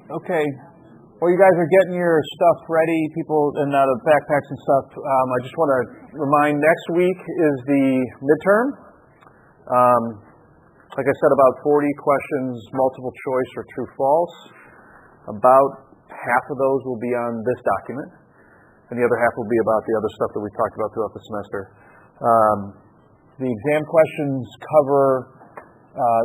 Okay. Well, you guys are getting your stuff ready, people, and out of backpacks and stuff. I just want to remind, next week is the midterm. Like I said, about 40 questions, multiple choice or true false. About half of those will be on this document, and the other half will be about the other stuff that we talked about throughout the semester. The exam questions cover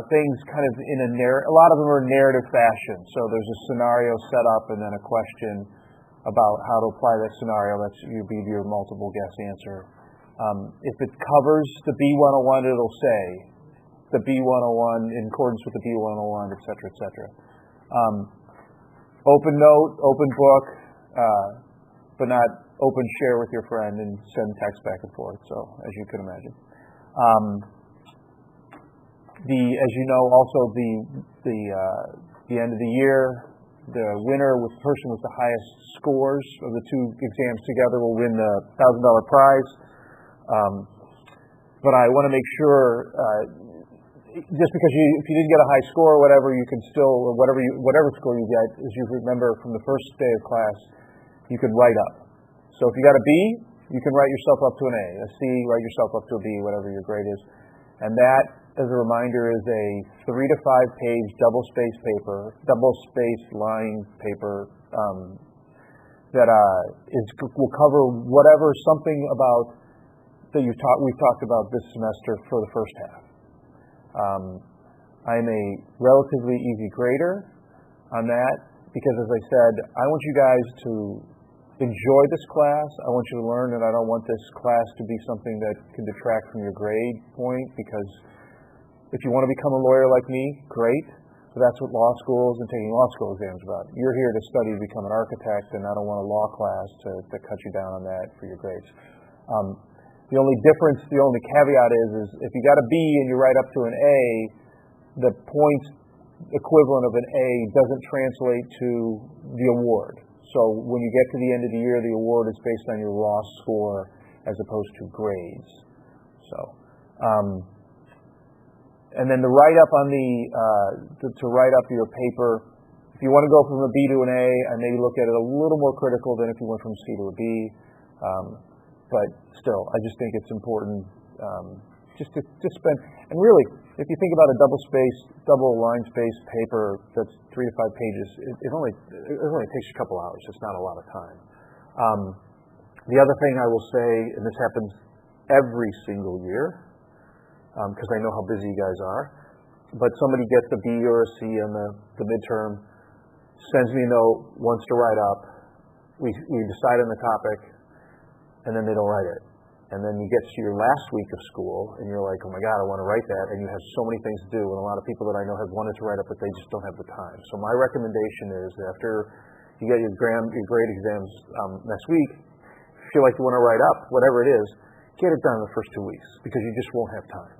things kind of in a lot of them are narrative fashion. So there's a scenario set up and then a question about how to apply that scenario. That's you'd be your multiple guess answer. If it covers the B101, it'll say the B101 in accordance with the B101, et cetera, et cetera. Open note, open book, but not open share with your friend and send text back and forth. So as you can imagine. As you know, also the end of the year, the winner, the person with the highest scores of the two exams together will win the $1,000 prize. But I want to make sure, just because if you didn't get a high score or whatever, you can still, or whatever score you get, as you remember from the first day of class, you can write up. So if you got a B, you can write yourself up to an A. A C, write yourself up to a B, whatever your grade is. And that, as a reminder, is a 3 to 5 page double space line paper that will cover something about that we've talked about this semester for the first half. I'm a relatively easy grader on that because, as I said, I want you guys to enjoy this class. I want you to learn, and I don't want this class to be something that can detract from your grade point, because if you want to become a lawyer like me, great. But that's what law schools and taking law school exams about. You're here to study to become an architect, and I don't want a law class to cut you down on that for your grades. The only difference, the only caveat is if you got a B and you write up to an A, the points equivalent of an A doesn't translate to the award. So when you get to the end of the year, the award is based on your raw score as opposed to grades. So, and then the write-up on to write up your paper, if you want to go from a B to an A, I maybe look at it a little more critical than if you went from a C to a B. But still, I just think it's important just to spend, and really, if you think about a double line space paper that's 3 to 5 pages, it only takes you a couple hours. It's not a lot of time. The other thing I will say, and this happens every single year, because I know how busy you guys are, but somebody gets a B or a C on the midterm, sends me a note, wants to write up, we decide on the topic, and then they don't write it. And then you get to your last week of school, and you're like, oh my God, I want to write that, and you have so many things to do, and a lot of people that I know have wanted to write up, but they just don't have the time. So my recommendation is that after you get your grade exams next week, if you feel like you want to write up, whatever it is, get it done in the first 2 weeks, because you just won't have time.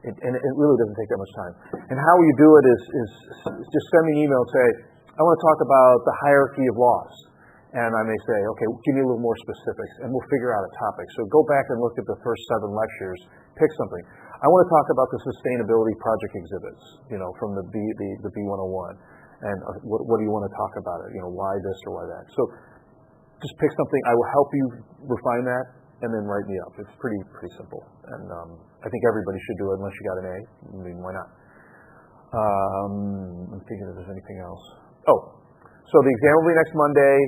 And it really doesn't take that much time. And how you do it is just send me an email and say, I want to talk about the hierarchy of laws. And I may say, okay, give me a little more specifics, and we'll figure out a topic. So go back and look at the first 7 lectures, pick something. I want to talk about the sustainability project exhibits, from the B101. And what do you want to talk about it? Why this or why that? So just pick something. I will help you refine that, and then write me up. It's pretty simple. And I think everybody should do it unless you got an A. I mean, why not? I'm thinking if there's anything else. So the exam will be next Monday,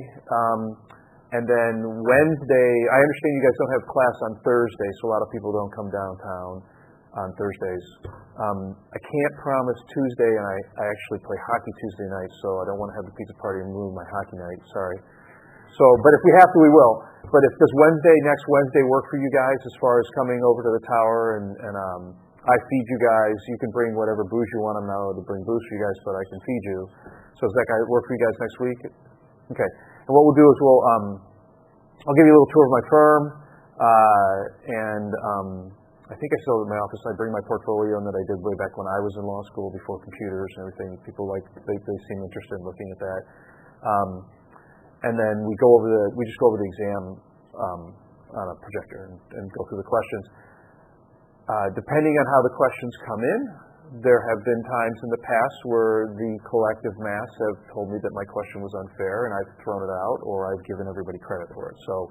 and then Wednesday, I understand you guys don't have class on Thursday, so a lot of people don't come downtown on Thursdays. I can't promise Tuesday, and I actually play hockey Tuesday night, so I don't want to have the pizza party and ruin my hockey night, sorry. So, but if we have to, we will. But if next Wednesday work for you guys as far as coming over to the tower and I feed you guys, you can bring whatever booze you want. I'm not allowed to bring booze for you guys, but I can feed you. So does that guy work for you guys next week? Okay. And what we'll do is I'll give you a little tour of my firm, and I think I still have it in my office. I bring my portfolio that I did way back when I was in law school before computers and everything. People they seem interested in looking at that. And then we just go over the exam on a projector and go through the questions. Depending on how the questions come in, There have been times in the past where the collective mass have told me that my question was unfair, and I've thrown it out, or I've given everybody credit for it. So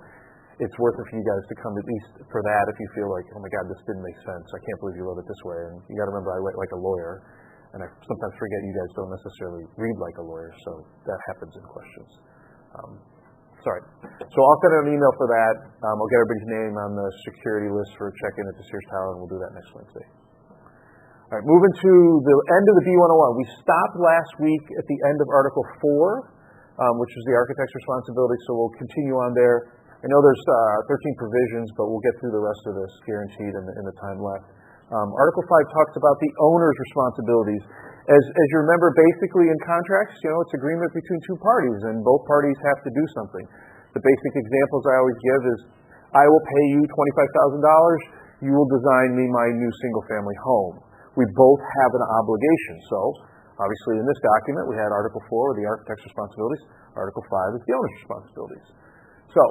it's worth it for you guys to come at least for that if you feel like, oh my God, this didn't make sense. I can't believe you wrote it this way. And you got to remember, I write like a lawyer, and I sometimes forget you guys don't necessarily read like a lawyer, so that happens in questions. Sorry. So I'll send out an email for that. I'll get everybody's name on the security list for check-in at the Sears Tower, and we'll do that next Wednesday. All right, moving to the end of the B101. We stopped last week at the end of Article 4, which is the architect's responsibility, so we'll continue on there. I know there's 13 provisions, but we'll get through the rest of this guaranteed in the time left. Article 5 talks about the owner's responsibilities. As you remember, basically in contracts, it's agreement between two parties, and both parties have to do something. The basic examples I always give is, I will pay you $25,000, you will design me my new single-family home. We both have an obligation. So, obviously in this document, we had Article 4, the architect's responsibilities. Article 5 is the owner's responsibilities. So,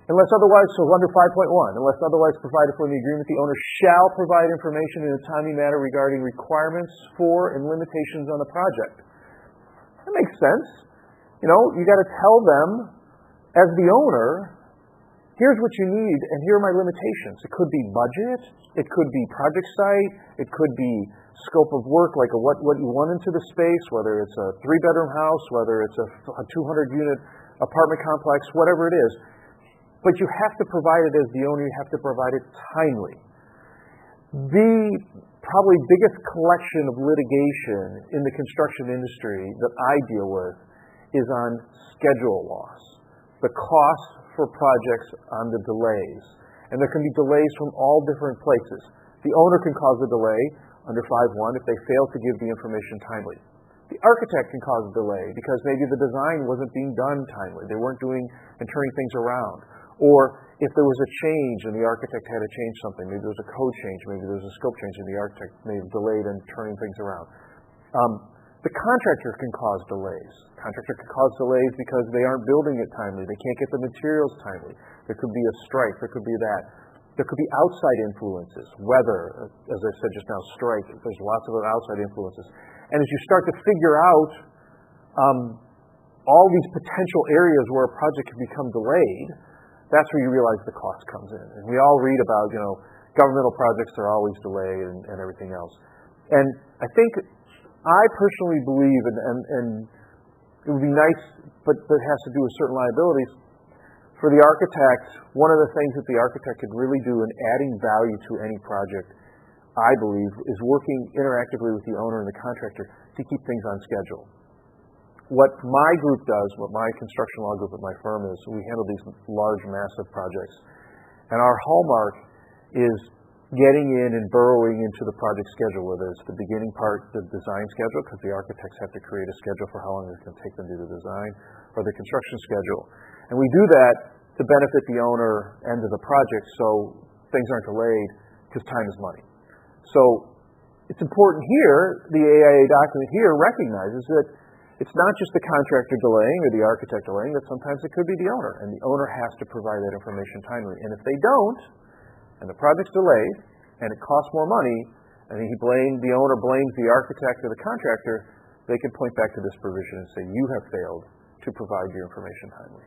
unless otherwise, so under 5.1, unless otherwise provided for in the agreement, the owner shall provide information in a timely manner regarding requirements for and limitations on the project. That makes sense. You got to tell them, as the owner, here's what you need, and here are my limitations. It could be budget, it could be project site, it could be scope of work, like what you want into the space, whether it's a 3-bedroom house, whether it's a 200-unit apartment complex, whatever it is. But you have to provide it as the owner, you have to provide it timely. The probably biggest collection of litigation in the construction industry that I deal with is on schedule loss, the cost for projects on the delays. And there can be delays from all different places. The owner can cause a delay under 5.1 if they fail to give the information timely. The architect can cause a delay because maybe the design wasn't being done timely. They weren't doing and turning things around. Or if there was a change and the architect had to change something, maybe there was a code change, maybe there was a scope change and the architect may have delayed in turning things around. The contractor can cause delays. Contractor can cause delays because they aren't building it timely. They can't get the materials timely. There could be a strike. There could be that. There could be outside influences, weather, as I said just now, strike. There's lots of outside influences. And as you start to figure out all these potential areas where a project can become delayed, that's where you realize the cost comes in. And we all read about, governmental projects are always delayed and everything else. And I think, I personally believe, and it would be nice, but it has to do with certain liabilities, for the architect, one of the things that the architect could really do in adding value to any project, I believe, is working interactively with the owner and the contractor to keep things on schedule. What my group does, what my construction law group at my firm is, we handle these large, massive projects. And our hallmark is getting in and burrowing into the project schedule, whether it's the beginning part, the design schedule, because the architects have to create a schedule for how long it's going to take them to do the design, or the construction schedule. And we do that to benefit the owner and of the project so things aren't delayed, because time is money. So it's important here, the AIA document here recognizes that it's not just the contractor delaying or the architect delaying, that sometimes it could be the owner, and the owner has to provide that information timely. And if they don't, and the project's delayed, and it costs more money, and the owner blames the architect or the contractor, they can point back to this provision and say, you have failed to provide your information timely.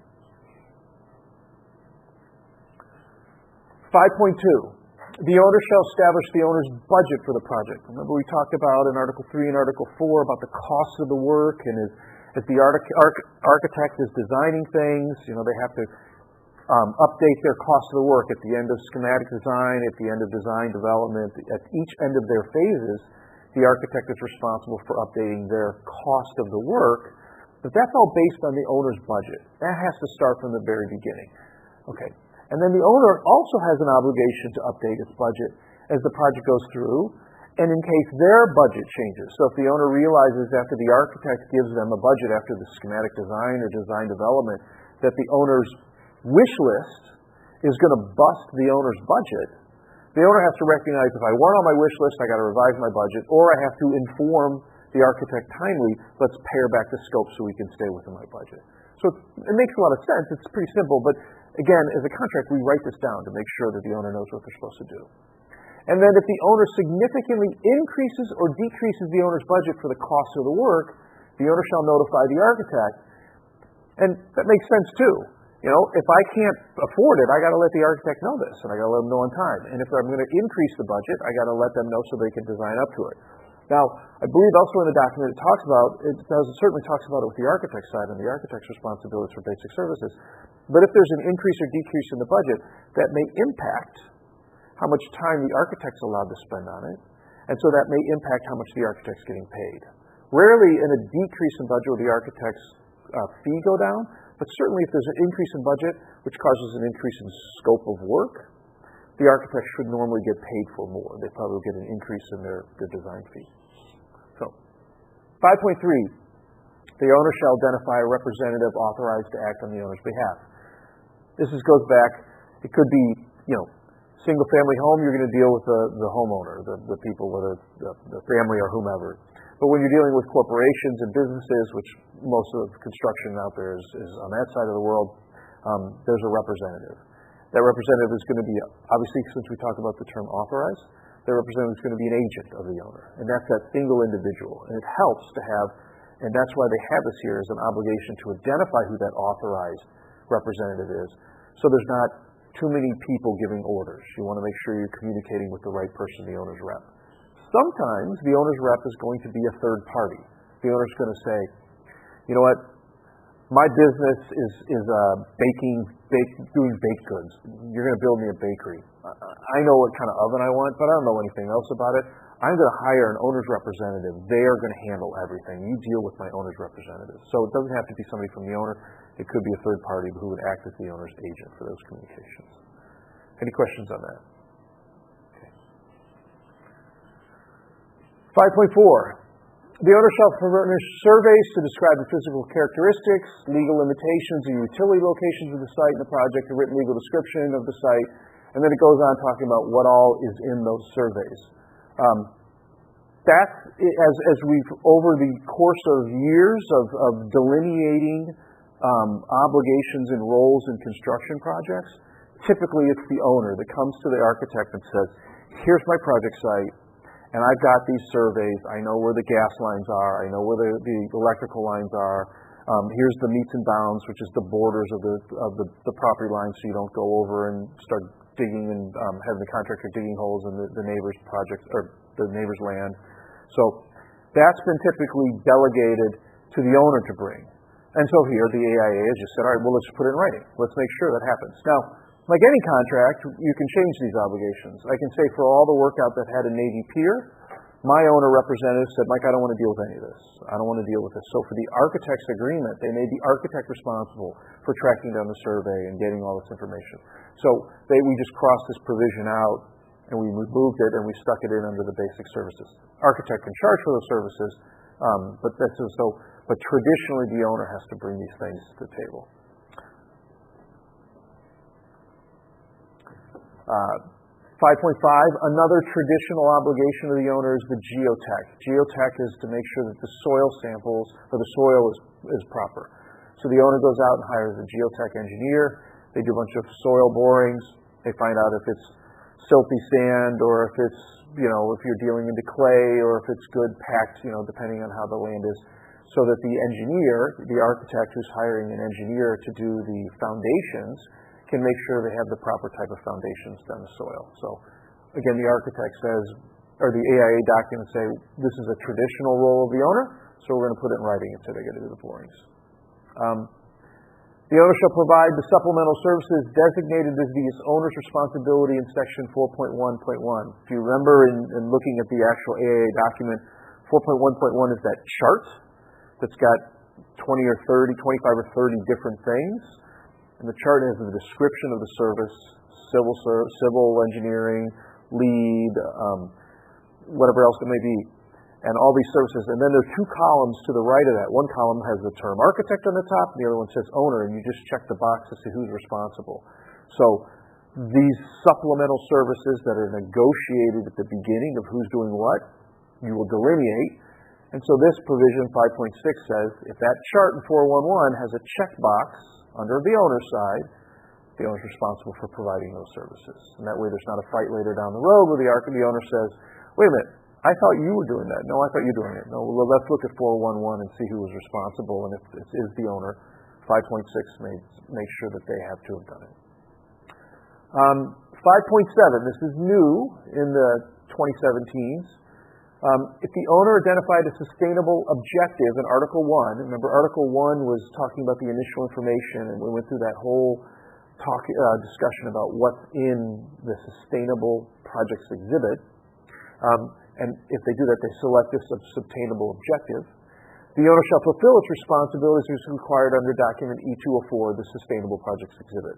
5.2, the owner shall establish the owner's budget for the project. Remember we talked about in Article 3 and Article 4 about the cost of the work, and as the architect is designing things, they have to update their cost of the work at the end of schematic design, at the end of design development. At each end of their phases, the architect is responsible for updating their cost of the work, but that's all based on the owner's budget. That has to start from the very beginning. Okay. And then the owner also has an obligation to update its budget as the project goes through, and in case their budget changes. So if the owner realizes after the architect gives them a budget after the schematic design or design development that the owner's wish list is going to bust the owner's budget, the owner has to recognize if I want on my wish list, I got to revise my budget, or I have to inform the architect timely, let's pare back the scope so we can stay within my budget. So it makes a lot of sense. It's pretty simple, but again, as a contract, we write this down to make sure that the owner knows what they're supposed to do. And then if the owner significantly increases or decreases the owner's budget for the cost of the work, the owner shall notify the architect. And that makes sense too. If I can't afford it, I got to let the architect know this, and I got to let them know on time. And if I'm going to increase the budget, I got to let them know so they can design up to it. Now, I believe also in the document it certainly talks about it with the architect side and the architect's responsibilities for basic services. But if there's an increase or decrease in the budget, that may impact how much time the architect's allowed to spend on it, and so that may impact how much the architect's getting paid. Rarely in a decrease in budget will the architect's fee go down, but certainly if there's an increase in budget, which causes an increase in scope of work, the architect should normally get paid for more. They probably will get an increase in their design fee. So, 5.3, the owner shall identify a representative authorized to act on the owner's behalf. This goes back, it could be, single-family home, you're going to deal with the homeowner, the people, whether the family or whomever. But when you're dealing with corporations and businesses, which most of the construction out there is on that side of the world, there's a representative. That representative is going to be, obviously, since we talk about the term authorized, that representative is going to be an agent of the owner. And that's that single individual. And it helps to have, and that's why they have this here as an obligation to identify who that authorized representative is. So there's not too many people giving orders. You want to make sure you're communicating with the right person, the owner's rep. Sometimes the owner's rep is going to be a third party. The owner's going to say, you know what, my business is doing baked goods. You're going to build me a bakery. I know what kind of oven I want, but I don't know anything else about it. I'm going to hire an owner's representative. They are going to handle everything. You deal with my owner's representative. So it doesn't have to be somebody from the owner. It could be a third party who would act as the owner's agent for those communications. Any questions on that? 5.4, the owner shall furnish surveys to describe the physical characteristics, legal limitations, and utility locations of the site and the project, a written legal description of the site, and then it goes on talking about what all is in those surveys. That's, as we've, over the course of years of delineating obligations and roles in construction projects, typically it's the owner that comes to the architect and says, here's my project site, and I've got these surveys. I know where the gas lines are. I know where the electrical lines are. Here's the meets and bounds, which is the borders of the property line, so you don't go over and start digging and having the contractor digging holes in the neighbor's project or the neighbor's land. So that's been typically delegated to the owner to bring. And so here the AIA has just said, all right, well, let's put it in writing. Let's make sure that happens. Now, like any contract, you can change these obligations. I can say for all the work out that had a Navy pier, my owner representative said, Mike, I don't want to deal with any of this. I don't want to deal with this. So for the architect's agreement, they made the architect responsible for tracking down the survey and getting all this information. So we just crossed this provision out, and we removed it, and we stuck it in under the basic services. Architect can charge for those services, but traditionally the owner has to bring these things to the table. 5.5, another traditional obligation of the owner is the geotech. Geotech is to make sure that the soil samples, or the soil is proper. So the owner goes out and hires a geotech engineer. They do a bunch of soil borings. They find out if it's silty sand, or if it's, if you're dealing into clay, or if it's good packed, depending on how the land is. So that the engineer, the architect who's hiring an engineer to do the foundations, can make sure they have the proper type of foundations down the soil. So, again, the architect says, or the AIA documents say, this is a traditional role of the owner, so we're going to put it in writing until they get to do the borings. The owner shall provide the supplemental services designated as the owner's responsibility in Section 4.1.1. If you remember in looking at the actual AIA document, 4.1.1 is that chart that's got 25 or 30 different things. And the chart has the description of the service, civil engineering, lead, whatever else it may be, and all these services. And then there are two columns to the right of that. One column has the term architect on the top, and the other one says owner, and you just check the box to see who's responsible. So these supplemental services that are negotiated at the beginning of who's doing what, you will delineate. And so this provision, 5.6, says if that chart in 411 has a checkbox under the owner's side, the owner's responsible for providing those services. And that way there's not a fight later down the road where the owner says, wait a minute, I thought you were doing that. No, I thought you were doing it. No, well, let's look at 411 and see who was responsible, and if it is the owner, 5.6 makes sure that they have to have done it. 5.7, this is new in the 2017s. If the owner identified a sustainable objective in Article 1, remember Article 1 was talking about the initial information, and we went through that whole discussion about what's in the sustainable projects exhibit. And if they do that, they select this sustainable objective. The owner shall fulfill its responsibilities as required under document E204, the sustainable projects exhibit.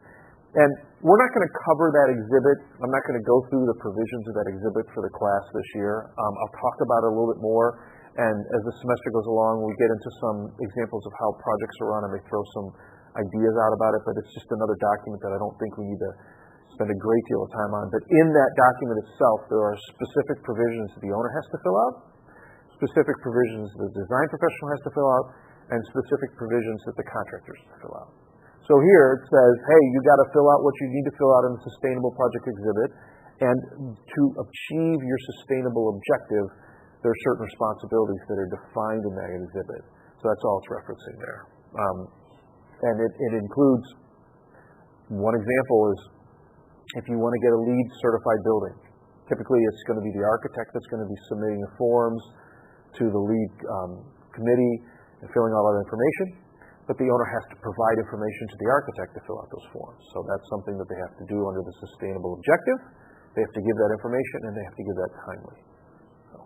And we're not going to cover that exhibit. I'm not going to go through the provisions of that exhibit for the class this year. I'll talk about it a little bit more. And as the semester goes along, we get into some examples of how projects are run, and they throw some ideas out about it. But it's just another document that I don't think we need to spend a great deal of time on. But in that document itself, there are specific provisions that the owner has to fill out, specific provisions the design professional has to fill out, and specific provisions that the contractors have to fill out. So here it says, hey, you got to fill out what you need to fill out in the sustainable project exhibit, and to achieve your sustainable objective, there are certain responsibilities that are defined in that exhibit. So that's all it's referencing there. And it includes, one example is, if you want to get a LEED certified building, typically it's going to be the architect that's going to be submitting the forms to the LEED committee and filling all that information, but the owner has to provide information to the architect to fill out those forms. So that's something that they have to do under the sustainable objective. They have to give that information, and they have to give that timely. So.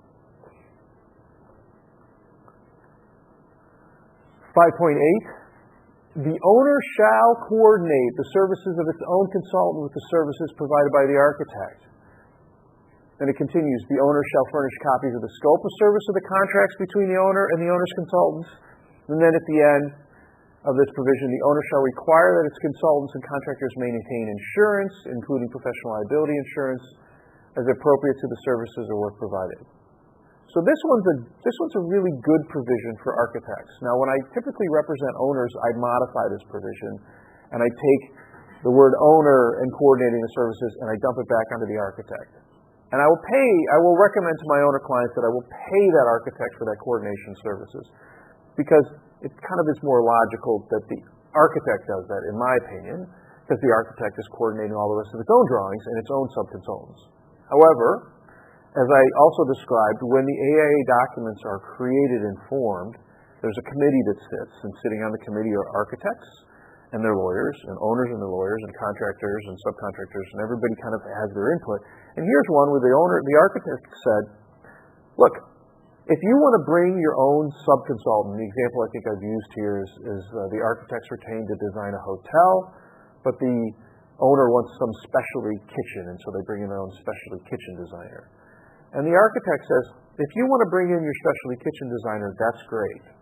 5.8. The owner shall coordinate the services of its own consultant with the services provided by the architect. And it continues, the owner shall furnish copies of the scope of service of the contracts between the owner and the owner's consultants. And then at the end of this provision, the owner shall require that its consultants and contractors maintain insurance, including professional liability insurance, as appropriate to the services or work provided. So this one's a really good provision for architects. Now, when I typically represent owners, I modify this provision, and I take the word owner and coordinating the services, and I dump it back onto the architect. And I will recommend to my owner clients that I will pay that architect for that coordination services, because it kind of is more logical that the architect does that, in my opinion, because the architect is coordinating all the rest of its own drawings and its own subconsultants. However, as I also described, when the AIA documents are created and formed, there's a committee that sits, and sitting on the committee are architects and their lawyers, and owners and their lawyers, and contractors and subcontractors, and everybody kind of has their input. And here's one where the architect said, look, if you want to bring your own subconsultant, the example I think I've used here is the architect's retained to design a hotel, but the owner wants some specialty kitchen, and so they bring in their own specialty kitchen designer. And the architect says, if you want to bring in your specialty kitchen designer, that's great.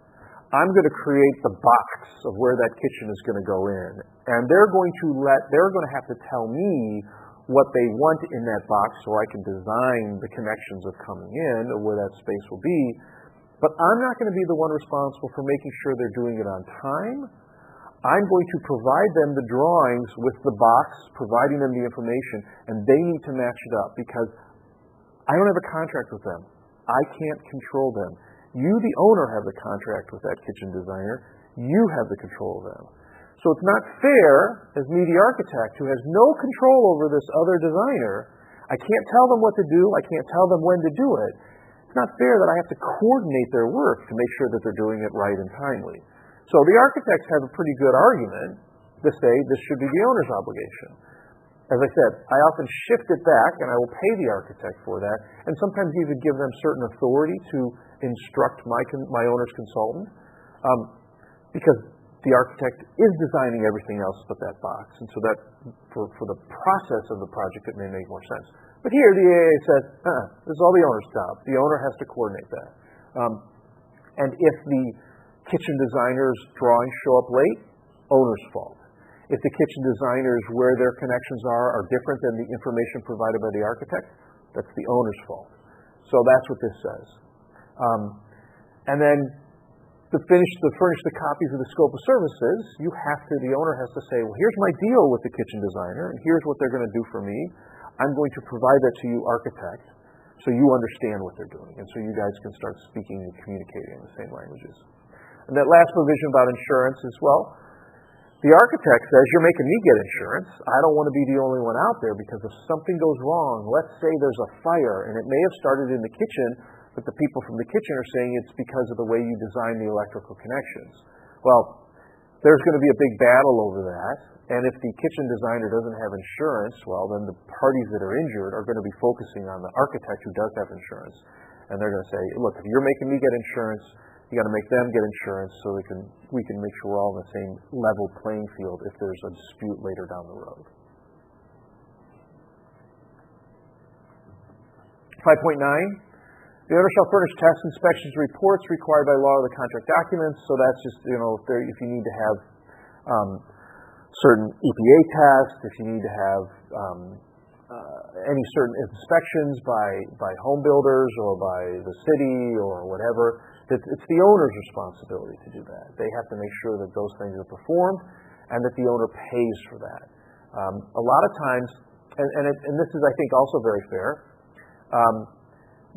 I'm going to create the box of where that kitchen is going to go in. And they're going to have to tell me what they want in that box so I can design the connections of coming in or where that space will be. But I'm not going to be the one responsible for making sure they're doing it on time. I'm going to provide them the drawings with the box, providing them the information, and they need to match it up because I don't have a contract with them. I can't control them. You, the owner, have the contract with that kitchen designer. You have the control of them. So it's not fair, as me, the architect, who has no control over this other designer, I can't tell them what to do. I can't tell them when to do it. It's not fair that I have to coordinate their work to make sure that they're doing it right and timely. So the architects have a pretty good argument to say this should be the owner's obligation. As I said, I often shift it back, and I will pay the architect for that, and sometimes even give them certain authority to instruct my owner's consultant, because the architect is designing everything else but that box, and so that for the process of the project, it may make more sense. But here, the AIA says, this is all the owner's job. The owner has to coordinate that. And if the kitchen designer's drawings show up late, owner's fault. If the kitchen designers, where their connections are different than the information provided by the architect, that's the owner's fault. So that's what this says. And then furnish the copies of the scope of services, the owner has to say, well, here's my deal with the kitchen designer, and here's what they're going to do for me. I'm going to provide that to you, architect, so you understand what they're doing, and so you guys can start speaking and communicating in the same languages. And that last provision about insurance is, well, the architect says, you're making me get insurance. I don't want to be the only one out there, because if something goes wrong, let's say there's a fire, and it may have started in the kitchen, but the people from the kitchen are saying it's because of the way you design the electrical connections. Well, there's going to be a big battle over that, and if the kitchen designer doesn't have insurance, well, then the parties that are injured are going to be focusing on the architect who does have insurance, and they're going to say, look, if you're making me get insurance, you got to make them get insurance so we can make sure we're all in the same level playing field if there's a dispute later down the road. 5.9. The owner shall furnish test inspections reports required by law of the contract documents. So that's just, if you need to have certain EPA tests, if you need to have any certain inspections by home builders or by the city or whatever, it's the owner's responsibility to do that. They have to make sure that those things are performed and that the owner pays for that. A lot of times, and this is, I think, also very fair,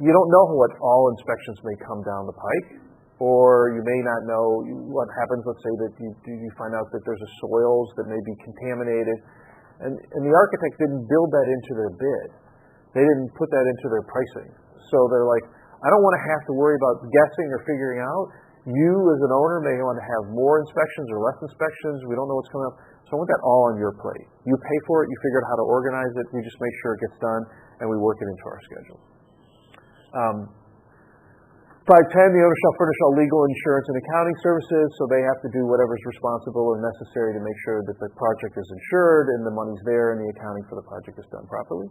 you don't know what all inspections may come down the pike, or you may not know what happens. Let's say that you find out that there's soils that may be contaminated, and the architect didn't build that into their bid. They didn't put that into their pricing. So they're like, I don't want to have to worry about guessing or figuring out. You as an owner may want to have more inspections or less inspections. We don't know what's coming up. So I want that all on your plate. You pay for it. You figure out how to organize it. We just make sure it gets done, and we work it into our schedule. 5.10, the owner shall furnish all legal, insurance, and accounting services, so they have to do whatever is responsible or necessary to make sure that the project is insured and the money's there and the accounting for the project is done properly.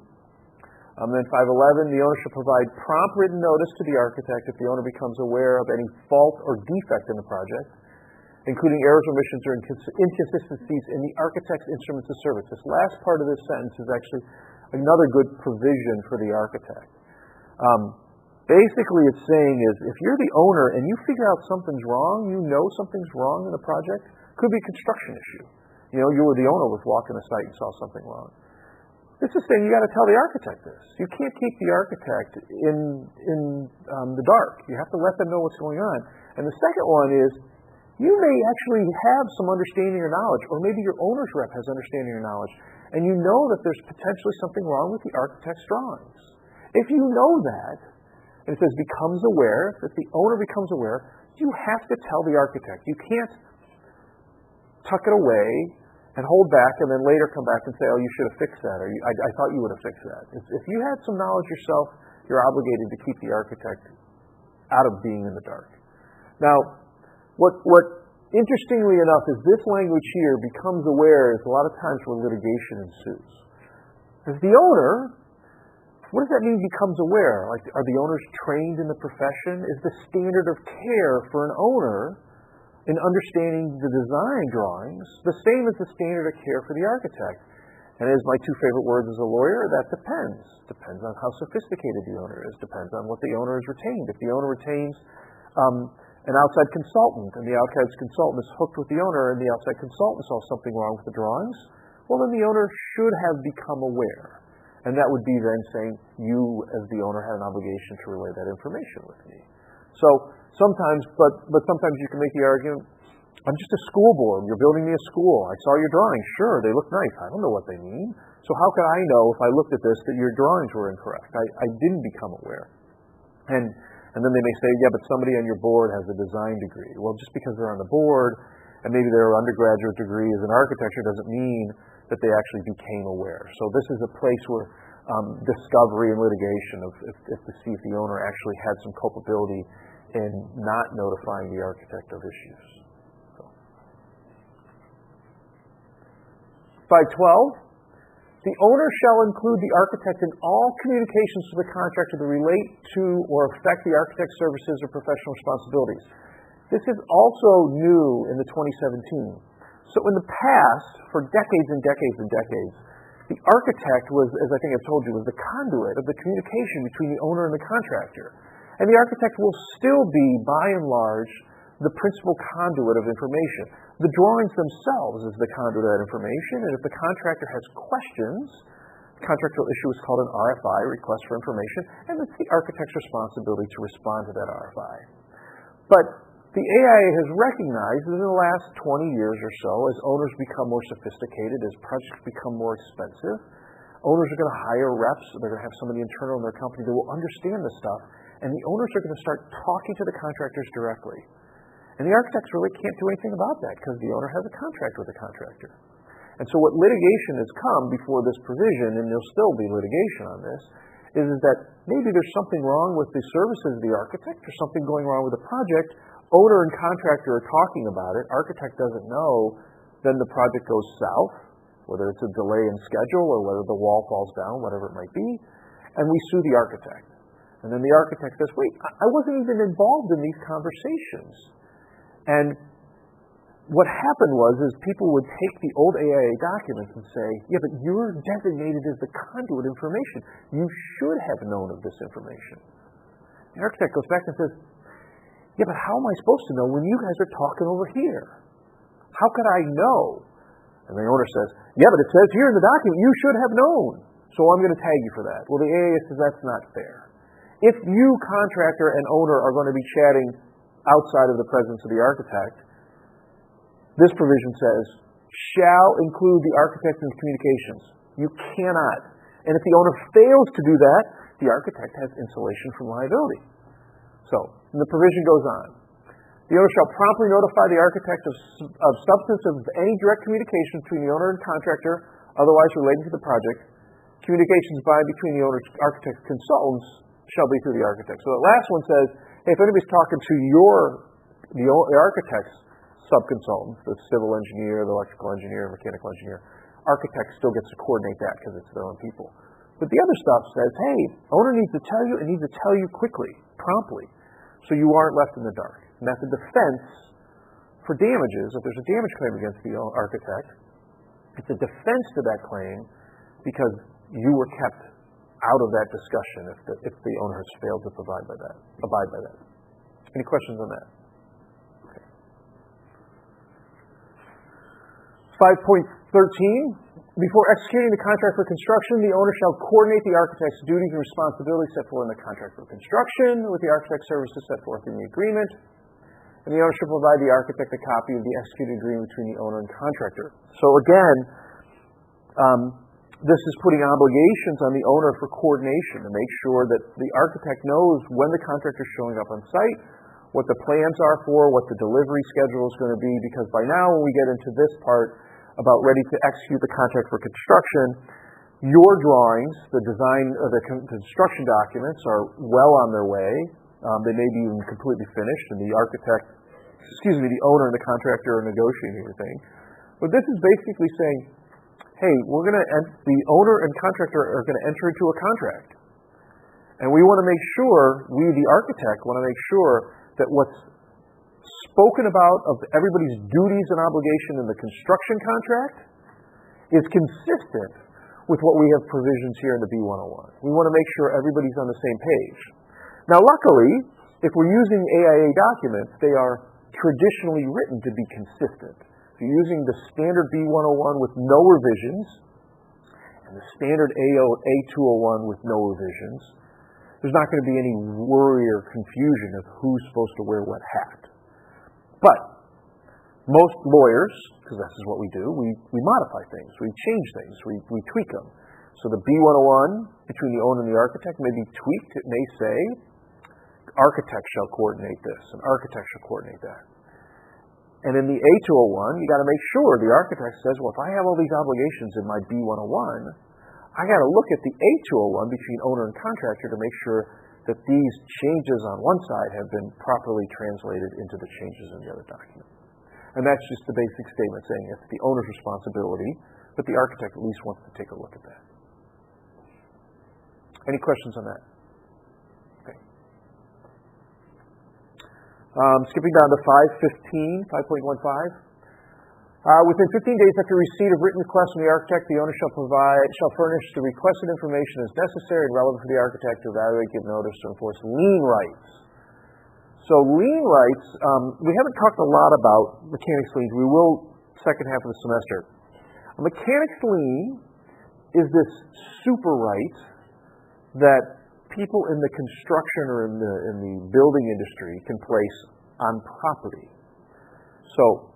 Then 5.11, the owner shall provide prompt written notice to the architect if the owner becomes aware of any fault or defect in the project, including errors, omissions, or inconsistencies in the architect's instruments of service. This last part of this sentence is actually another good provision for the architect. Basically, it's saying is, if you're the owner and you figure out something's wrong, something's wrong in the project, could be a construction issue. You were the owner was walking the site and saw something wrong. This is saying you got to tell the architect this. You can't keep the architect in the dark. You have to let them know what's going on. And the second one is, you may actually have some understanding or knowledge, or maybe your owner's rep has understanding or knowledge, and you know that there's potentially something wrong with the architect's drawings. If you know that, and it says becomes aware, if the owner becomes aware, you have to tell the architect. You can't tuck it away and hold back and then later come back and say, oh, you should have fixed that, or I thought you would have fixed that. If you had some knowledge yourself, you're obligated to keep the architect out of being in the dark. Now, what interestingly enough is this language here, becomes aware, is a lot of times where litigation ensues. As the owner, what does that mean, becomes aware? Like, are the owners trained in the profession? Is the standard of care for an owner in understanding the design drawings the same as the standard of care for the architect? And as my two favorite words as a lawyer, that depends. Depends on how sophisticated the owner is. Depends on what the owner has retained. If the owner retains an outside consultant, and the outside consultant is hooked with the owner, and the outside consultant saw something wrong with the drawings, well, then the owner should have become aware. And that would be then saying, you as the owner had an obligation to relay that information with me. So sometimes, but sometimes you can make the argument, I'm just a school board. You're building me a school. I saw your drawings. Sure, they look nice. I don't know what they mean. So how could I know if I looked at this that your drawings were incorrect? I didn't become aware. And then they may say, yeah, but somebody on your board has a design degree. Well, just because they're on the board and maybe their undergraduate degree is in architecture doesn't mean that they actually became aware. So this is a place where discovery and litigation to see if the owner actually had some culpability in not notifying the architect of issues. So. 5.12, the owner shall include the architect in all communications to the contractor that relate to or affect the architect's services or professional responsibilities. This is also new in the 2017. So in the past, for decades and decades and decades, the architect was, as I think I've told you, was the conduit of the communication between the owner and the contractor. And the architect will still be, by and large, the principal conduit of information. The drawings themselves is the conduit of that information, and if the contractor has questions, the contractor will issue what's called an RFI, request for information, and it's the architect's responsibility to respond to that RFI. But the AIA has recognized that in the last 20 years or so, as owners become more sophisticated, as projects become more expensive, owners are going to hire reps, they're going to have somebody internal in their company that will understand this stuff, and the owners are going to start talking to the contractors directly. And the architects really can't do anything about that because the owner has a contract with the contractor. And so what litigation has come before this provision, and there'll still be litigation on this, is that maybe there's something wrong with the services of the architect, or something going wrong with the project. Owner and contractor are talking about it. Architect doesn't know. Then the project goes south, whether it's a delay in schedule or whether the wall falls down, whatever it might be, and we sue the architect. And then the architect says, wait, I wasn't even involved in these conversations. And what happened was people would take the old AIA documents and say, yeah, but you're designated as the conduit information. You should have known of this information. The architect goes back and says, yeah, but how am I supposed to know when you guys are talking over here? How could I know? And the owner says, yeah, but it says here in the document you should have known, so I'm going to tag you for that. Well, the AIA says that's not fair. If you, contractor and owner, are going to be chatting outside of the presence of the architect, this provision says, shall include the architect in communications. You cannot. And if the owner fails to do that, the architect has insulation from liability. So, the provision goes on. The owner shall promptly notify the architect of substance of any direct communication between the owner and contractor, otherwise relating to the project. Communications by and between the owner, architect, consultants shall be through the architect. So the last one says, hey, if anybody's talking to the architect's subconsultants, the civil engineer, the electrical engineer, mechanical engineer, architect still gets to coordinate that because it's their own people. But the other stuff says, hey, owner needs to tell you and needs to tell you quickly, promptly, so you aren't left in the dark. And that's a defense for damages. If there's a damage claim against the architect, it's a defense to that claim because you were kept out of that discussion if the owner has failed to abide by that. Any questions on that? Okay. 5.13. Before executing the contract for construction, the owner shall coordinate the architect's duties and responsibilities set forth in the contract for construction with the architect's services set forth in the agreement. And the owner shall provide the architect a copy of the executed agreement between the owner and contractor. So again, this is putting obligations on the owner for coordination to make sure that the architect knows when the contractor is showing up on site, what the plans are for, what the delivery schedule is going to be, because by now when we get into this part about ready to execute the contract for construction, your drawings, the design of the construction documents are well on their way. They may be even completely finished, and the the owner and the contractor are negotiating everything. But this is basically saying, hey, the owner and contractor are going to enter into a contract. And we want to make sure, the architect, want to make sure that what's spoken about of everybody's duties and obligation in the construction contract is consistent with what we have provisions here in the B101. We want to make sure everybody's on the same page. Now, luckily, if we're using AIA documents, they are traditionally written to be consistent. If you're using the standard B101 with no revisions and the standard A201 with no revisions, there's not going to be any worry or confusion of who's supposed to wear what hat. But most lawyers, because this is what we do, we modify things, we change things, we tweak them. So the B101 between the owner and the architect may be tweaked. It may say, architect shall coordinate this, and architect shall coordinate that. And in the A201, you got to make sure the architect says, well, if I have all these obligations in my B101, I got to look at the A201 between owner and contractor to make sure that these changes on one side have been properly translated into the changes in the other document. And that's just the basic statement saying it's the owner's responsibility, but the architect at least wants to take a look at that. Any questions on that? Okay. Skipping down to 5.15. Within 15 days after receipt of written request from the architect, the owner shall furnish the requested information as necessary and relevant for the architect to evaluate, give notice, to enforce lien rights. So lien rights, we haven't talked a lot about mechanics liens. We will second half of the semester. A mechanics lien is this super right that people in the construction or in the building industry can place on property. So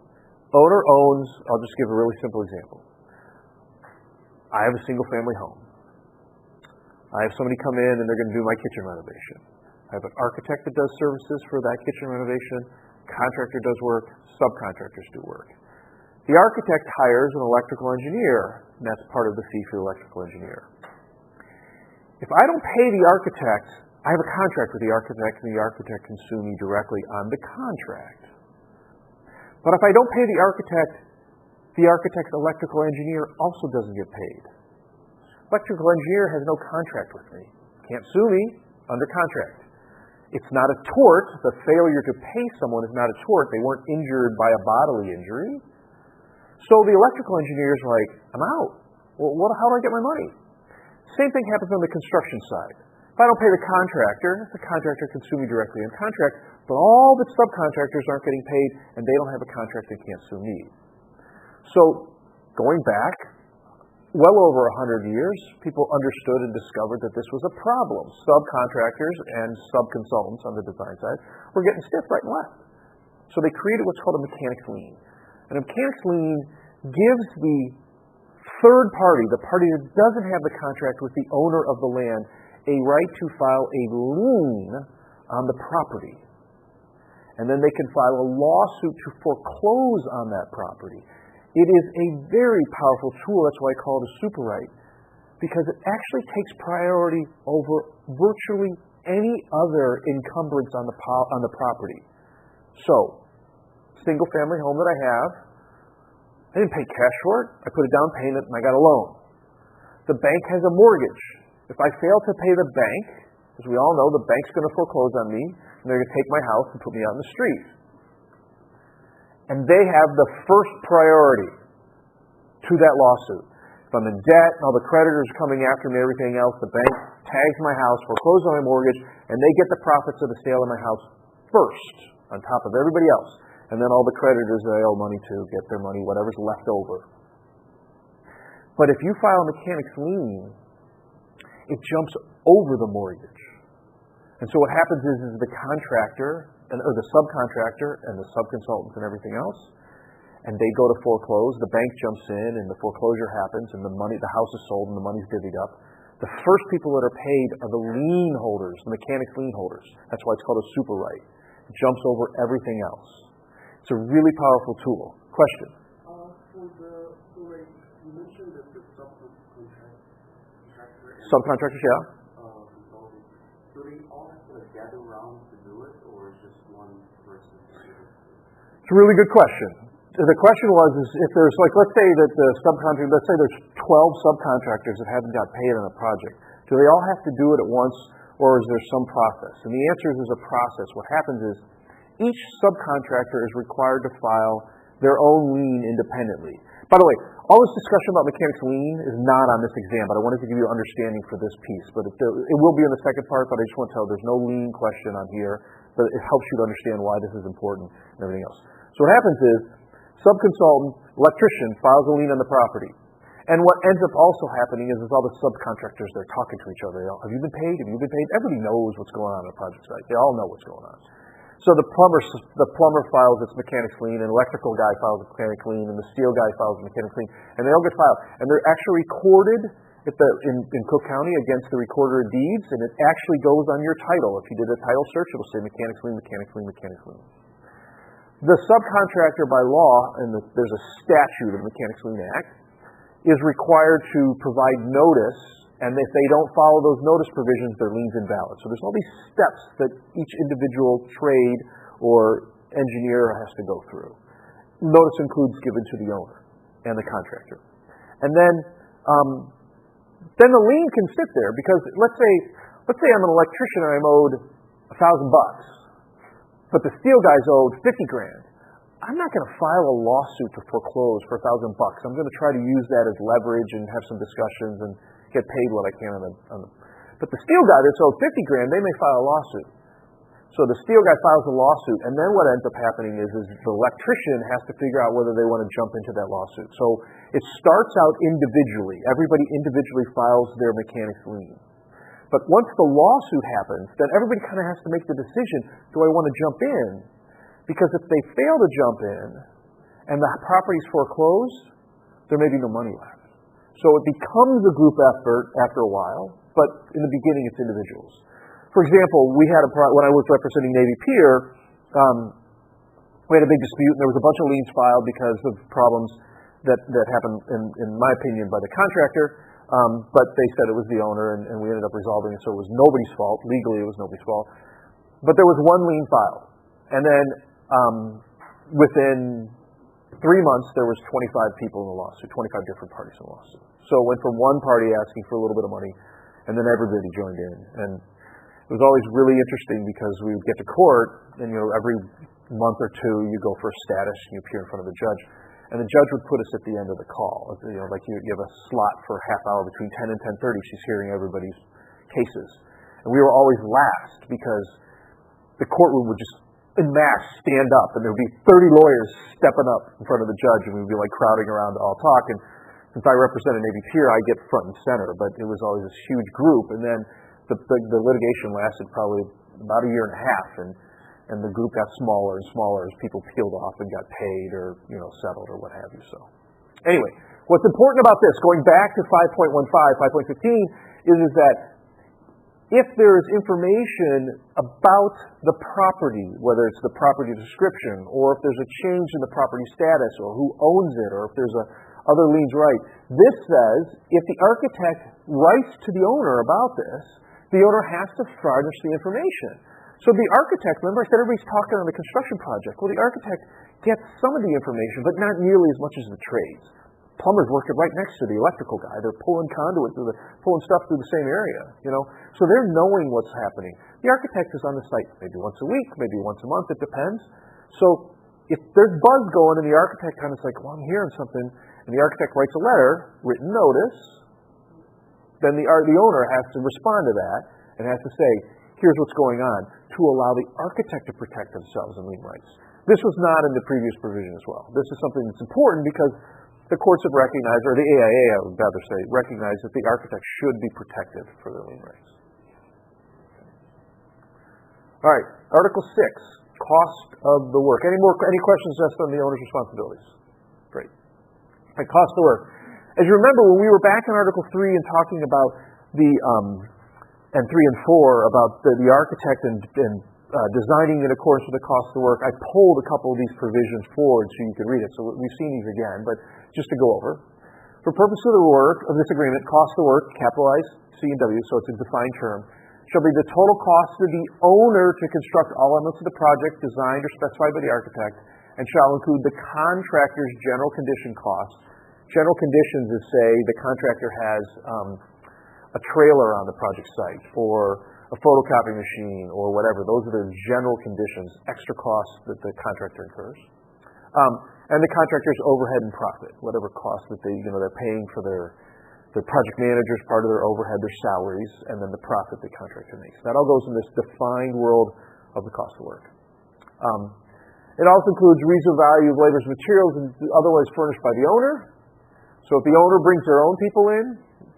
owner owns, I'll just give a really simple example. I have a single family home. I have somebody come in and they're going to do my kitchen renovation. I have an architect that does services for that kitchen renovation. Contractor does work. Subcontractors do work. The architect hires an electrical engineer, and that's part of the fee for the electrical engineer. If I don't pay the architect, I have a contract with the architect, and the architect can sue me directly on the contract. But if I don't pay the architect's electrical engineer also doesn't get paid. Electrical engineer has no contract with me. Can't sue me under contract. It's not a tort. The failure to pay someone is not a tort. They weren't injured by a bodily injury. So the electrical engineer is like, I'm out. Well, how do I get my money? Same thing happens on the construction side. If I don't pay the contractor can sue me directly on contract, but all the subcontractors aren't getting paid, and they don't have a contract, they can't sue me. So going back, well over 100 years, people understood and discovered that this was a problem. Subcontractors and subconsultants on the design side were getting stiff right and left. So they created what's called a mechanics lien. And a mechanics lien gives the third party, the party that doesn't have the contract with the owner of the land, a right to file a lien on the property. And then they can file a lawsuit to foreclose on that property. It is a very powerful tool. That's why I call it a super right, because it actually takes priority over virtually any other encumbrance on the property. So, single family home that I have, I didn't pay cash for it. I put a down payment and I got a loan. The bank has a mortgage. If I fail to pay the bank, as we all know, the bank's going to foreclose on me and they're going to take my house and put me out in the street. And they have the first priority to that lawsuit. If I'm in debt and all the creditors are coming after me and everything else, the bank tags my house, forecloses on my mortgage, and they get the profits of the sale of my house first, on top of everybody else. And then all the creditors that I owe money to get their money, whatever's left over. But if you file a mechanics lien, it jumps over the mortgage. And so what happens is the contractor, or the subcontractor, and the subconsultants and everything else, and they go to foreclose, the bank jumps in, and the foreclosure happens, and the house is sold, and the money's divvied up. The first people that are paid are the lien holders, the mechanics lien holders. That's why it's called a super right. It jumps over everything else. It's a really powerful tool. Question? You mentioned that the subcontractors, yeah. Do they all have to gather around to do it, or is just one person? It's a really good question. The question was, is if there's, like, let's say that the subcontractor, let's say there's 12 subcontractors that haven't got paid on a project. Do they all have to do it at once, or is there some process? And the answer is there's a process. What happens is each subcontractor is required to file their own lien independently. By the way, all this discussion about mechanics lien is not on this exam, but I wanted to give you understanding for this piece. But it will be in the second part, but I just want to tell you there's no lien question on here, but it helps you to understand why this is important and everything else. So what happens is, subconsultant, electrician files a lien on the property. And what ends up also happening is all the subcontractors, they're talking to each other. Have you been paid? Have you been paid? Everybody knows what's going on a project site. They all know what's going on. So the plumber files its mechanics lien, and electrical guy files a mechanics lien, and the steel guy files a mechanics lien, and they all get filed. And they're actually recorded in Cook County against the recorder of deeds, and it actually goes on your title. If you did a title search, it'll say mechanics lien, mechanics lien, mechanics lien. The subcontractor by law, and there's a statute of the Mechanics Lien Act, is required to provide notice, and if they don't follow those notice provisions, their lien's invalid. So there's all these steps that each individual trade or engineer has to go through. Notice includes given to the owner and the contractor. And then the lien can sit there, because let's say I'm an electrician and I'm owed $1,000. But the steel guy's owed $50,000. I'm not going to file a lawsuit to foreclose for $1,000. I'm going to try to use that as leverage and have some discussions and get paid what I can on the. But the steel guy that's owed $50,000, they may file a lawsuit. So the steel guy files a lawsuit, and then what ends up happening is the electrician has to figure out whether they want to jump into that lawsuit. So it starts out individually. Everybody individually files their mechanics lien. But once the lawsuit happens, then everybody kind of has to make the decision, do I want to jump in? Because if they fail to jump in and the property's foreclosed, there may be no money left. So it becomes a group effort after a while, but in the beginning it's individuals. For example, we had when I was representing Navy Pier, we had a big dispute, and there was a bunch of liens filed because of problems that happened, in my opinion, by the contractor. But they said it was the owner, and we ended up resolving it, so it was nobody's fault. Legally, it was nobody's fault. But there was one lien filed. And then within 3 months, there was 25 people in the lawsuit, 25 different parties in the lawsuit. So it went from one party asking for a little bit of money, and then everybody joined in. And it was always really interesting because we would get to court, and every month or two you go for a status, and you appear in front of the judge. And the judge would put us at the end of the call. Like you have a slot for a half hour between 10 and 10:30. She's hearing everybody's cases. And we were always last because the courtroom would just en masse stand up, and there would be 30 lawyers stepping up in front of the judge, and we would be like crowding around to all talk. And since I represented Navy Pier, I get front and center, but it was always this huge group. And then the litigation lasted probably about a year and a half, and the group got smaller and smaller as people peeled off and got paid or settled or what have you. So anyway, what's important about this, going back to 5.15, 5.15, is that if there is information about the property, whether it's the property description, or if there's a change in the property status, or who owns it, or if there's other liens right, this says if the architect writes to the owner about this, the owner has to furnish the information. So the architect, remember I said everybody's talking on the construction project. Well, the architect gets some of the information, but not nearly as much as the trades. Plumbers working right next to the electrical guy. They're pulling conduit pulling stuff through the same area, So they're knowing what's happening. The architect is on the site maybe once a week, maybe once a month, it depends. So if there's buzz going and the architect kind of is like, well, I'm hearing something, and the architect writes a letter, written notice, then the owner has to respond to that and has to say, here's what's going on, to allow the architect to protect themselves and lien rights. This was not in the previous provision as well. This is something that's important because the courts have recognized, or the AIA, I would rather say, recognized that the architect should be protected for their lien rights. All right, Article 6, cost of the work. Any questions just on the owner's responsibilities? Great. All right, cost of the work. As you remember, when we were back in Article 3 and talking about and 3 and 4 about the architect and designing in accordance with the cost of the work, I pulled a couple of these provisions forward so you could read it. So we've seen these again, but just to go over. For purpose of the work of this agreement, cost of the work, capitalized C and W, so it's a defined term, shall be the total cost of the owner to construct all elements of the project designed or specified by the architect, and shall include the contractor's general condition costs. General conditions is, say, the contractor has a trailer on the project site, or a photocopy machine, or whatever. Those are the general conditions, extra costs that the contractor incurs. And the contractor's overhead and profit, whatever costs that they're paying for their project managers, part of their overhead, their salaries, and then the profit the contractor makes. That all goes in this defined world of the cost of work. It also includes reasonable value of labor's materials and otherwise furnished by the owner. So if the owner brings their own people in,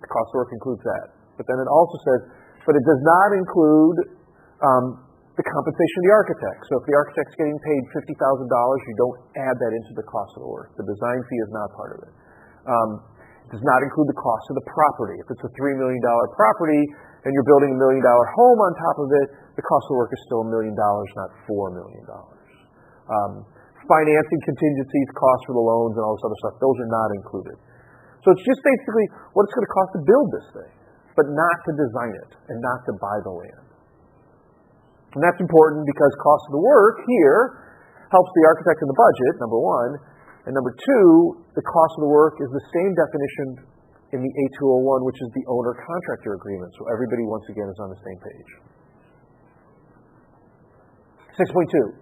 the cost of work includes that. But then it also says, but it does not include the compensation of the architect. So if the architect's getting paid $50,000, you don't add that into the cost of the work. The design fee is not part of it. It does not include the cost of the property. If it's a $3 million property and you're building a $1 million home on top of it, the cost of the work is still $1 million, not $4 million. Financing contingencies, costs for the loans, and all this other stuff, those are not included. So it's just basically what it's going to cost to build this thing, but not to design it and not to buy the land. And that's important because cost of the work here helps the architect in the budget, number one. And number two, the cost of the work is the same definition in the A201, which is the owner-contractor agreement. So everybody, once again, is on the same page. 6.2.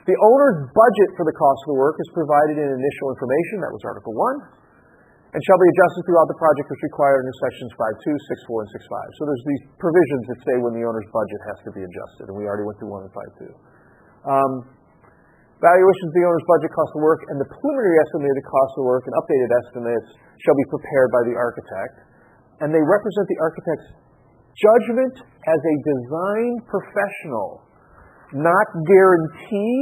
The owner's budget for the cost of the work is provided in initial information. That was Article 1. and shall be adjusted throughout the project as required under sections 5.2, 6.4, and 6.5. So there's these provisions that say when the owner's budget has to be adjusted, and we already went through 1 and 5.2. Valuations of the owner's budget, cost of work, and the preliminary estimated cost of work and updated estimates shall be prepared by the architect, and they represent the architect's judgment as a design professional, not guarantee,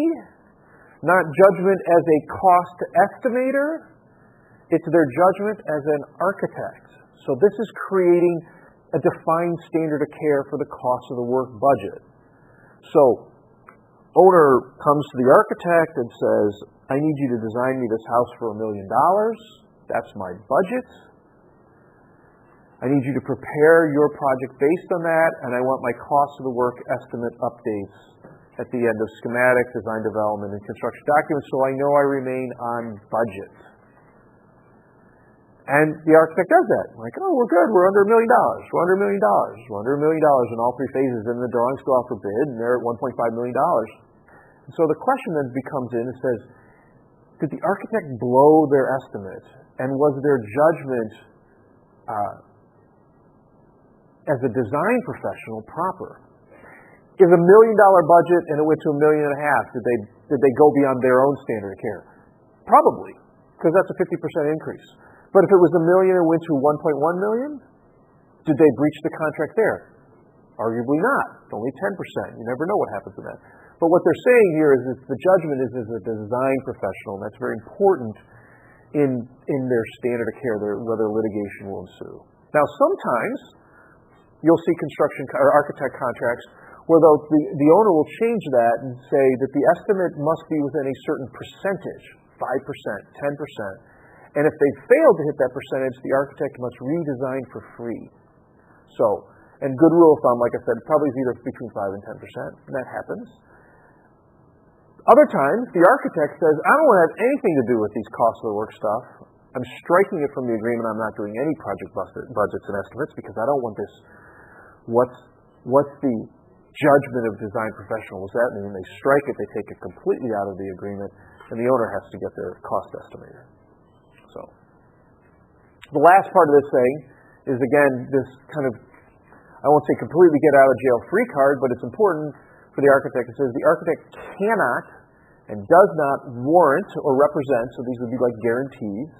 not judgment as a cost estimator. It's their judgment as an architect. So this is creating a defined standard of care for the cost of the work budget. So owner comes to the architect and says, I need you to design me this house for $1 million. That's my budget. I need you to prepare your project based on that, and I want my cost of the work estimate updates at the end of schematic, design development, and construction documents so I know I remain on budget. And the architect does that. Like, oh, we're good. We're under $1 million. We're under $1 million. We're under $1 million in all three phases. And the drawings go out for bid, and they're at $1.5 million. And so the question then becomes in and says, did the architect blow their estimate? And was their judgment as a design professional proper? Is $1 million budget and it went to $1.5 million, did they go beyond their own standard of care? Probably, because that's a 50% increase. But if it was $1 million and went to $1.1 million, did they breach the contract there? Arguably not. It's only 10%. You never know what happens to that. But what they're saying here is that the judgment is as a design professional, and that's very important in their standard of care, whether litigation will ensue. Now, sometimes you'll see construction or architect contracts where the owner will change that and say that the estimate must be within a certain percentage, 5%, 10%. And if they fail to hit that percentage, the architect must redesign for free. So, and good rule of thumb, like I said, probably is either between 5 and 10%, and that happens. Other times, the architect says, I don't want to have anything to do with these cost of the work stuff. I'm striking it from the agreement. I'm not doing any project budgets and estimates because I don't want this. What's the judgment of design professional? What's that mean? They strike it, they take it completely out of the agreement, and the owner has to get their cost estimator. So, the last part of this thing is, again, this kind of, I won't say completely get out of jail free card, but it's important for the architect. It says the architect cannot and does not warrant or represent, so these would be like guarantees,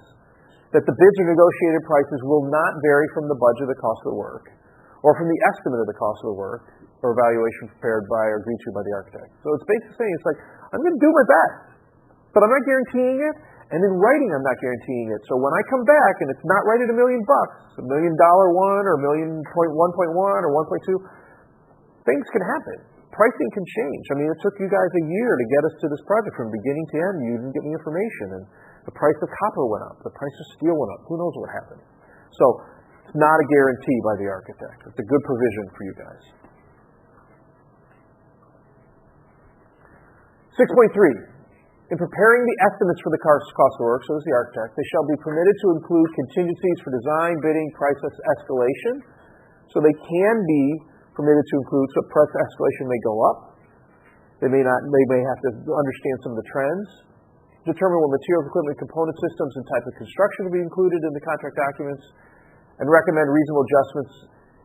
that the bids or negotiated prices will not vary from the budget of the cost of the work, or from the estimate of the cost of the work, or evaluation prepared by or agreed to by the architect. So it's basically saying, it's like, I'm going to do my best, but I'm not guaranteeing it, and in writing I'm not guaranteeing it. So when I come back and it's not right at $1 million, $1 million one, or $1.1 or 1.2, things can happen. Pricing can change. I mean, it took you guys a year to get us to this project from beginning to end. You didn't get me information, and the price of copper went up. The price of steel went up. Who knows what happened? So it's not a guarantee by the architect. It's a good provision for you guys. 6.3. In preparing the estimates for the cost of work, so is the architect, they shall be permitted to include contingencies for design, bidding, price escalation. So they can be permitted to include, so price escalation may go up. They may have to understand some of the trends. Determine what materials, equipment, component systems, and type of construction will be included in the contract documents, and recommend reasonable adjustments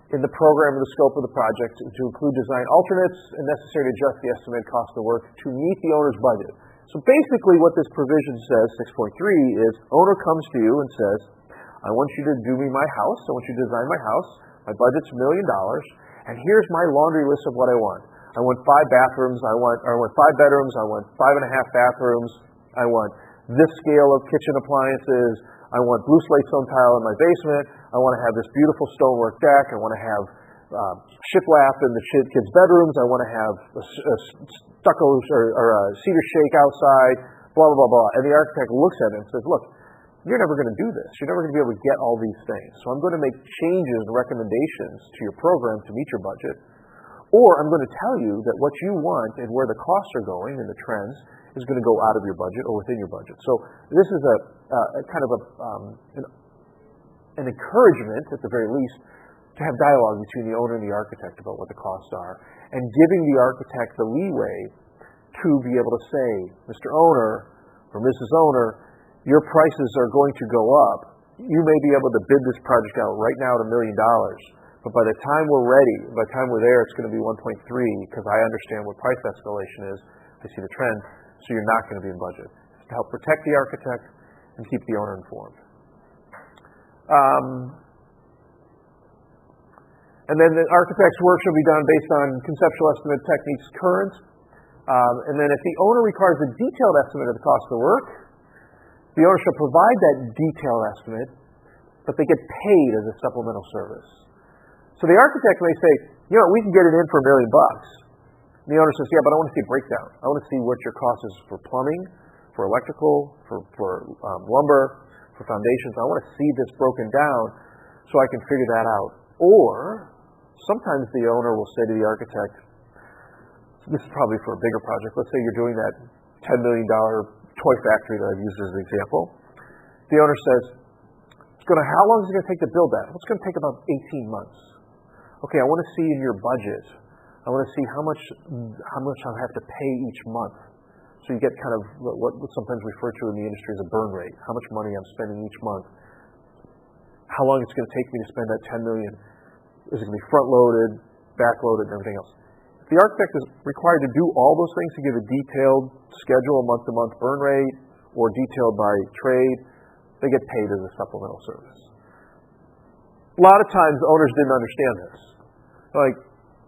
in the program or the scope of the project to include design alternates and necessary to adjust the estimated cost of the work to meet the owner's budget. So basically what this provision says, 6.3, is owner comes to you and says, I want you to do me my house. I want you to design my house. My budget's $1 million. And here's my laundry list of what I want. I want 5 bathrooms. I want 5 bedrooms. I want 5.5 bathrooms. I want this scale of kitchen appliances. I want blue slate stone tile in my basement. I want to have this beautiful stonework deck. I want to have shiplap in the kids' bedrooms. I want to have a stucco or a cedar shake outside, blah, blah, blah, blah. And the architect looks at it and says, look, you're never going to do this. You're never going to be able to get all these things. So I'm going to make changes and recommendations to your program to meet your budget. Or I'm going to tell you that what you want and where the costs are going and the trends is going to go out of your budget or within your budget. So this is a kind of an encouragement, at the very least, to have dialogue between the owner and the architect about what the costs are, and giving the architect the leeway to be able to say, Mr. Owner or Mrs. Owner, your prices are going to go up, you may be able to bid this project out right now at $1 million, but by the time we're ready, by the time we're there, it's going to be 1.3 because I understand what price escalation is. I see the trend, so you're not going to be in budget. It's to help protect the architect and keep the owner informed. And then the architect's work shall be done based on conceptual estimate techniques current. And then if the owner requires a detailed estimate of the cost of the work, the owner shall provide that detailed estimate, but they get paid as a supplemental service. So the architect may say, we can get it in for $1 million. And the owner says, yeah, but I want to see a breakdown. I want to see what your cost is for plumbing, for electrical, for lumber, for foundations. I want to see this broken down so I can figure that out. Or sometimes the owner will say to the architect, this is probably for a bigger project. Let's say you're doing that $10 million toy factory that I've used as an example. The owner says, how long is it going to take to build that? It's going to take about 18 months. Okay, I want to see in your budget. I want to see how much I'll have to pay each month. So you get kind of what sometimes referred to in the industry as a burn rate. How much money I'm spending each month. How long it's going to take me to spend that $10 million. Is it going to be front-loaded, back-loaded, and everything else? If the architect is required to do all those things to give a detailed schedule, a month-to-month burn rate, or detailed by trade, they get paid as a supplemental service. A lot of times owners didn't understand this. They're like,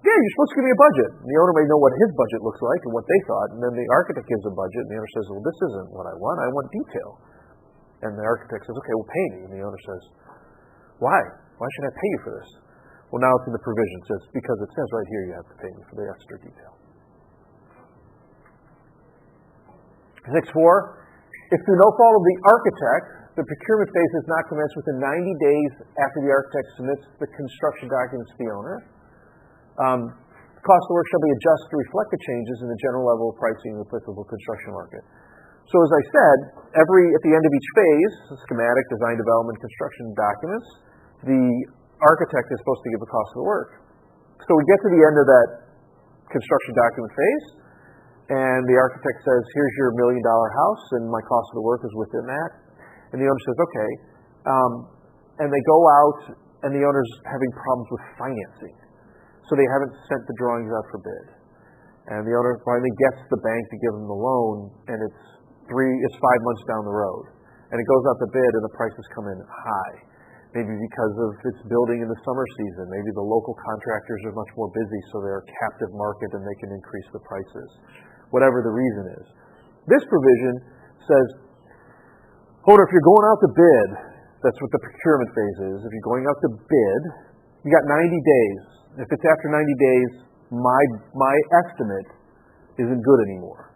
yeah, you're supposed to give me a budget. And the owner may know what his budget looks like and what they thought, and then the architect gives a budget, and the owner says, well, this isn't what I want detail. And the architect says, okay, well, pay me. And the owner says, why? Why should I pay you for this? Well, now it's in the provision. It says, because it says right here you have to pay me for the extra detail. 6.4, if through no fault of the architect, the procurement phase is not commenced within 90 days after the architect submits the construction documents to the owner, the cost of work shall be adjusted to reflect the changes in the general level of pricing in the applicable construction market. So as I said, at the end of each phase, schematic, design, development, construction documents, the architect is supposed to give the cost of the work. So we get to the end of that construction document phase, and the architect says, here's your $1 million house, and my cost of the work is within that. And the owner says, okay. And they go out, and the owner's having problems with financing. So they haven't sent the drawings out for bid. And the owner finally gets the bank to give them the loan, and it's 5 months down the road. And it goes out to bid, and the prices come in high. Maybe because of its building in the summer season. Maybe the local contractors are much more busy, so they're a captive market, and they can increase the prices. Whatever the reason is. This provision says, owner, if you're going out to bid, that's what the procurement phase is. If you're going out to bid, you got 90 days. If it's after 90 days, my estimate isn't good anymore.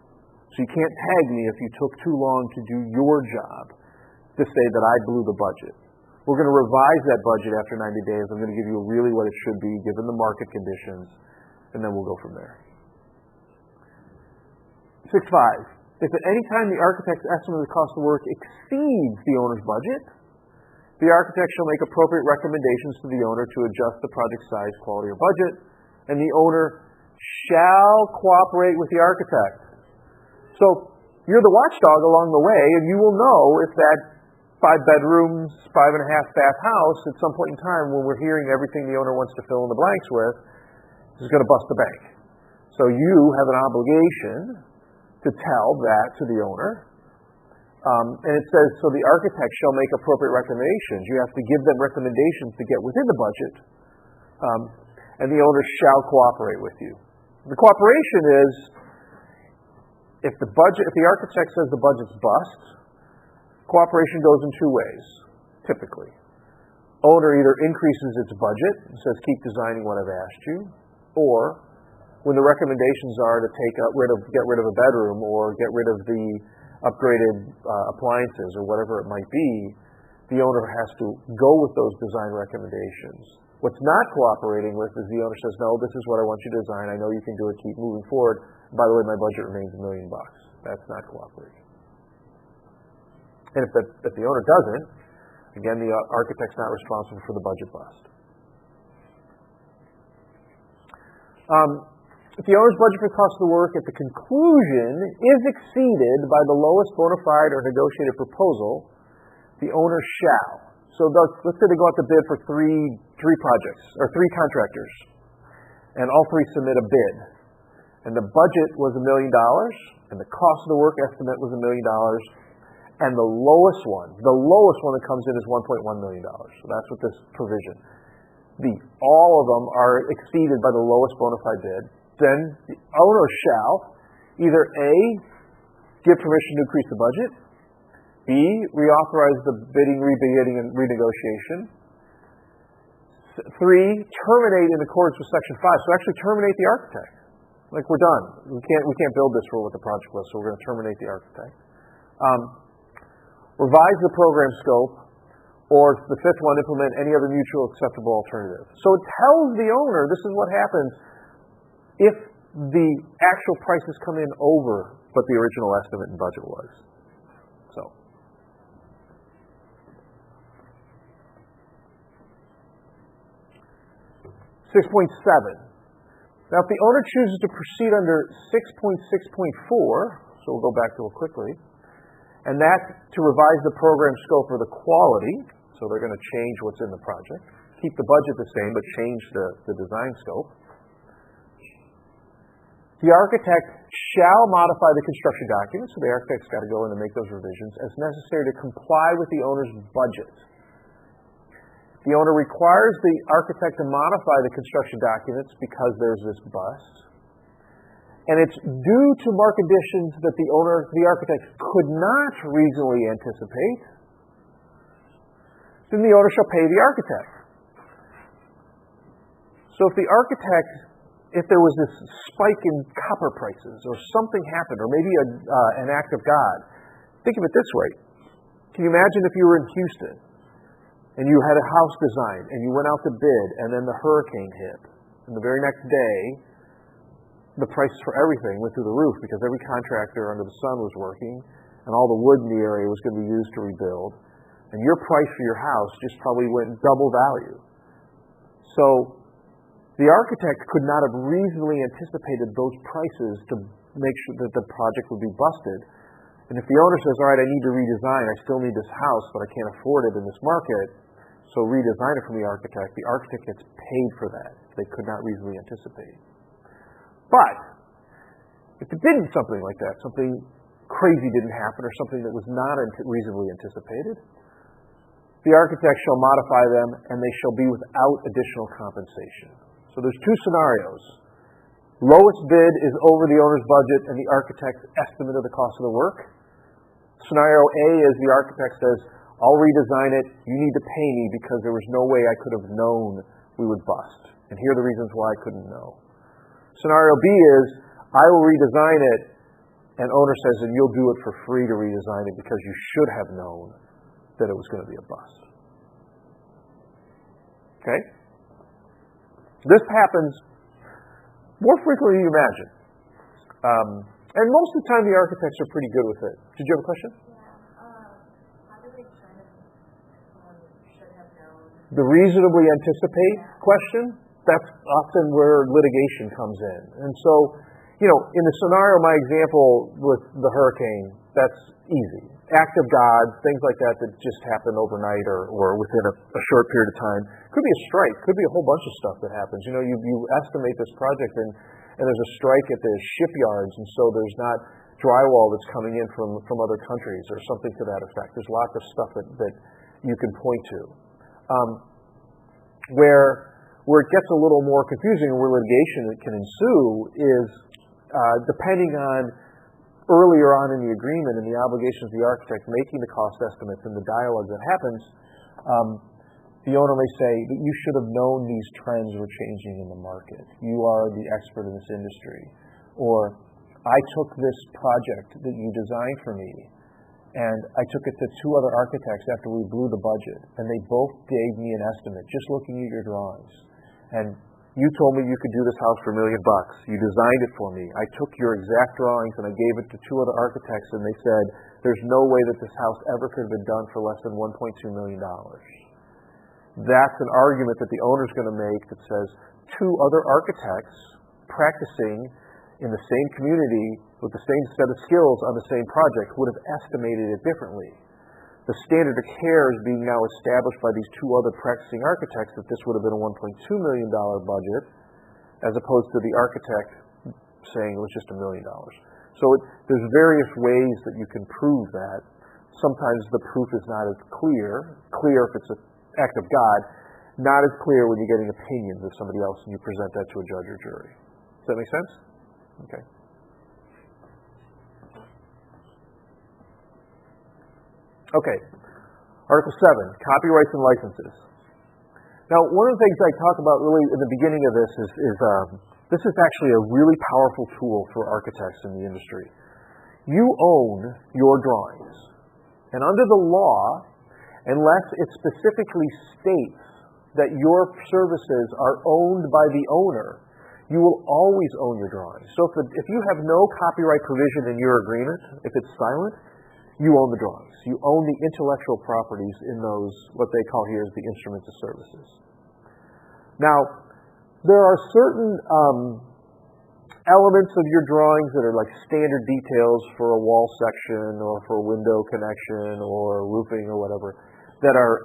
So you can't tag me if you took too long to do your job to say that I blew the budget. We're going to revise that budget after 90 days. I'm going to give you really what it should be given the market conditions, and then we'll go from there. 6.5. If at any time the architect's estimate of the cost of work exceeds the owner's budget, the architect shall make appropriate recommendations to the owner to adjust the project size, quality, or budget, and the owner shall cooperate with the architect. So you're the watchdog along the way, and you will know if that 5 bedrooms, 5.5 bath house at some point in time when we're hearing everything the owner wants to fill in the blanks with is going to bust the bank. So you have an obligation to tell that to the owner. And it says, so the architect shall make appropriate recommendations. You have to give them recommendations to get within the budget. And the owner shall cooperate with you. The cooperation is, if the architect says the budget's bust, cooperation goes in 2 ways, typically. Owner either increases its budget and says, keep designing what I've asked you, or when the recommendations are to get rid of a bedroom or get rid of the upgraded appliances or whatever it might be, the owner has to go with those design recommendations. What's not cooperating with is the owner says, no, this is what I want you to design. I know you can do it. Keep moving forward. By the way, my budget remains $1 million. That's not cooperating. And if the owner doesn't, again, the architect's not responsible for the budget bust. If the owner's budget for cost of the work at the conclusion is exceeded by the lowest bona fide or negotiated proposal, the owner shall. So let's say they go out to bid for three projects, or three contractors, and all three submit a bid. And the budget was $1 million, and the cost of the work estimate was $1 million, and the lowest one that comes in is $1.1 million. So that's what this provision. All of them are exceeded by the lowest bona fide bid. Then the owner shall either A, give permission to increase the budget, B, reauthorize the bidding, rebidding, and renegotiation, 3, terminate in accordance with Section 5. So actually terminate the architect. Like, we're done. We can't build this for what the project was, so we're going to terminate the architect. Revise the program scope, or the fifth one, implement any other mutual acceptable alternative. So it tells the owner this is what happens if the actual prices come in over what the original estimate and budget was. So. (6.7). Now, if the owner chooses to proceed under 6.6.4, so we'll go back to it quickly, and that's to revise the program scope or the quality, so they're going to change what's in the project, keep the budget the same, but change the design scope. The architect shall modify the construction documents, so the architect's got to go in and make those revisions, as necessary to comply with the owner's budget. The owner requires the architect to modify the construction documents because there's this bust. And it's due to market conditions that the architect could not reasonably anticipate. Then the owner shall pay the architect. So if there was this spike in copper prices or something happened, or maybe an act of God, think of it this way. Can you imagine if you were in Houston and you had a house design, and you went out to bid, and then the hurricane hit. And the very next day, the prices for everything went through the roof because every contractor under the sun was working, and all the wood in the area was going to be used to rebuild. And your price for your house just probably went double value. So the architect could not have reasonably anticipated those prices to make sure that the project would be busted. And if the owner says, all right, I need to redesign, I still need this house, but I can't afford it in this market, so redesign it from the architect gets paid for that. They could not reasonably anticipate. But if it didn't something like that, something crazy didn't happen or something that was not reasonably anticipated, the architect shall modify them and they shall be without additional compensation. So there's two scenarios. Lowest bid is over the owner's budget and the architect's estimate of the cost of the work. Scenario A is the architect says, I'll redesign it, you need to pay me because there was no way I could have known we would bust. And here are the reasons why I couldn't know. Scenario B is, I will redesign it, and owner says, and you'll do it for free to redesign it because you should have known that it was going to be a bust. Okay? This happens more frequently than you imagine. And most of the time the architects are pretty good with it. Did you have a question? How do they determine someone should have known? The reasonably anticipate question, that's often where litigation comes in. And so, in the scenario, my example with the hurricane, that's easy. Act of God, things like that just happen overnight or within a short period of time. Could be a strike, could be a whole bunch of stuff that happens. You estimate this project and there's a strike at the shipyards, and so there's not drywall that's coming in from other countries or something to that effect. There's lots of stuff that you can point to. Where it gets a little more confusing and where litigation can ensue is depending on earlier on in the agreement and the obligations of the architect making the cost estimates and the dialogue that happens, the owner may say that you should have known these trends were changing in the market. You are the expert in this industry. Or, I took this project that you designed for me and I took it to two other architects after we blew the budget, and they both gave me an estimate just looking at your drawings. And you told me you could do this house for $1 million. You designed it for me. I took your exact drawings and I gave it to two other architects, and they said, there's no way that this house ever could have been done for less than $1.2 million. That's an argument that the owner's going to make that says two other architects practicing in the same community with the same set of skills on the same project would have estimated it differently. the standard of care is being now established by these two other practicing architects that this would have been a $1.2 million budget, as opposed to the architect saying it was just $1 million. So there's various ways that you can prove that. Sometimes the proof is not as clear if it's an act of God, not as clear when you're getting opinions of somebody else and you present that to a judge or jury. Does that make sense? Okay. Okay. Article 7, copyrights and licenses. Now, one of the things I talk about really in the beginning of this is this is actually a really powerful tool for architects in the industry. You own your drawings. And under the law, unless it specifically states that your services are owned by the owner, you will always own your drawings. So if you have no copyright provision in your agreement, if it's silent, you own the drawings. You own the intellectual properties in those, what they call here is the instruments of services. Now, there are certain elements of your drawings that are like standard details for a wall section or for a window connection or roofing or whatever that are,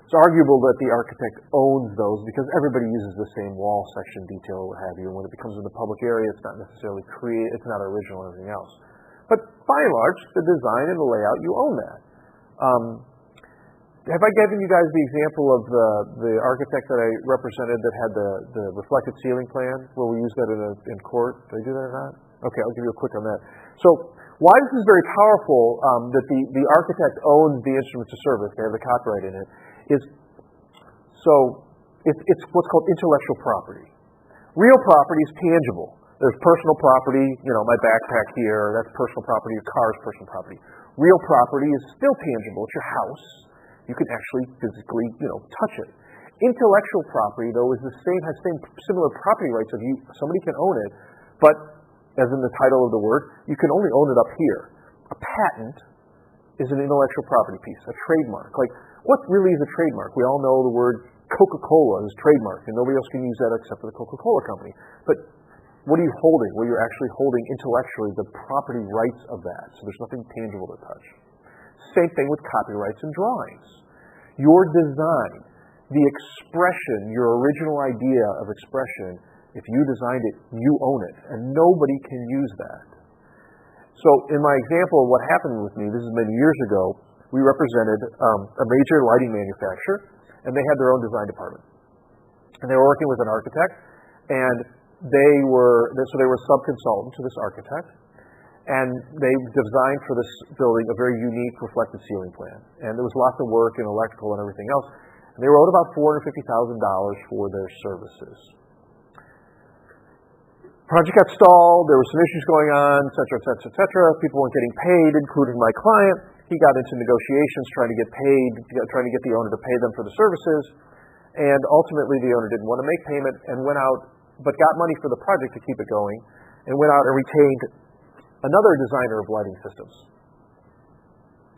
it's arguable that the architect owns those because everybody uses the same wall section detail or what have you. And when it becomes in the public area, it's not necessarily it's not original or anything else. But by and large, the design and the layout, you own that. Have I given you guys the example of the architect that I represented that had the reflected ceiling plan, where we use that in court? Did I do that or not? Okay, I'll give you a quick on that. So why this is very powerful, that the architect owns the instruments of service, they have the copyright in it, is so it's what's called intellectual property. Real property is tangible. There's personal property, my backpack here, that's personal property, your car is personal property. Real property is still tangible, it's your house. You can actually physically, touch it. Intellectual property, though, has similar property rights of you. Somebody can own it, but as in the title of the word, you can only own it up here. A patent is an intellectual property piece, a trademark. Like, what really is a trademark? We all know the word Coca-Cola is trademark, and nobody else can use that except for the Coca-Cola company. But what are you holding? Well, you're actually holding intellectually the property rights of that, so there's nothing tangible to touch. Same thing with copyrights and drawings. Your design, the expression, your original idea of expression, if you designed it, you own it, and nobody can use that. So in my example of what happened with me, this is many years ago, we represented a major lighting manufacturer, and they had their own design department. And they were working with an architect, and they were a sub-consultant to this architect. And they designed for this building a very unique reflected ceiling plan. And there was lots of work in electrical and everything else. And they wrote about $450,000 for their services. Project got stalled, there were some issues going on, et cetera, et cetera, et cetera. People weren't getting paid, including my client. He got into negotiations trying to get paid, trying to get the owner to pay them for the services. And ultimately the owner didn't want to make payment and went out, but got money for the project to keep it going, and went out and retained another designer of lighting systems.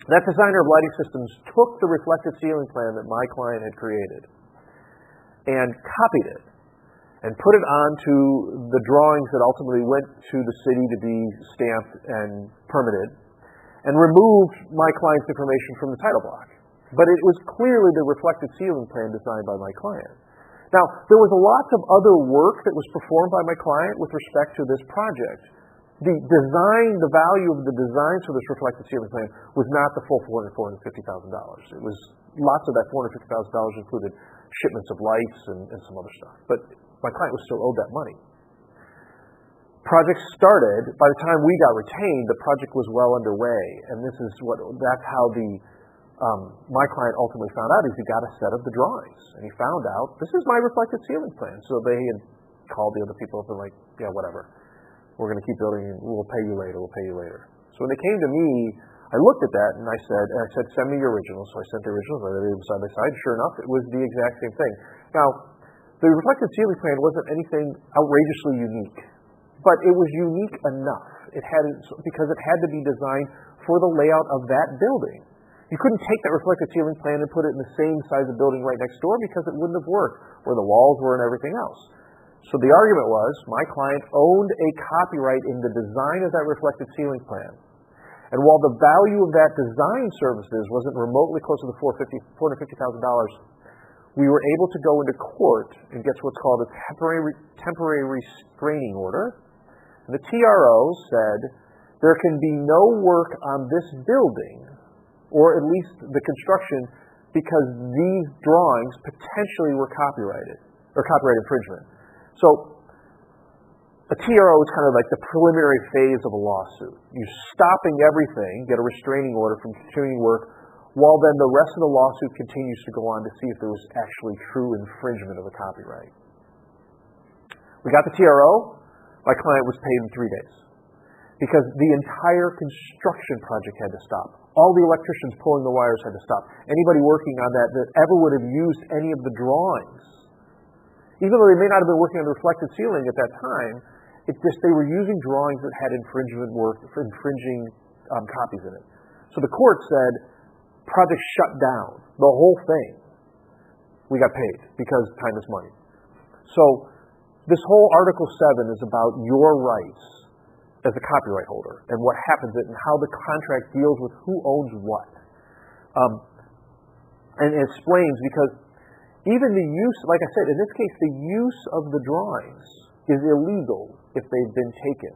That designer of lighting systems took the reflected ceiling plan that my client had created and copied it and put it onto the drawings that ultimately went to the city to be stamped and permitted and removed my client's information from the title block. But it was clearly the reflected ceiling plan designed by my client. Now, there was lots of other work that was performed by my client with respect to this project. The value of the designs for this reflected ceiling plan was not the full $450,000. It was lots of that $450,000 included shipments of lights and some other stuff. But my client was still owed that money. Project started. By the time we got retained, the project was well underway, and that's how my client ultimately found out. Is he got a set of the drawings, and he found out this is my reflected ceiling plan. So they had called the other people up and yeah, whatever. We're going to keep building, and we'll pay you later. So when they came to me, I looked at that and I said, send me your originals. So I sent the originals, I read them side by side. Sure enough, it was the exact same thing. Now, the reflected ceiling plan wasn't anything outrageously unique, but it was unique enough. Because it had to be designed for the layout of that building. You couldn't take that reflected ceiling plan and put it in the same size of building right next door because it wouldn't have worked, where the walls were and everything else. So the argument was, my client owned a copyright in the design of that reflected ceiling plan. And while the value of that design services wasn't remotely close to the $450,000, we were able to go into court and get what's called a temporary restraining order. And the TRO said there can be no work on this building, or at least the construction, because these drawings potentially were copyrighted, or copyright infringement. So a TRO is kind of like the preliminary phase of a lawsuit. You're stopping everything, get a restraining order from continuing work, while then the rest of the lawsuit continues to go on to see if there was actually true infringement of the copyright. We got the TRO. My client was paid in 3 days because the entire construction project had to stop. All the electricians pulling the wires had to stop. Anybody working on that ever would have used any of the drawings, even though they may not have been working on the reflected ceiling at that time, it's just they were using drawings that had infringing copies in it. So the court said, project shut down, the whole thing. We got paid because time is money. So this whole Article 7 is about your rights as a copyright holder and what happens and how the contract deals with who owns what. And it explains because even the use, like I said, in this case, the use of the drawings is illegal if they've been taken.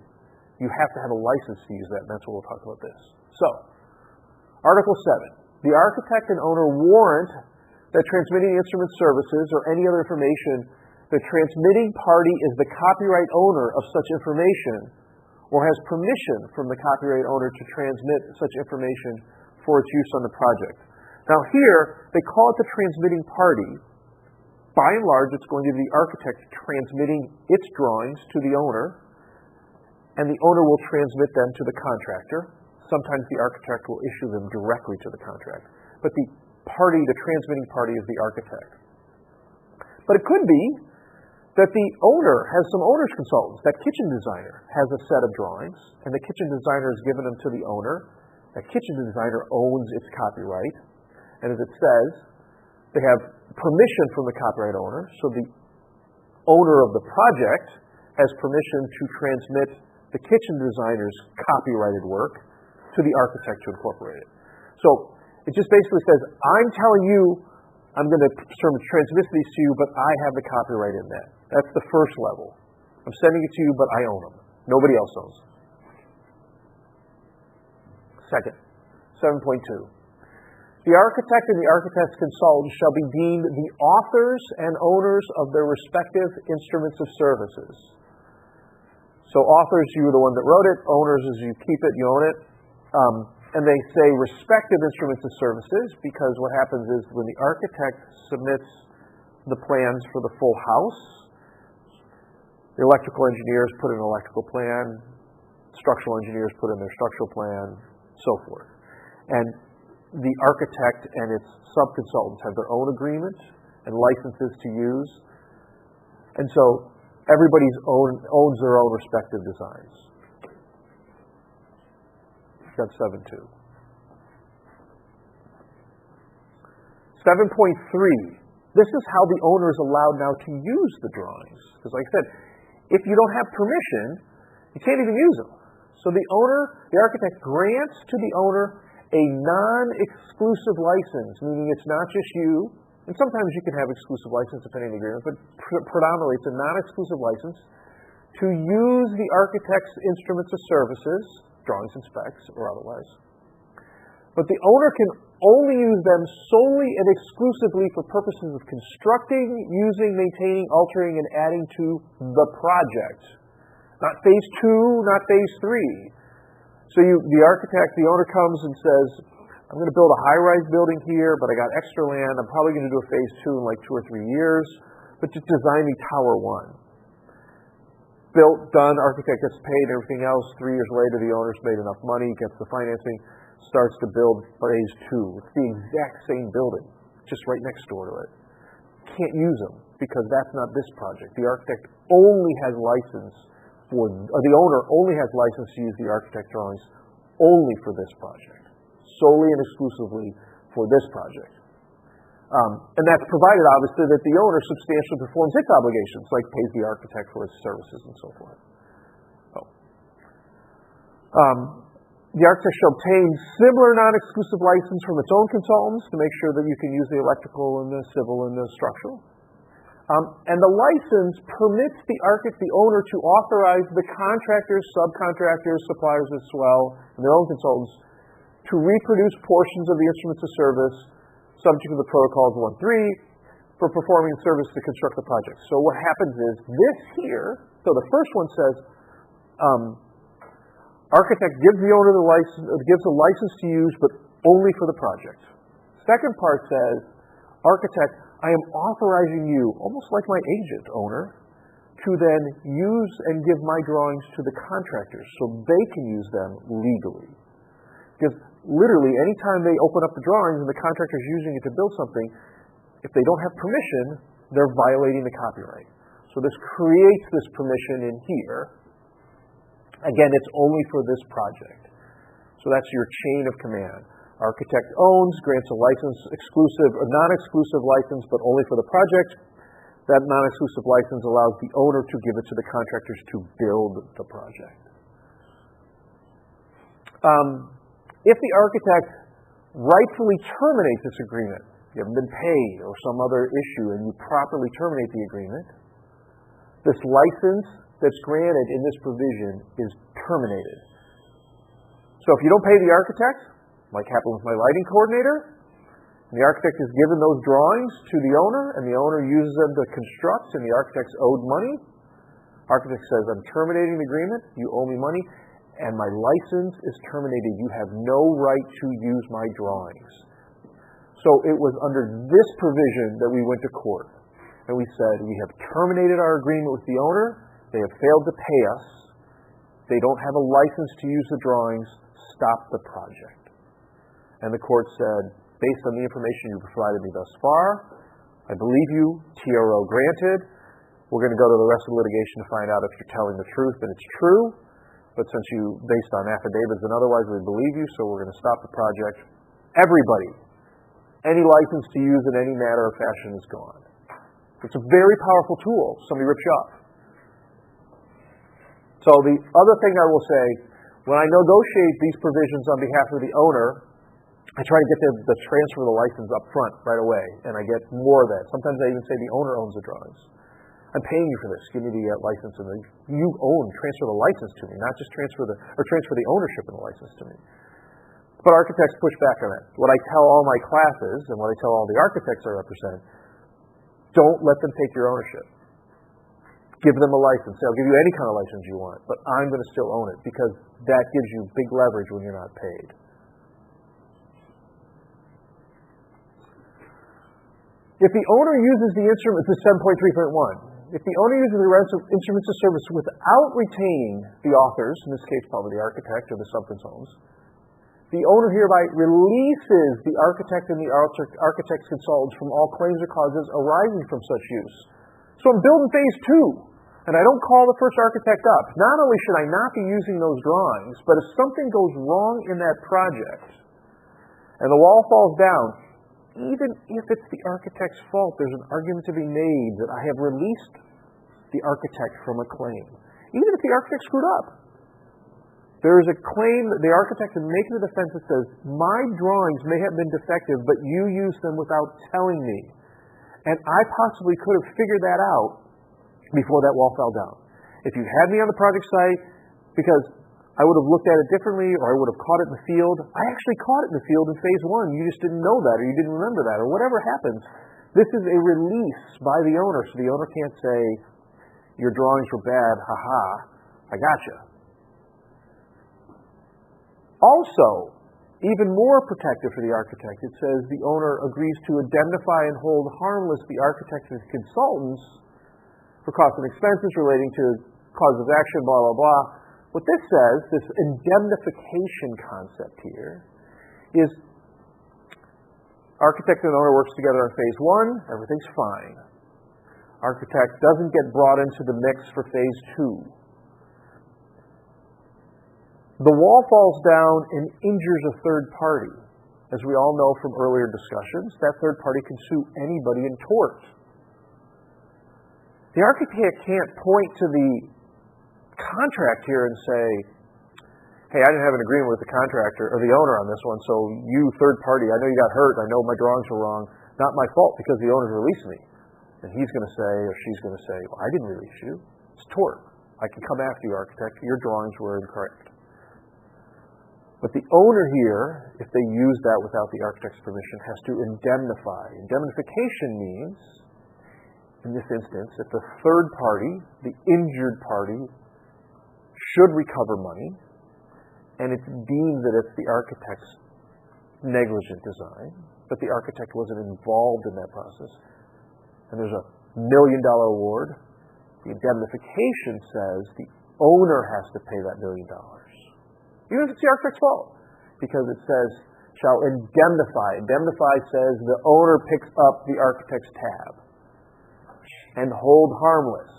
You have to have a license to use that, and that's what we'll talk about this. So, Article 7. The architect and owner warrant that transmitting instrument services or any other information, the transmitting party is the copyright owner of such information or has permission from the copyright owner to transmit such information for its use on the project. Now here, they call it the transmitting party. By and large, it's going to be the architect transmitting its drawings to the owner, and the owner will transmit them to the contractor. Sometimes the architect will issue them directly to the contract. But the transmitting party is the architect. But it could be that the owner has some owner's consultants. That kitchen designer has a set of drawings, and the kitchen designer has given them to the owner. That kitchen designer owns its copyright, and as it says, they have permission from the copyright owner, so the owner of the project has permission to transmit the kitchen designer's copyrighted work to the architect to incorporate it. So it just basically says, I'm telling you, I'm going to transmit these to you, but I have the copyright in that. That's the first level. I'm sending it to you, but I own them. Nobody else owns them. Second, 7.2. The architect and the architect's consultant shall be deemed the authors and owners of their respective instruments of services. So authors, you were the one that wrote it. Owners is you keep it, you own it. And they say respective instruments of services because what happens is when the architect submits the plans for the full house, the electrical engineers put in an electrical plan, structural engineers put in their structural plan, so forth. And the architect and its sub-consultants have their own agreement and licenses to use. And so everybody owns their own respective designs. That's 7.2. 7.3. This is how the owner is allowed now to use the drawings. Because like I said, if you don't have permission, you can't even use them. So the architect grants to the owner a non-exclusive license, meaning it's not just you, and sometimes you can have exclusive license depending on the agreement, but predominantly it's a non-exclusive license to use the architect's instruments of services, drawings and specs, or otherwise. But the owner can only use them solely and exclusively for purposes of constructing, using, maintaining, altering, and adding to the project. Not phase 2, not phase 3. So the architect, the owner comes and says, I'm going to build a high-rise building here, but I got extra land. I'm probably going to do a phase 2 in like 2 or 3 years, but just design me Tower 1. Built, done, architect gets paid, everything else. 3 years later, the owner's made enough money, gets the financing, starts to build phase 2. It's the exact same building, just right next door to it. Can't use them because that's not this project. The architect only has license the owner only has license to use the architect drawings only for this project, solely and exclusively for this project. And that's provided, obviously, that the owner substantially performs its obligations, like pays the architect for his services and so forth. The architect shall obtain similar non-exclusive license from its own consultants to make sure that you can use the electrical and the civil and the structural. And the license permits the owner to authorize the contractors, subcontractors, suppliers as well, and their own consultants to reproduce portions of the instruments of service subject to the protocols 1.3 for performing service to construct the project. So what happens is this here, so the first one says, architect gives the owner the license, gives a license to use, but only for the project. Second part says, architect, I am authorizing you, almost like my agent, owner, to then use and give my drawings to the contractors so they can use them legally. Because literally, anytime they open up the drawings and the contractor's using it to build something, if they don't have permission, they're violating the copyright. So this creates this permission in here. Again, it's only for this project. So that's your chain of command. Architect owns, grants a license, exclusive or non-exclusive license, but only for the project. That non-exclusive license allows the owner to give it to the contractors to build the project. If the architect rightfully terminates this agreement, you haven't been paid or some other issue, and you properly terminate the agreement, this license that's granted in this provision is terminated. So if you don't pay the architect, like happened with my lighting coordinator, and the architect is given those drawings to the owner, and the owner uses them to construct, and the architect's owed money, architect says, I'm terminating the agreement, you owe me money, and my license is terminated. You have no right to use my drawings. So it was under this provision that we went to court, and we said, we have terminated our agreement with the owner, they have failed to pay us, they don't have a license to use the drawings, stop the project. And the court said, based on the information you provided me thus far, I believe you, TRO granted. We're going to go to the rest of the litigation to find out if you're telling the truth, and it's true. But since you, based on affidavits and otherwise, we believe you, so we're going to stop the project. Everybody, any license to use in any manner or fashion is gone. It's a very powerful tool. Somebody rips you off. So the other thing I will say, when I negotiate these provisions on behalf of the owner, I try to get the transfer of the license up front right away, and I get more of that. Sometimes I even say the owner owns the drawings. I'm paying you for this. Give me the license, and you transfer the license to me, not just transfer the ownership of the license to me. But architects push back on that. What I tell all my classes, and what I tell all the architects I represent, don't let them take your ownership. Give them a license. Say, I'll give you any kind of license you want, but I'm going to still own it, because that gives you big leverage when you're not paid. If the owner uses the instrument, this is 7.3.1. If the owner uses the instruments of service without retaining the authors, in this case probably the architect or the subconsultants, the owner hereby releases the architect and the architect's consultants from all claims or causes arising from such use. So I'm building phase 2, and I don't call the first architect up. Not only should I not be using those drawings, but if something goes wrong in that project and the wall falls down, even if it's the architect's fault, there's an argument to be made that I have released the architect from a claim. Even if the architect screwed up, there is a claim that the architect is making a defense that says, my drawings may have been defective, but you used them without telling me. And I possibly could have figured that out before that wall fell down. If you had me on the project site, because I would have looked at it differently, or I would have caught it in the field. I actually caught it in the field in phase 1. You just didn't know that, or you didn't remember that, or whatever happens. This is a release by the owner, so the owner can't say, your drawings were bad, haha, I gotcha. Also, even more protective for the architect, it says the owner agrees to indemnify and hold harmless the architect and his consultants for costs and expenses relating to causes of action, blah, blah, blah. What this says, this indemnification concept here, is architect and owner works together on phase 1, everything's fine. Architect doesn't get brought into the mix for phase 2. The wall falls down and injures a third party. As we all know from earlier discussions, that third party can sue anybody in tort. The architect can't point to the contract here and say, hey, I didn't have an agreement with the contractor or the owner on this one, so you, third party, I know you got hurt, I know my drawings were wrong, not my fault because the owner's released me. And he's going to say, or she's going to say, well, I didn't release you. It's tort. I can come after you, architect. Your drawings were incorrect. But the owner here, if they use that without the architect's permission, has to indemnify. Indemnification means, in this instance, that the third party, the injured party, should recover money, and it's deemed that it's the architect's negligent design, but the architect wasn't involved in that process. And there's a $1 million award. The indemnification says the owner has to pay that $1 million. Even if it's the architect's fault. Because it says, shall indemnify. Indemnify says the owner picks up the architect's tab. And hold harmless.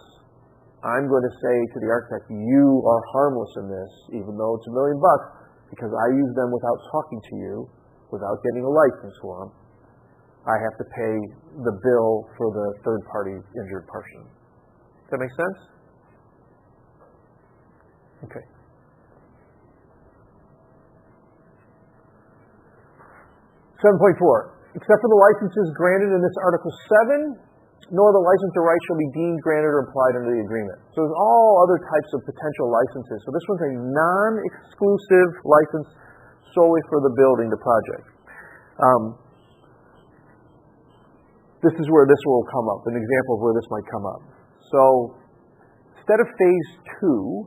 I'm going to say to the architect, you are harmless in this, even though it's $1 million, because I used them without talking to you, without getting a license for them. I have to pay the bill for the third-party injured person. Does that make sense? Okay. (7.4) Except for the licenses granted in this Article 7, nor the license or right shall be deemed granted or implied under the agreement. So there's all other types of potential licenses. So this one's a non-exclusive license solely for the building, the project. This is where this will come up, an example of where this might come up. So instead of phase 2,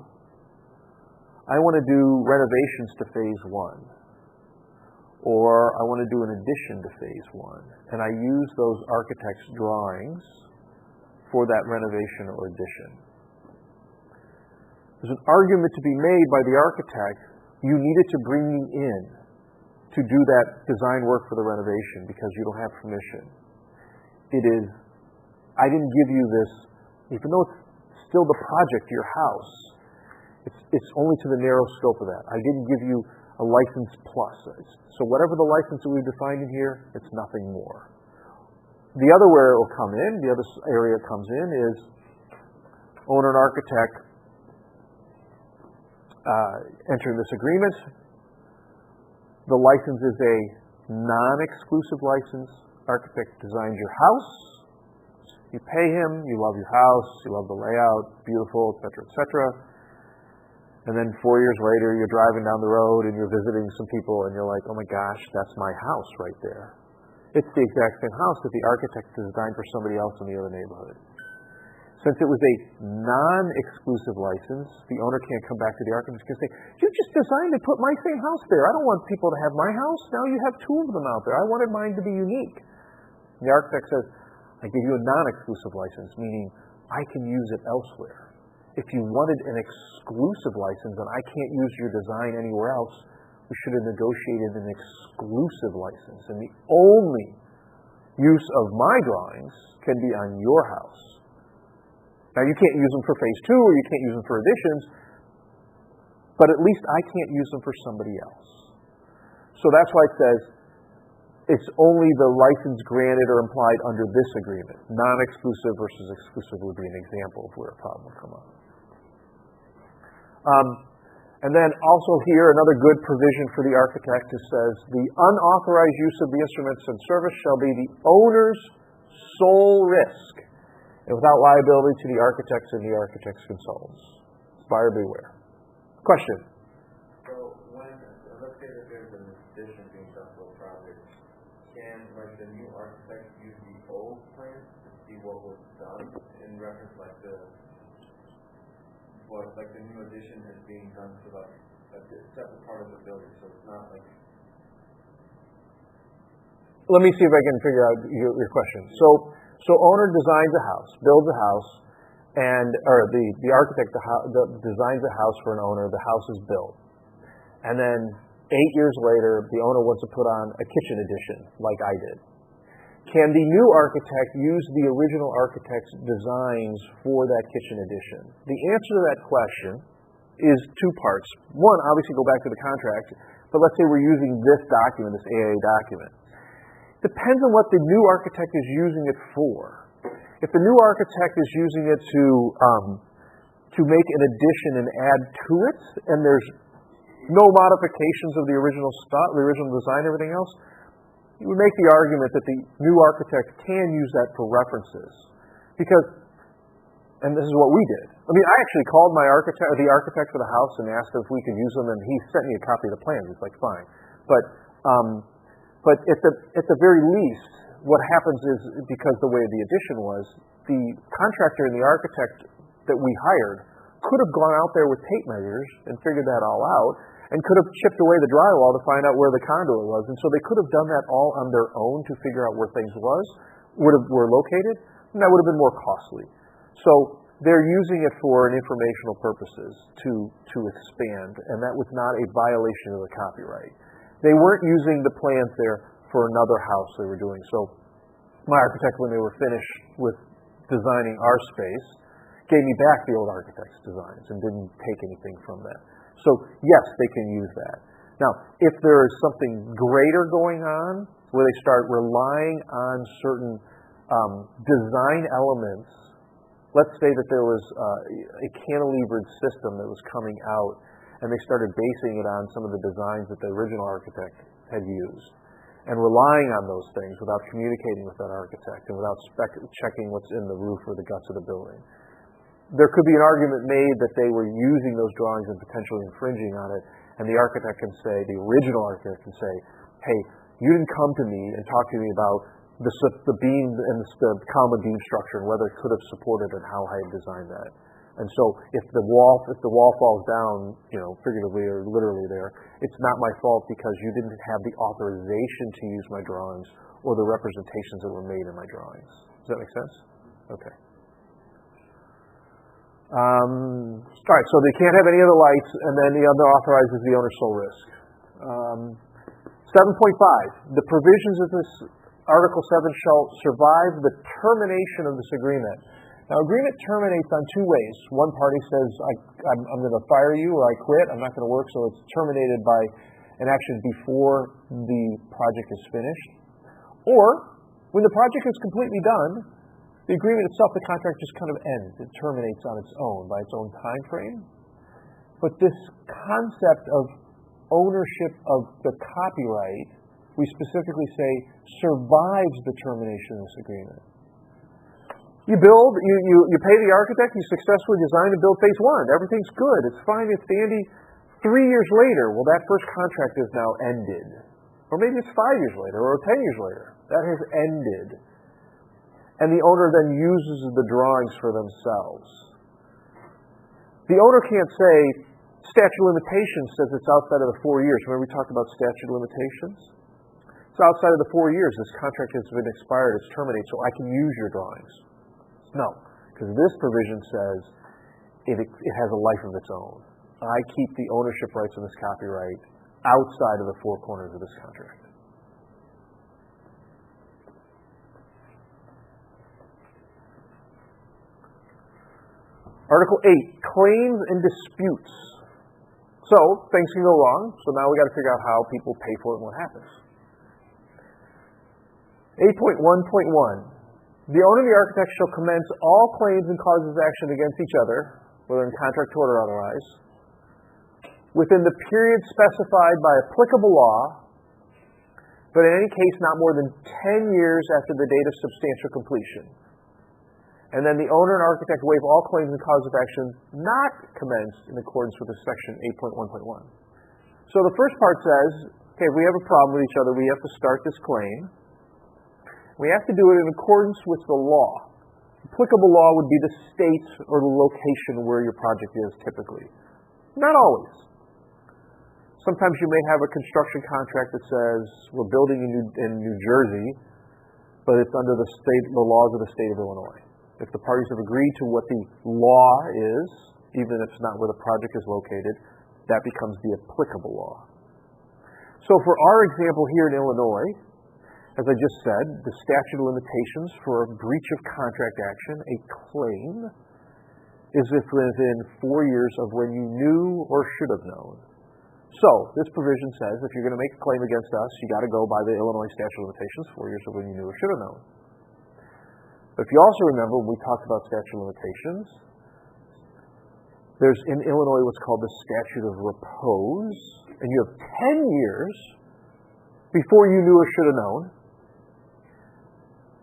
I want to do renovations to phase 1. Or I want to do an addition to phase 1. And I use those architect's drawings for that renovation or addition. There's an argument to be made by the architect, you needed to bring me in to do that design work for the renovation because you don't have permission. It is, I didn't give you this, even though it's still the project, your house, it's only to the narrow scope of that. I didn't give you a license plus. So whatever the license that we've defined in here, it's nothing more. The other where it will come in, the other area it comes in is owner and architect entering this agreement. The license is a non-exclusive license. Architect designs your house. You pay him. You love your house. You love the layout. Beautiful, et cetera, et cetera. And then 4 years later, you're driving down the road and you're visiting some people and you're like, oh my gosh, that's my house right there. It's the exact same house that the architect designed for somebody else in the other neighborhood. Since it was a non-exclusive license, the owner can't come back to the architect and say, you just designed and put my same house there. I don't want people to have my house. Now you have 2 of them out there. I wanted mine to be unique. And the architect says, I give you a non-exclusive license, meaning I can use it elsewhere. If you wanted an exclusive license and I can't use your design anywhere else, we should have negotiated an exclusive license. And the only use of my drawings can be on your house. Now, you can't use them for phase 2 or you can't use them for additions, but at least I can't use them for somebody else. So that's why it says it's only the license granted or implied under this agreement. Non-exclusive versus exclusive would be an example of where a problem would come up. And then also here, another good provision for the architect who says, the unauthorized use of the instruments and service shall be the owner's sole risk, and without liability to the architects and the architect's consultants. Buyer beware. Question? So when, let's say that there's an addition being done to a project, can the new architect use the old plans to see what was done in reference like the new addition is being done to a separate part of the building, so it's not like... Let me see if I can figure out your question. So owner designs a house, builds a house, or the architect designs a house for an owner. The house is built, and then 8 years later, the owner wants to put on a kitchen addition, like I did. Can the new architect use the original architect's designs for that kitchen addition? The answer to that question is 2 parts. One, obviously go back to the contract, but let's say we're using this document, this AIA document. Depends on what the new architect is using it for. If the new architect is using it to make an addition and add to it, and there's no modifications of the original design, everything else, you would make the argument that the new architect can use that for references. Because, and this is what we did. I mean, I actually called the architect for the house and asked if we could use them, and he sent me a copy of the plans. He's like, fine. But at the very least, what happens is, because the way the addition was, the contractor and the architect that we hired could have gone out there with tape measures and figured that all out, and could have chipped away the drywall to find out where the conduit was. And so they could have done that all on their own to figure out where things were located, and that would have been more costly. So they're using it for informational purposes to expand, and that was not a violation of the copyright. They weren't using the plans there for another house they were doing. So my architect, when they were finished with designing our space, gave me back the old architect's designs and didn't take anything from that. So yes, they can use that. Now, if there is something greater going on, where they start relying on certain design elements, let's say that there was a cantilevered system that was coming out, and they started basing it on some of the designs that the original architect had used, and relying on those things without communicating with that architect and without checking what's in the roof or the guts of the building. There could be an argument made that they were using those drawings and potentially infringing on it, and the architect can say, the original architect can say, hey, you didn't come to me and talk to me about the beam and the common beam structure and whether it could have supported and how I had designed that. And so if the wall falls down, figuratively or literally there, it's not my fault because you didn't have the authorization to use my drawings or the representations that were made in my drawings. Does that make sense? Okay. All right, so they can't have any other lights, and then the other authorizes the owner's sole risk. 7.5, the provisions of this Article 7 shall survive the termination of this agreement. Now, agreement terminates on two ways. One party says, I'm going to fire you, or I quit, I'm not going to work, so it's terminated by an action before the project is finished. Or, when the project is completely done, the agreement itself, the contract just kind of ends. It terminates on its own, by its own time frame. But this concept of ownership of the copyright, we specifically say, survives the termination of this agreement. You build, you pay the architect, you successfully design and build phase one. Everything's good. It's fine. It's dandy. 3 years later, well, that first contract is now ended. Or maybe it's 5 years later or 10 years later. That has ended. And the owner then uses the drawings for themselves. The owner can't say, statute of limitations says it's outside of the 4 years. Remember we talked about statute of limitations? It's outside of the 4 years. This contract has been expired. It's terminated, so I can use your drawings. No, because this provision says it has a life of its own. I keep the ownership rights of this copyright outside of the four corners of this contract. Article 8, claims and disputes. So, things can go wrong, so now we've got to figure out how people pay for it and what happens. 8.1.1, the owner of the architect shall commence all claims and causes of action against each other, whether in contract, tort, or otherwise, within the period specified by applicable law, but in any case not more than 10 years after the date of substantial completion. And then the owner and architect waive all claims and causes of action not commenced in accordance with this section 8.1.1. So the first part says, okay, if we have a problem with each other, we have to start this claim. We have to do it in accordance with the law. Applicable law would be the state or the location where your project is typically. Not always. Sometimes you may have a construction contract that says we're building in New Jersey, but it's under the laws of the state of Illinois. If the parties have agreed to what the law is, even if it's not where the project is located, that becomes the applicable law. So for our example here in Illinois, as I just said, the statute of limitations for a breach of contract action, a claim, is if within 4 years of when you knew or should have known. So this provision says if you're going to make a claim against us, you got to go by the Illinois statute of limitations, 4 years of when you knew or should have known. But if you also remember when we talked about statute of limitations, There's in Illinois what's called the statute of repose, and you have 10 years before you knew or should have known.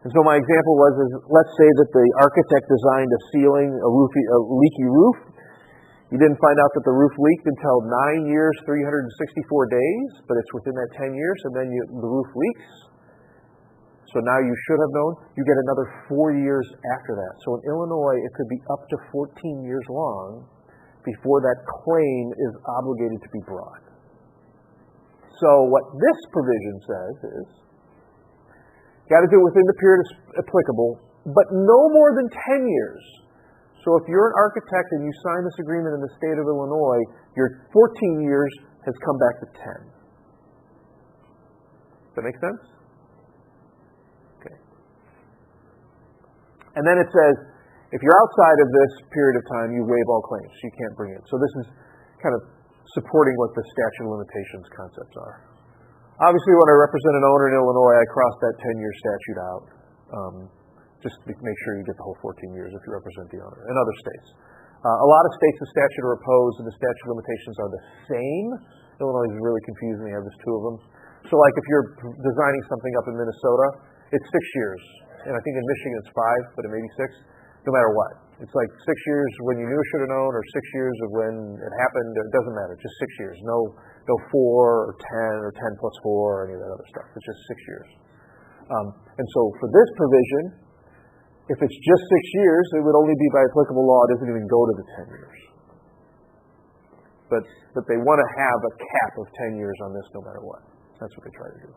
And so my example was, let's say that the architect designed a ceiling, a leaky roof. You didn't find out that the roof leaked until 9 years, 364 days, but it's within that 10 years, and then the roof leaks. So now you should have known. You get another 4 years after that. So in Illinois, it could be up to 14 years long before that claim is obligated to be brought. So what this provision says is, got to do it within the period applicable, but no more than 10 years. So if you're an architect and you sign this agreement in the state of Illinois, your 14 years has come back to 10. Does that make sense? Okay. And then it says, if you're outside of this period of time, you waive all claims. You can't bring it. So this is kind of supporting what the statute of limitations concepts are. Obviously, when I represent an owner in Illinois, I cross that 10-year statute out. Just to make sure you get the whole 14 years if you represent the owner. In other states. A lot of states, the statute of repose and the statute of limitations are the same. Illinois is really confusing. They have just two of them. So like if you're designing something up in Minnesota, it's 6 years. And I think in Michigan it's 5, but it may be 6, no matter what. It's like 6 years when you knew or should have known, or 6 years of when it happened. It doesn't matter. Just 6 years. No 4 or 10 or 10 plus 4 or any of that other stuff. It's just 6 years. And so for this provision, if it's just 6 years, it would only be by applicable law. It doesn't even go to the 10 years. But they want to have a cap of 10 years on this no matter what. That's what they try to do.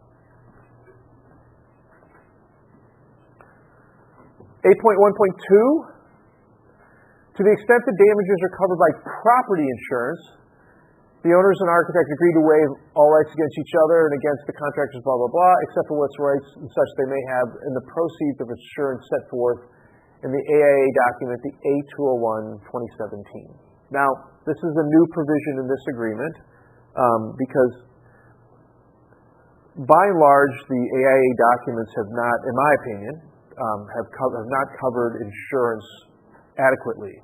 8.1.2, to the extent the damages are covered by property insurance, the owners and architect agree to waive all rights against each other and against the contractors, blah, blah, blah, except for what's rights and such they may have in the proceeds of insurance set forth in the AIA document, the A201 2017. Now, this is a new provision in this agreement because by and large, the AIA documents have not, in my opinion, have not covered insurance adequately.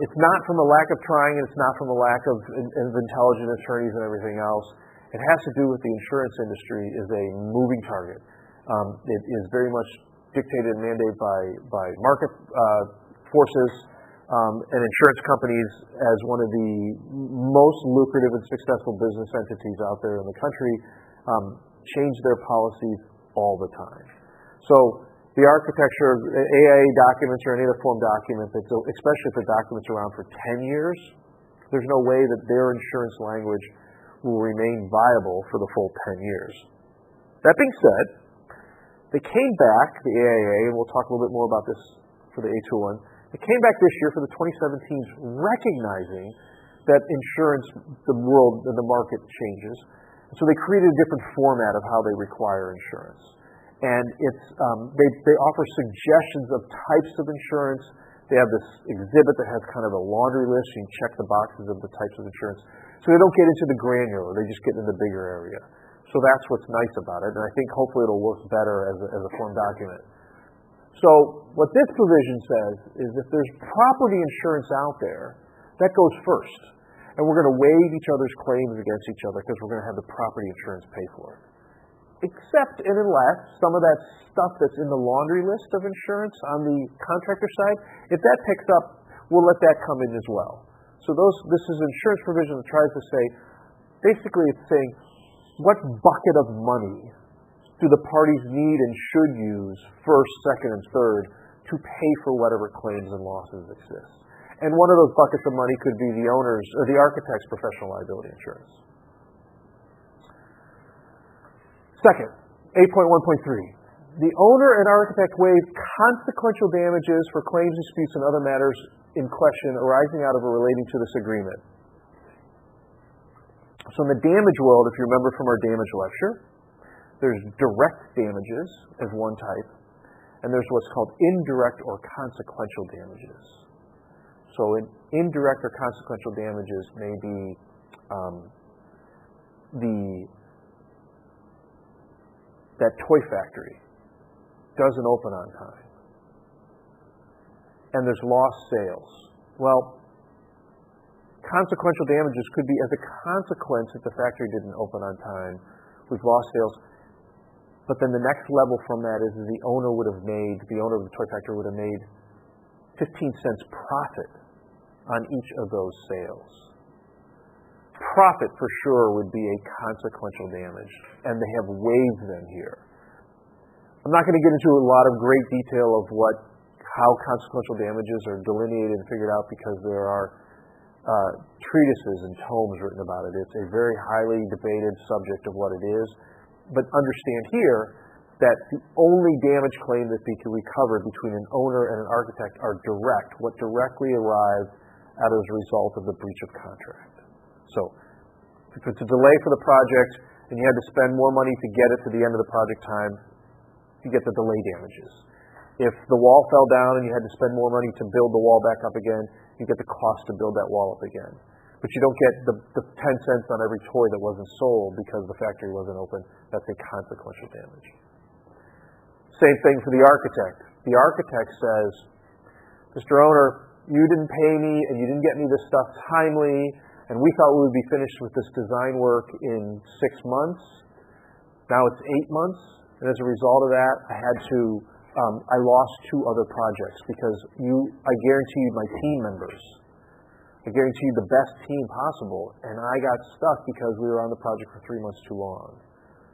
It's not from a lack of trying, and it's not from a lack of intelligent attorneys and everything else. It has to do with the insurance industry is a moving target. It is very much dictated and mandated by market forces and insurance companies as one of the most lucrative and successful business entities out there in the country change their policies all the time. So the architecture, AIA documents or any other form document, especially if the document's around for 10 years, there's no way that their insurance language will remain viable for the full 10 years. That being said, they came back, the AIA, and we'll talk a little bit more about this for the A201, they came back this year for the 2017s recognizing that insurance, the world and the market changes. So they created a different format of how they require insurance. And it's they offer suggestions of types of insurance. They have this exhibit that has kind of a laundry list. You can check the boxes of the types of insurance. So they don't get into the granular. They just get in the bigger area. So that's what's nice about it. And I think hopefully it'll work better as a form document. So what this provision says is if there's property insurance out there, that goes first. And we're going to waive each other's claims against each other because we're going to have the property insurance pay for it. Except and unless some of that stuff that's in the laundry list of insurance on the contractor side, if that picks up, we'll let that come in as well. So this is an insurance provision that tries to say, basically it's saying, what bucket of money do the parties need and should use first, second, and third to pay for whatever claims and losses exist? And one of those buckets of money could be the owner's or the architect's professional liability insurance. Second, 8.1.3. The owner and architect waive consequential damages for claims, disputes, and other matters in question arising out of or relating to this agreement. So in the damage world, if you remember from our damage lecture, there's direct damages as one type, and there's what's called indirect or consequential damages. So indirect or consequential damages may be that toy factory doesn't open on time, and there's lost sales. Well, consequential damages could be as a consequence that the factory didn't open on time. We've lost sales. But then the next level from that is the owner of the toy factory would have made 15 cents profit on each of those sales. Profit for sure would be a consequential damage, and they have waived them here. I'm not going to get into a lot of great detail of how consequential damages are delineated and figured out because there are treatises and tomes written about it. It's a very highly debated subject of what it is. But understand here that the only damage claim that can be recovered between an owner and an architect are what directly arrived as a result of the breach of contract. So if it's a delay for the project and you had to spend more money to get it to the end of the project time, you get the delay damages. If the wall fell down and you had to spend more money to build the wall back up again, you get the cost to build that wall up again. But you don't get the 10 cents on every toy that wasn't sold because the factory wasn't open. That's a consequential damage. Same thing for the architect. The architect says, Mr. Owner, you didn't pay me and you didn't get me this stuff timely, and we thought we would be finished with this design work in 6 months. Now it's 8 months, and as a result of that, I lost 2 other projects because I guaranteed my team members. I guarantee you the best team possible, and I got stuck because we were on the project for 3 months too long.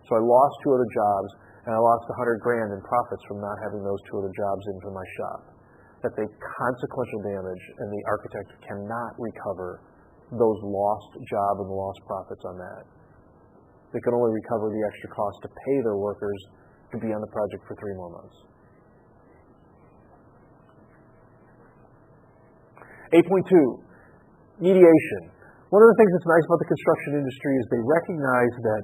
So I lost 2 other jobs, and I lost $100,000 in profits from not having those 2 other jobs into my shop. That's a consequential damage, and the architect cannot recover those lost job and the lost profits on that. They can only recover the extra cost to pay their workers to be on the project for 3 more months. 8.2. Mediation. One of the things that's nice about the construction industry is they recognize that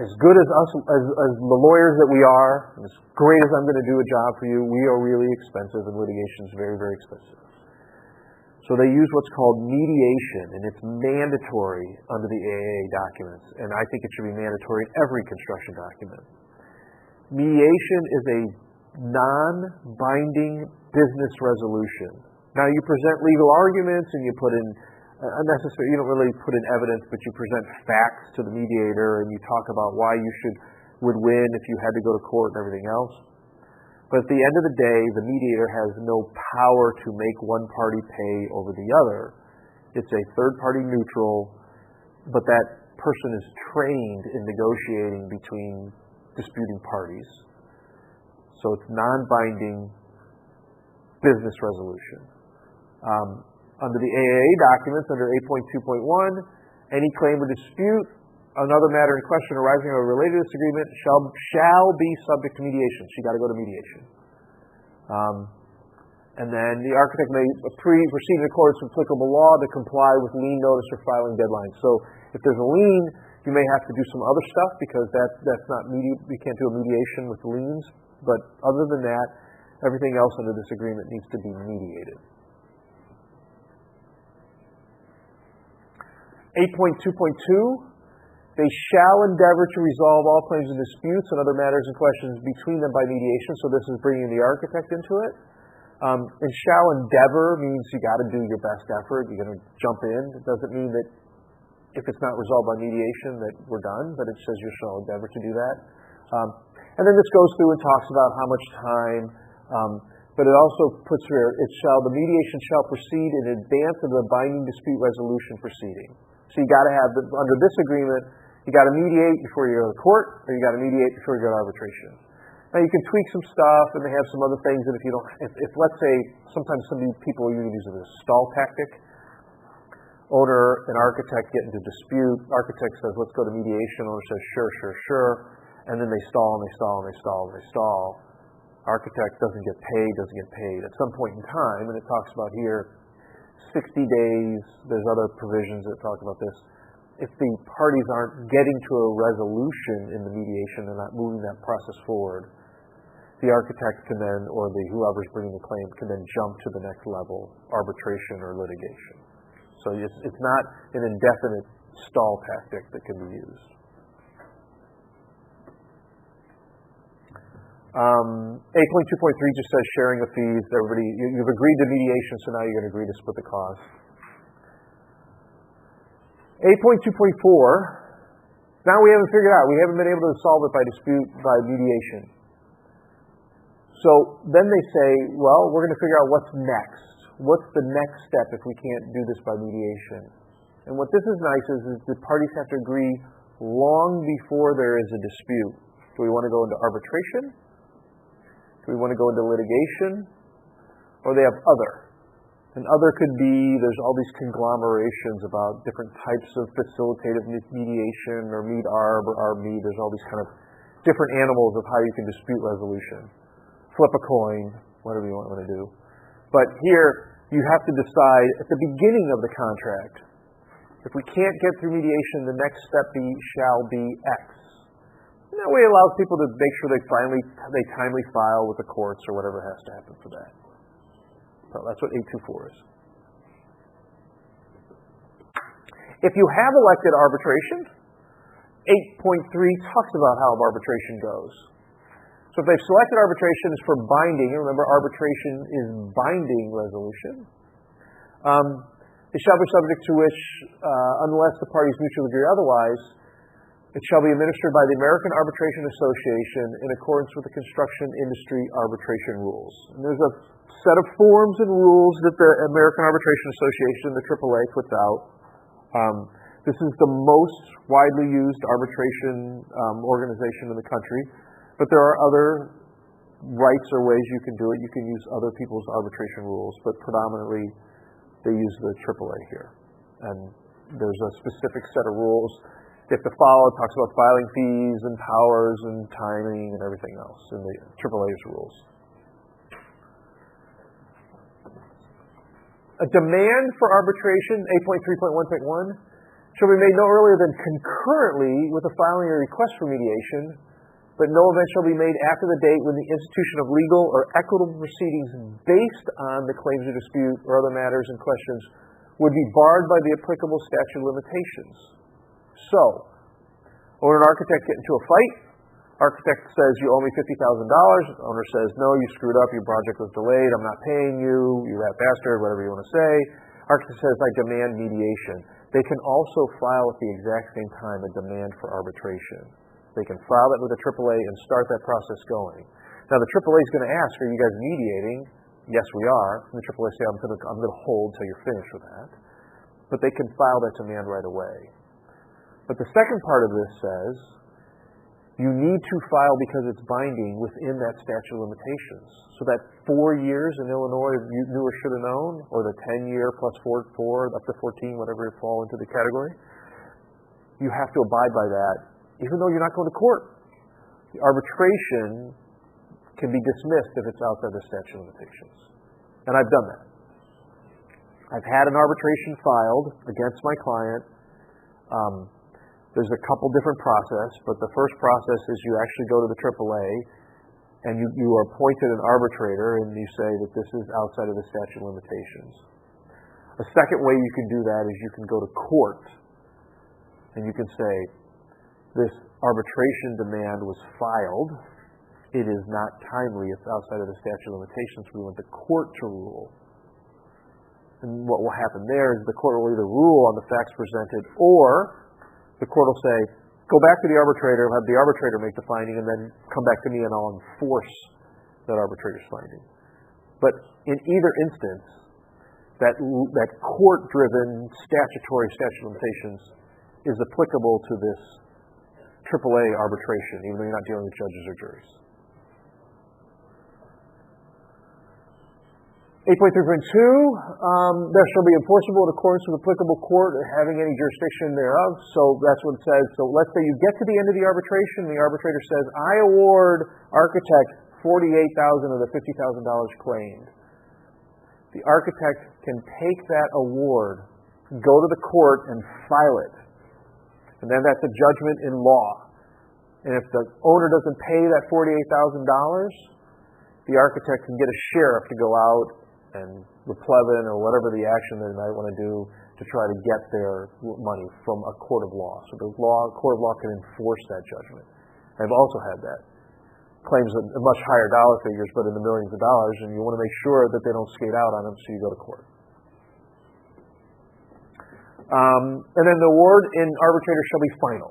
as good as us, as the lawyers that we are, and as great as I'm going to do a job for you, we are really expensive and litigation is very, very expensive. So they use what's called mediation, and it's mandatory under the AIA documents, and I think it should be mandatory in every construction document. Mediation is a non-binding business resolution. Now, you present legal arguments and you put in you don't really put in evidence, but you present facts to the mediator and you talk about why you would win if you had to go to court and everything else. But at the end of the day, the mediator has no power to make one party pay over the other. It's a third-party neutral, but that person is trained in negotiating between disputing parties. So it's non-binding business resolution. Under the AIA documents, under 8.2.1, any claim or dispute, another matter in question arising out of a related disagreement shall be subject to mediation. So you got to go to mediation. And then the architect may proceed in accordance with applicable law to comply with lien notice or filing deadlines. So if there's a lien, you may have to do some other stuff because that's not you can't do a mediation with liens. But other than that, everything else under this agreement needs to be mediated. 8.2.2, they shall endeavor to resolve all claims and disputes and other matters and questions between them by mediation. So this is bringing the architect into it. And shall endeavor means you got to do your best effort. You're going to jump in. It doesn't mean that if it's not resolved by mediation that we're done, but it says you shall endeavor to do that. And then this goes through and talks about how much time, but it also puts here, the mediation shall proceed in advance of the binding dispute resolution proceeding. So you got to have, under this agreement, you got to mediate before you go to court, or you got to mediate before you go to arbitration. Now you can tweak some stuff, and they have some other things that if let's say, sometimes some people use it as a stall tactic. Owner and architect get into dispute. Architect says, let's go to mediation. Owner says, sure. And then they stall, and they stall. Architect doesn't get paid. At some point in time, and it talks about here, 60 days, there's other provisions that talk about this. If the parties aren't getting to a resolution in the mediation, they're not moving that process forward, the architect can then, or whoever's bringing the claim, can then jump to the next level, arbitration or litigation. So it's not an indefinite stall tactic that can be used. 8.2.3 just says sharing of fees. Everybody, you've agreed to mediation, so now you're going to agree to split the cost. 8.2.4, now we haven't figured out. We haven't been able to solve it by mediation. So then they say, well, we're going to figure out what's next. What's the next step if we can't do this by mediation? And what this is nice is the parties have to agree long before there is a dispute. Do we want to go into arbitration? Do we want to go into litigation? Or they have other. And other could be, there's all these conglomerations about different types of facilitative mediation or meet-arb or arb-meet. There's all these kind of different animals of how you can dispute resolution. Flip a coin, whatever you want to do. But here, you have to decide at the beginning of the contract, if we can't get through mediation, the next step shall be X. And that way it allows people to make sure they timely file with the courts or whatever has to happen for that. So that's what 824 is. If you have elected arbitration, 8.3 talks about how arbitration goes. So if they've selected arbitration is for binding, and remember arbitration is binding resolution, it shall be subject to which, unless the parties mutually agree otherwise, it shall be administered by the American Arbitration Association in accordance with the construction industry arbitration rules. And there's a set of forms and rules that the American Arbitration Association, the AAA, puts out. This is the most widely used arbitration organization in the country. But there are other rights or ways you can do it. You can use other people's arbitration rules, but predominantly they use the AAA here. And there's a specific set of rules they have to follow. It talks about filing fees and powers and timing and everything else in the AAA's rules. A demand for arbitration, 8.3.1.1, shall be made no earlier than concurrently with the filing or request for mediation, but no event shall be made after the date when the institution of legal or equitable proceedings based on the claims of dispute or other matters and questions would be barred by the applicable statute of limitations. So, when an architect gets into a fight, architect says, you owe me $50,000. Owner says, no, you screwed up, your project was delayed, I'm not paying you, you rat bastard, whatever you want to say. Architect says, I demand mediation. They can also file at the exact same time a demand for arbitration. They can file that with the AAA and start that process going. Now the AAA is going to ask, are you guys mediating? Yes, we are. And the AAA say, I'm going to hold till you're finished with that. But they can file that demand right away. But the second part of this says, you need to file because it's binding within that statute of limitations. So that 4 years in Illinois you knew or should have known, or the 10-year plus 4, up to 14, whatever you fall into the category, you have to abide by that, even though you're not going to court. The arbitration can be dismissed if it's outside the statute of limitations. And I've done that. I've had an arbitration filed against my client. There's a couple different processes, but the first process is you actually go to the AAA and you are appointed an arbitrator and you say that this is outside of the statute of limitations. A second way you can do that is you can go to court and you can say, this arbitration demand was filed. It is not timely. It's outside of the statute of limitations. We want the court to rule. And what will happen there is the court will either rule on the facts presented, or the court will say, go back to the arbitrator, have the arbitrator make the finding, and then come back to me and I'll enforce that arbitrator's finding. But in either instance, that court-driven statutory statute of limitations is applicable to this AAA arbitration, even though you're not dealing with judges or juries. 8.3.2, there shall be enforceable in accordance with applicable court having any jurisdiction thereof. So that's what it says. So let's say you get to the end of the arbitration, and the arbitrator says, I award architect $48,000 of the $50,000 claimed. The architect can take that award, go to the court, and file it. And then that's a judgment in law. And if the owner doesn't pay that $48,000, the architect can get a sheriff to go out and replevin or whatever the action they might want to do to try to get their money from a court of law. So the court of law can enforce that judgment. I've also had that. Claims a much higher dollar figures, but in the millions of dollars, and you want to make sure that they don't skate out on them, so you go to court. And then the award in arbitrator shall be final.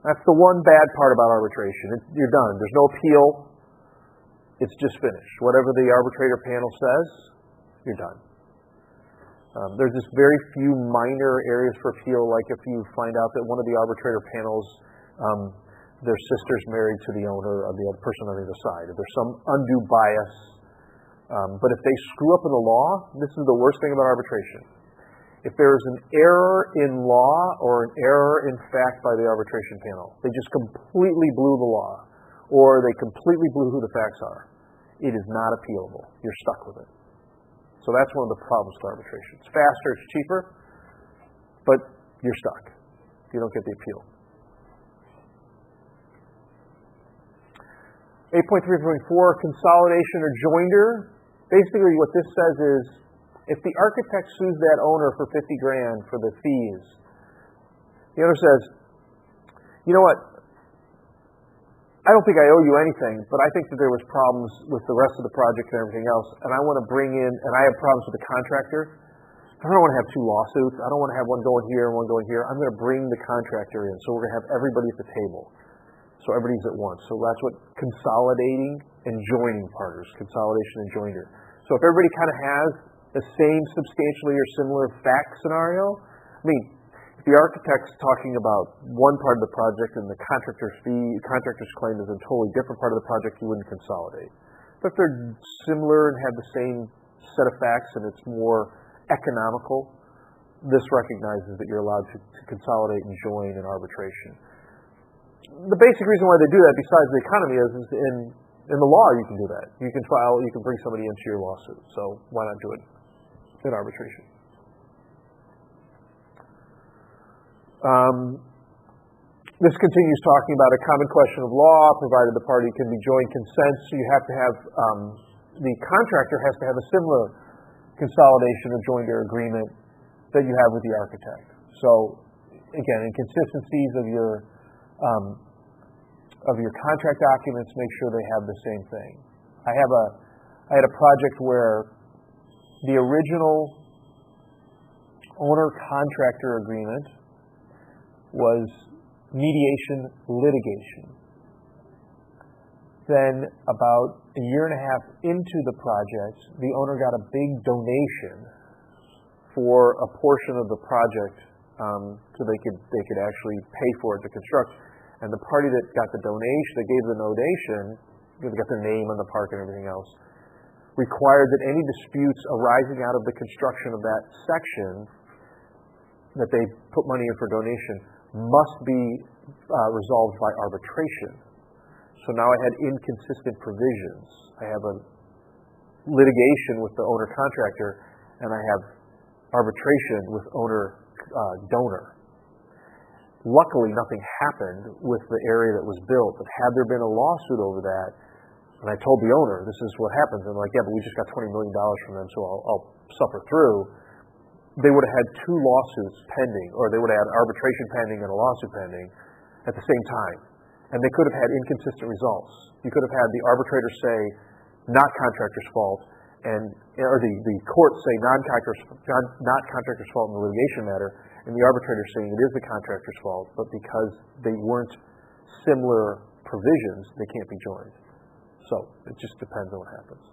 That's the one bad part about arbitration. You're done. There's no appeal. It's just finished. Whatever the arbitrator panel says, you're done. There's just very few minor areas for appeal, like if you find out that one of the arbitrator panels, their sister's married to the owner of the other person on the other side. If there's some undue bias. But if they screw up in the law, this is the worst thing about arbitration. If there's an error in law or an error in fact by the arbitration panel, they just completely blew the law, or they completely blew who the facts are, it is not appealable. You're stuck with it. So that's one of the problems with arbitration. It's faster, it's cheaper, but you're stuck. You don't get the appeal. 8.3.4, consolidation or joinder. Basically what this says is, if the architect sues that owner for $50,000 for the fees, the owner says, you know what, I don't think I owe you anything, but I think that there was problems with the rest of the project and everything else, and I want to bring in, and I have problems with the contractor. I don't want to have two lawsuits. I don't want to have one going here and one going here. I'm going to bring the contractor in, so we're going to have everybody at the table. So everybody's at once. So that's what consolidating and joining part is, consolidation and joinder. So if everybody kind of has the same substantially or similar fact scenario, I mean, if the architect's talking about one part of the project and the contractor's claim is a totally different part of the project, you wouldn't consolidate. But if they're similar and have the same set of facts and it's more economical, this recognizes that you're allowed to consolidate and join in arbitration. The basic reason why they do that, besides the economy, is in the law you can do that. You can bring somebody into your lawsuit. So why not do it in arbitration? This continues talking about a common question of law, provided the party can be joined consent. So you have to have, the contractor has to have a similar consolidation or joinder agreement that you have with the architect. So again, inconsistencies of your contract documents, make sure they have the same thing. I had a project where the original owner-contractor agreement was mediation litigation. Then about a year and a half into the project, the owner got a big donation for a portion of the project, so they could actually pay for it to construct. And the party that got the donation, that gave the donation, they got their name on the park and everything else, required that any disputes arising out of the construction of that section that they put money in for donation must be resolved by arbitration. So now I had inconsistent provisions. I have a litigation with the owner-contractor, and I have arbitration with owner-donor. Luckily, nothing happened with the area that was built, but had there been a lawsuit over that, and I told the owner, this is what happens, and they're like, yeah, but we just got $20 million from them, so I'll suffer through, they would have had two lawsuits pending, or they would have had arbitration pending and a lawsuit pending at the same time. And they could have had inconsistent results. You could have had the arbitrator say, not contractor's fault, or the court say not contractor's fault in the litigation matter, and the arbitrator saying it is the contractor's fault, but because they weren't similar provisions, they can't be joined. So it just depends on what happens.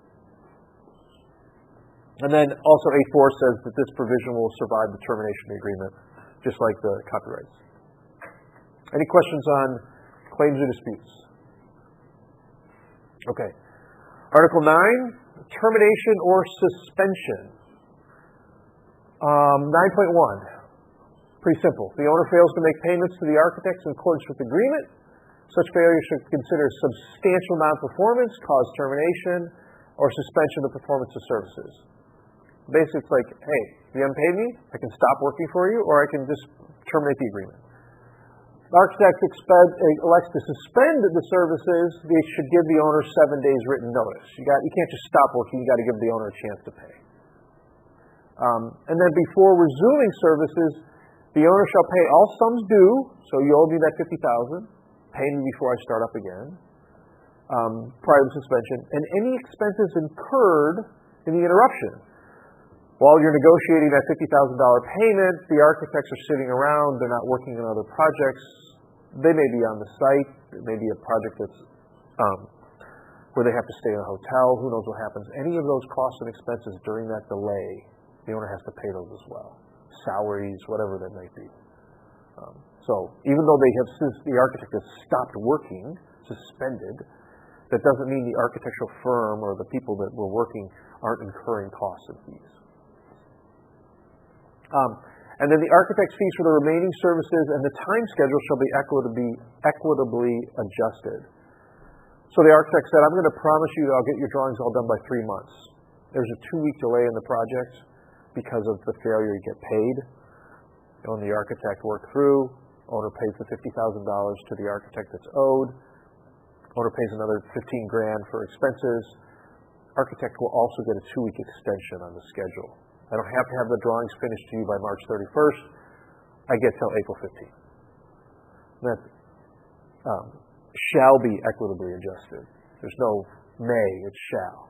And then also 8.4 says that this provision will survive the termination of the agreement, just like the copyrights. Any questions on claims or disputes? Okay. Article 9, termination or suspension. 9.1, pretty simple. The owner fails to make payments to the architects in accordance with the agreement. Such failure should consider substantial non-performance, cause termination, or suspension of performance of services. Basically, it's like, hey, you haven't paid me, I can stop working for you, or I can just terminate the agreement. The architect elects to suspend the services, they should give the owner 7 days written notice. You can't just stop working, you got to give the owner a chance to pay. And then before resuming services, the owner shall pay all sums due, so you owe me that $50,000, pay me before I start up again, prior to suspension, and any expenses incurred in the interruption. While you're negotiating that $50,000 payment, the architects are sitting around. They're not working on other projects. They may be on the site. It may be a project that's where they have to stay in a hotel. Who knows what happens? Any of those costs and expenses during that delay, the owner has to pay those as well. Salaries, whatever that might be. So even though since the architect has stopped working, suspended, that doesn't mean the architectural firm or the people that were working aren't incurring costs and fees. And then the architect's fees for the remaining services and the time schedule shall be equitably adjusted. So the architect said, I'm going to promise you that I'll get your drawings all done by 3 months. There's a 2-week delay in the project because of the failure to get paid. When the architect worked through, owner pays the $50,000 to the architect that's owed. Owner pays another $15,000 for expenses. Architect will also get a 2-week extension on the schedule. I don't have to have the drawings finished to you by March 31st. I get till April 15th. That shall be equitably adjusted. There's no may, it's shall.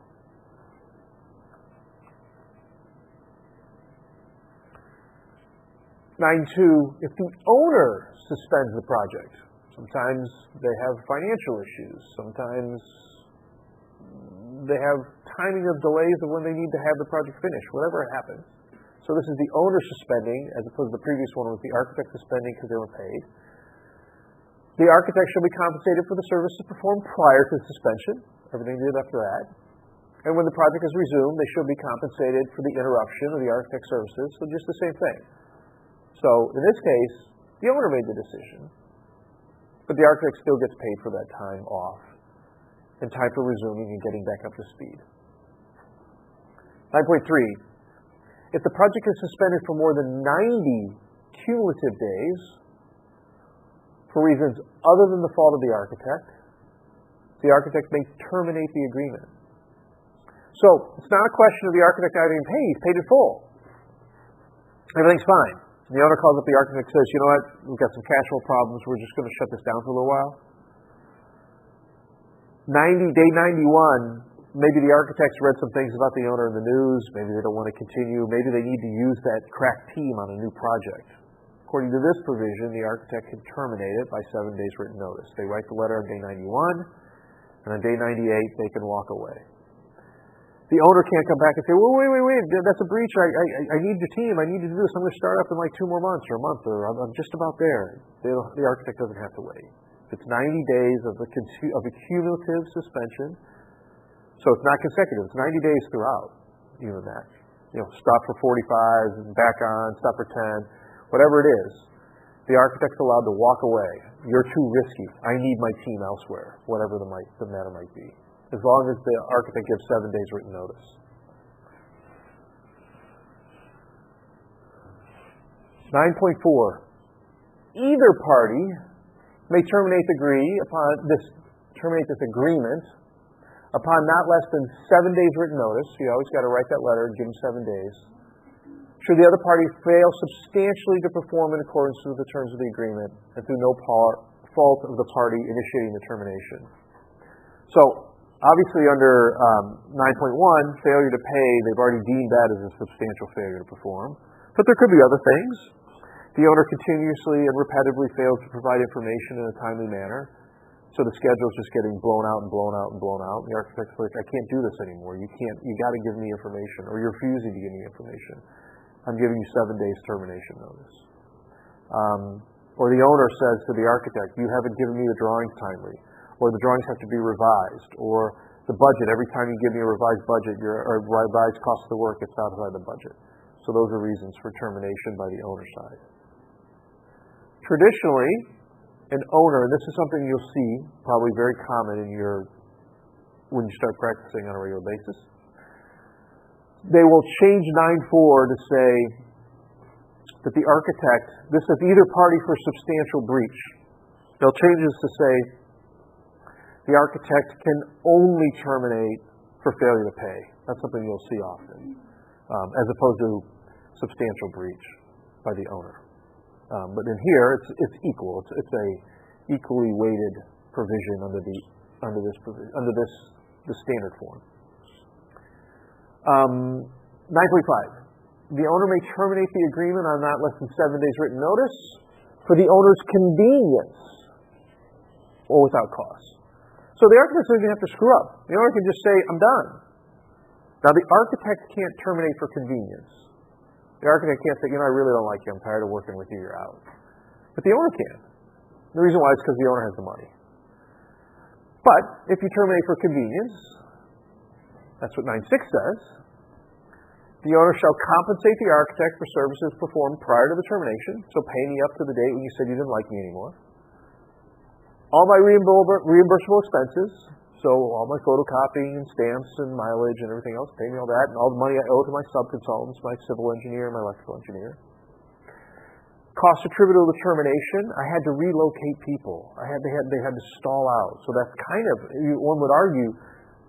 If the owner suspends the project, sometimes they have financial issues, sometimes they have timing of delays of when they need to have the project finished, whatever it happens. So this is the owner suspending, as opposed to the previous one was the architect suspending because they were paid. The architect shall be compensated for the services performed prior to the suspension, everything did after that. And when the project is resumed, they shall be compensated for the interruption of the architect's services, so just the same thing. So in this case, the owner made the decision, but the architect still gets paid for that time off and time for resuming and getting back up to speed. 9.3, if the project is suspended for more than 90 cumulative days for reasons other than the fault of the architect may terminate the agreement. So it's not a question of the architect not getting paid. He's paid in full. Everything's fine. The owner calls up the architect and says, you know what, we've got some cash flow problems. We're just going to shut this down for a little while. Day 91, maybe the architects read some things about the owner in the news. Maybe they don't want to continue. Maybe they need to use that crack team on a new project. According to this provision, the architect can terminate it by 7 days written notice. They write the letter on day 91, and on day 98, they can walk away. The owner can't come back and say, well, wait, that's a breach. I need your team. I need to do this. I'm going to start up in like 2 more months or a month, or I'm just about there. The architect doesn't have to wait. It's 90 days of a cumulative suspension, so it's not consecutive. It's 90 days throughout, even that. Stop for 45 and back on, stop for 10, whatever it is. The architect's allowed to walk away. You're too risky. I need my team elsewhere, whatever the matter might be. As long as the architect gives 7 days written notice. 9.4. Either party may terminate this agreement upon not less than 7 days written notice. You always got to write that letter and give them 7 days. Should the other party fail substantially to perform in accordance with the terms of the agreement and through no fault of the party initiating the termination. So, obviously, under 9.1, failure to pay, they've already deemed that as a substantial failure to perform. But there could be other things. The owner continuously and repetitively fails to provide information in a timely manner, so the schedule is just getting blown out and blown out and blown out. And the architect's like, I can't do this anymore. You got to give me information, or you're refusing to give me information. I'm giving you 7 days termination notice. Or the owner says to the architect, you haven't given me the drawings timely. Or the drawings have to be revised, or the budget, every time you give me a revised budget, or revised cost of the work, it's outside the budget. So those are reasons for termination by the owner's side. Traditionally, an owner, and this is something you'll see probably very common when you start practicing on a regular basis, they will change 9.4 to say that the architect, this is either party for substantial breach. They'll change this to say, the architect can only terminate for failure to pay. That's something you'll see often, as opposed to substantial breach by the owner. But in here, it's equal. It's a equally weighted provision under the standard form. 9.5. the owner may terminate the agreement on not less than 7 days written notice for the owner's convenience or without cause. So the architect doesn't have to screw up. The owner can just say, I'm done. Now, the architect can't terminate for convenience. The architect can't say, I really don't like you. I'm tired of working with you. You're out. But the owner can. The reason why is because the owner has the money. But if you terminate for convenience, that's what 9.6 says, the owner shall compensate the architect for services performed prior to the termination, so pay me up to the date when you said you didn't like me anymore. All my reimbursable expenses, so all my photocopying and stamps and mileage and everything else, pay me all that, and all the money I owe to my subconsultants, my civil engineer, my electrical engineer. Cost attributable to termination, I had to relocate people. They had to stall out. So that's kind of, one would argue,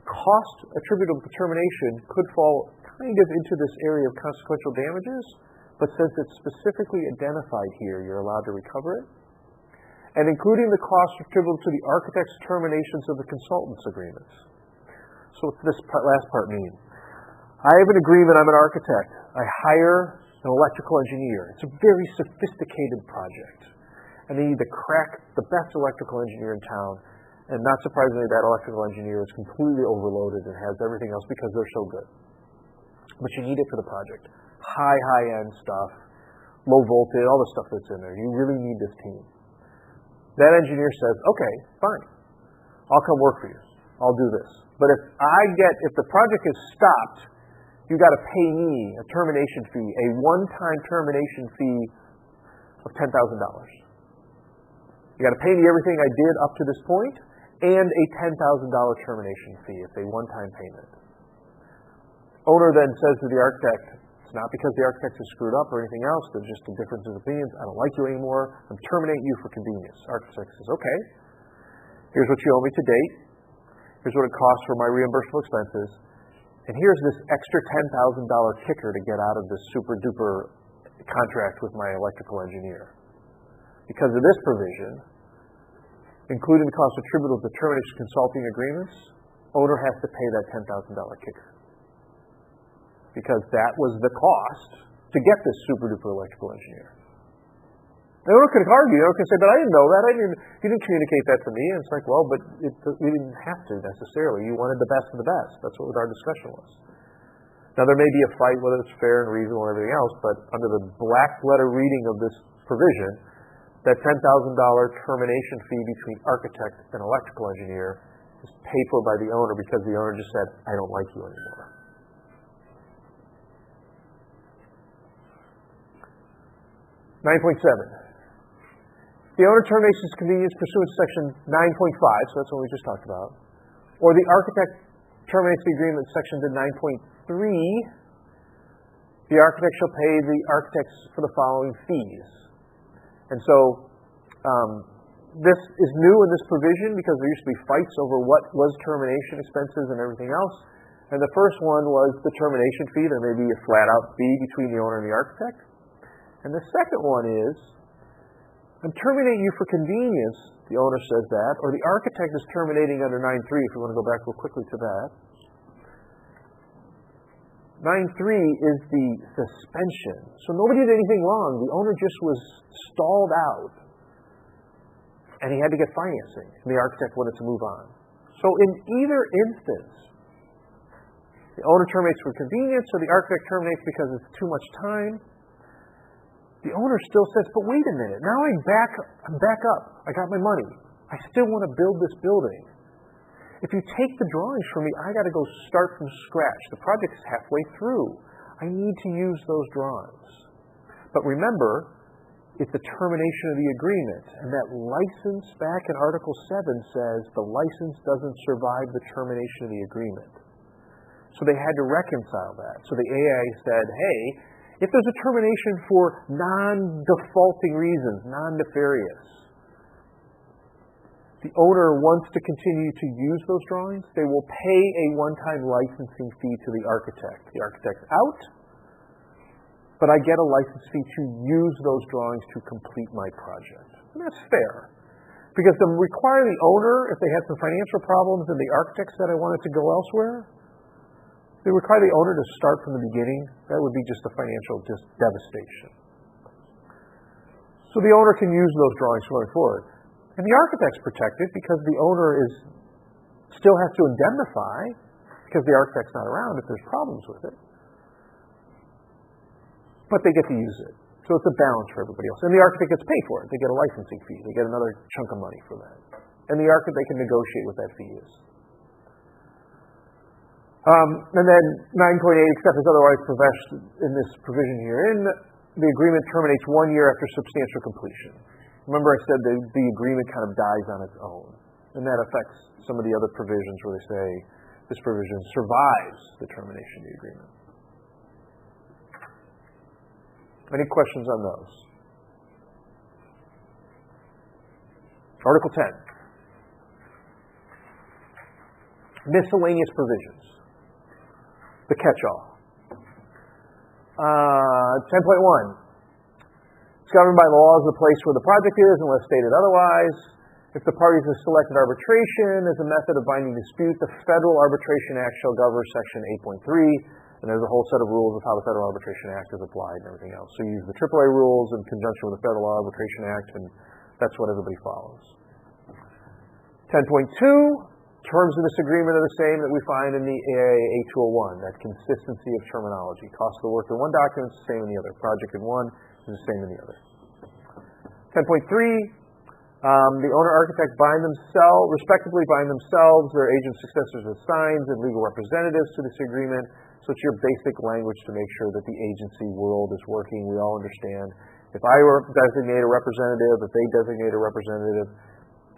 cost attributable to termination could fall kind of into this area of consequential damages, but since it's specifically identified here, you're allowed to recover it. And including the cost attributable to the architect's terminations of the consultant's agreements. So what's this last part mean? I have an agreement, I'm an architect. I hire an electrical engineer. It's a very sophisticated project. And they need to crack the best electrical engineer in town. And not surprisingly, that electrical engineer is completely overloaded and has everything else because they're so good. But you need it for the project. High-end stuff, low voltage, all the stuff that's in there. You really need this team. That engineer says, okay, fine. I'll come work for you. I'll do this. But if the project is stopped, you got to pay me a termination fee, a one-time termination fee of $10,000. You got to pay me everything I did up to this point, and a $10,000 termination fee. It's a one-time payment. Owner then says to the architect, it's not because the architect is screwed up or anything else, there's just a difference in opinions. I don't like you anymore. I'm terminating you for convenience. Architect says, okay, here's what you owe me to date. Here's what it costs for my reimbursable expenses. And here's this extra $10,000 kicker to get out of this super duper contract with my electrical engineer. Because of this provision, including the cost attributable to termination consulting agreements, owner has to pay that $10,000 kicker. Because that was the cost to get this super duper electrical engineer. The owner could argue, the owner could say, but I didn't know that. You didn't communicate that to me. And it's like, well, but we didn't have to necessarily. You wanted the best of the best. That's what our discussion was. Now, there may be a fight whether it's fair and reasonable and everything else, but under the black letter reading of this provision, that $10,000 termination fee between architect and electrical engineer is paid for by the owner because the owner just said, I don't like you anymore. (9.7) The owner terminates his convenience pursuant to section 9.5, so that's what we just talked about, or the architect terminates the agreement section to 9.3, the architect shall pay the architects for the following fees. And so this is new in this provision because there used to be fights over what was termination expenses and everything else. And the first one was the termination fee. There may be a flat-out fee between the owner and the architect. And the second one is, I'm terminating you for convenience, the owner says that, or the architect is terminating under 9.3, if we want to go back real quickly to that. 9.3 is the suspension. So nobody did anything wrong. The owner just was stalled out. And he had to get financing. And the architect wanted to move on. So in either instance, the owner terminates for convenience, or the architect terminates because it's too much time. The owner still says, but wait a minute, now I'm back up. I got my money. I still want to build this building. If you take the drawings from me, I got to go start from scratch. The project's halfway through. I need to use those drawings. But remember, it's the termination of the agreement. And that license back in Article 7 says the license doesn't survive the termination of the agreement. So they had to reconcile that. So the AIA said, hey, if there's a termination for non-defaulting reasons, non-nefarious, the owner wants to continue to use those drawings, they will pay a one-time licensing fee to the architect. The architect's out, but I get a license fee to use those drawings to complete my project. And that's fair. Because to require the owner, if they had some financial problems and the architect said I wanted to go elsewhere, they require the owner to start from the beginning, that would be just a financial devastation. So the owner can use those drawings going forward. And the architect's protected because the owner still has to indemnify because the architect's not around if there's problems with it. But they get to use it. So it's a balance for everybody else. And the architect gets paid for it. They get a licensing fee. They get another chunk of money for that. And the architect, they can negotiate what that fee is. And then 9.8, except as otherwise professed in this provision here, the agreement terminates 1 year after substantial completion. Remember I said the agreement kind of dies on its own. And that affects some of the other provisions where they say this provision survives the termination of the agreement. Any questions on those? Article 10. Miscellaneous provisions. The catch-all. 10.1. It's governed by laws of the place where the project is, unless stated otherwise. If the parties have selected arbitration as a method of binding dispute, the Federal Arbitration Act shall govern Section 8.3. And there's a whole set of rules of how the Federal Arbitration Act is applied and everything else. So you use the AAA rules in conjunction with the Federal Arbitration Act, and that's what everybody follows. 10.2, terms of this agreement are the same that we find in the AIA 201, that consistency of terminology. Cost of the work in one document is the same in the other. Project in one is the same in the other. 10.3, the owner-architect respectively bind themselves, their agents, successors as signs, and legal representatives to this agreement. So it's your basic language to make sure that the agency world is working. We all understand. If I designate a representative, if they designate a representative,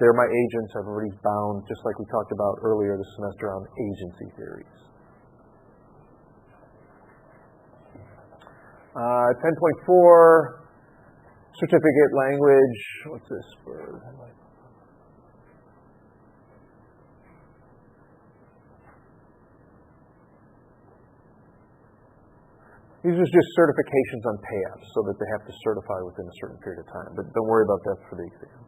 they're my agents. Everybody's bound, just like we talked about earlier this semester on agency theories. 10.4, certificate language. What's this? These are just certifications on pay-ups so that they have to certify within a certain period of time. But don't worry about that for the exam.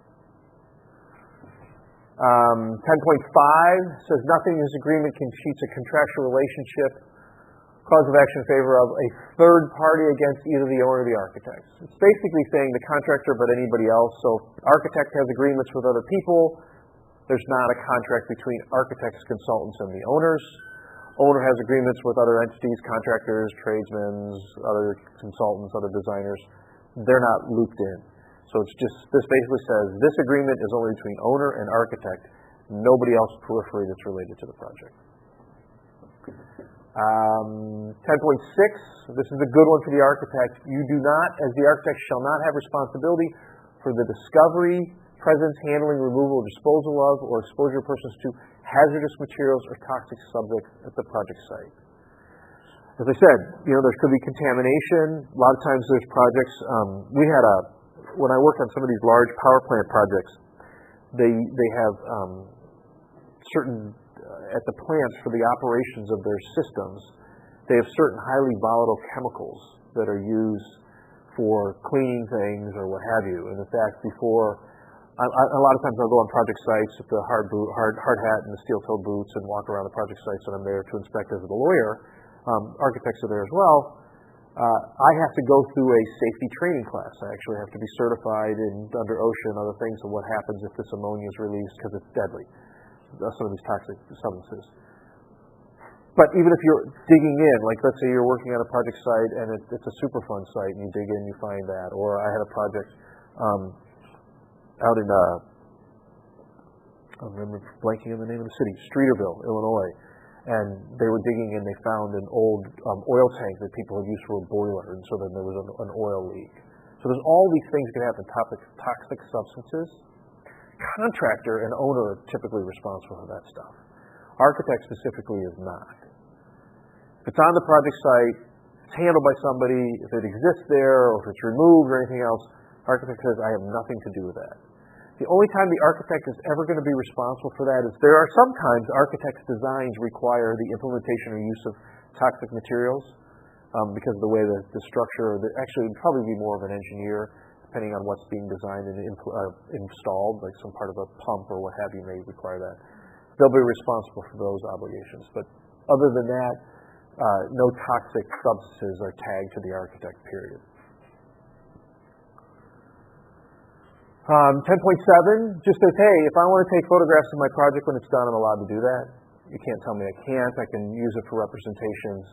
10.5 says nothing in this agreement constitutes a contractual relationship, cause of action in favor of a third party against either the owner or the architect. It's basically saying the contractor but anybody else. So architect has agreements with other people. There's not a contract between architects, consultants, and the owners. Owner has agreements with other entities, contractors, tradesmen, other consultants, other designers. They're not looped in. So it's just, this basically says this agreement is only between owner and architect, nobody else periphery that's related to the project. 10.6, this is a good one for the architect. You do not, as the architect, shall not have responsibility for the discovery, presence, handling, removal, or disposal of, or exposure of persons to hazardous materials or toxic subjects at the project site. As I said, there could be contamination. A lot of times there's projects. When I work on some of these large power plant projects, they have certain, at the plants for the operations of their systems, they have certain highly volatile chemicals that are used for cleaning things or what have you. And in fact, a lot of times I'll go on project sites with the hard hat and the steel-toed boots and walk around the project sites that I'm there to inspect as a lawyer. Architects are there as well. I have to go through a safety training class. I actually have to be certified under OSHA and other things of what happens if this ammonia is released because it's deadly, some of these toxic substances. But even if you're digging in, like let's say you're working on a project site and it's a Superfund site and you dig in, you find that. Or I had a project out in, I'm blanking on the name of the city, Streeterville, Illinois. And they were digging in, they found an old oil tank that people had used for a boiler, and so then there was an oil leak. So there's all these things that can happen, toxic substances. Contractor and owner are typically responsible for that stuff. Architect specifically is not. If it's on the project site, it's handled by somebody. If it exists there, or if it's removed or anything else, architect says, I have nothing to do with that. The only time the architect is ever going to be responsible for that is there are sometimes architects' designs require the implementation or use of toxic materials because of the way the structure, actually it would probably be more of an engineer depending on what's being designed and installed, like some part of a pump or what have you may require that. They'll be responsible for those obligations. But other than that, no toxic substances are tagged to the architect, period. 10.7 just says, hey, if I want to take photographs of my project when it's done, I'm allowed to do that. You can't tell me I can't. I can use it for representations.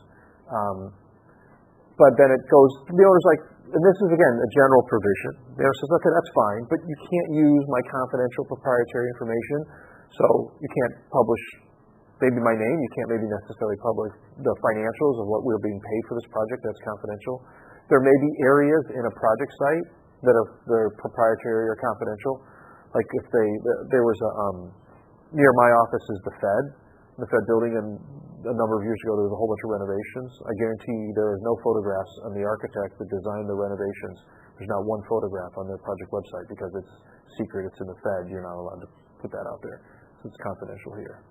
But then it goes, the owner's like, and this is, again, a general provision. The owner says, okay, that's fine, but you can't use my confidential proprietary information, so you can't publish maybe my name. You can't maybe necessarily publish the financials of what we're being paid for this project. That's confidential. There may be areas in a project site that are they're proprietary or confidential. Like if there was a, near my office is the Fed building, and a number of years ago there was a whole bunch of renovations. I guarantee you there is no photographs on the architect that designed the renovations. There's not one photograph on their project website because it's secret, it's in the Fed, you're not allowed to put that out there. So it's confidential here.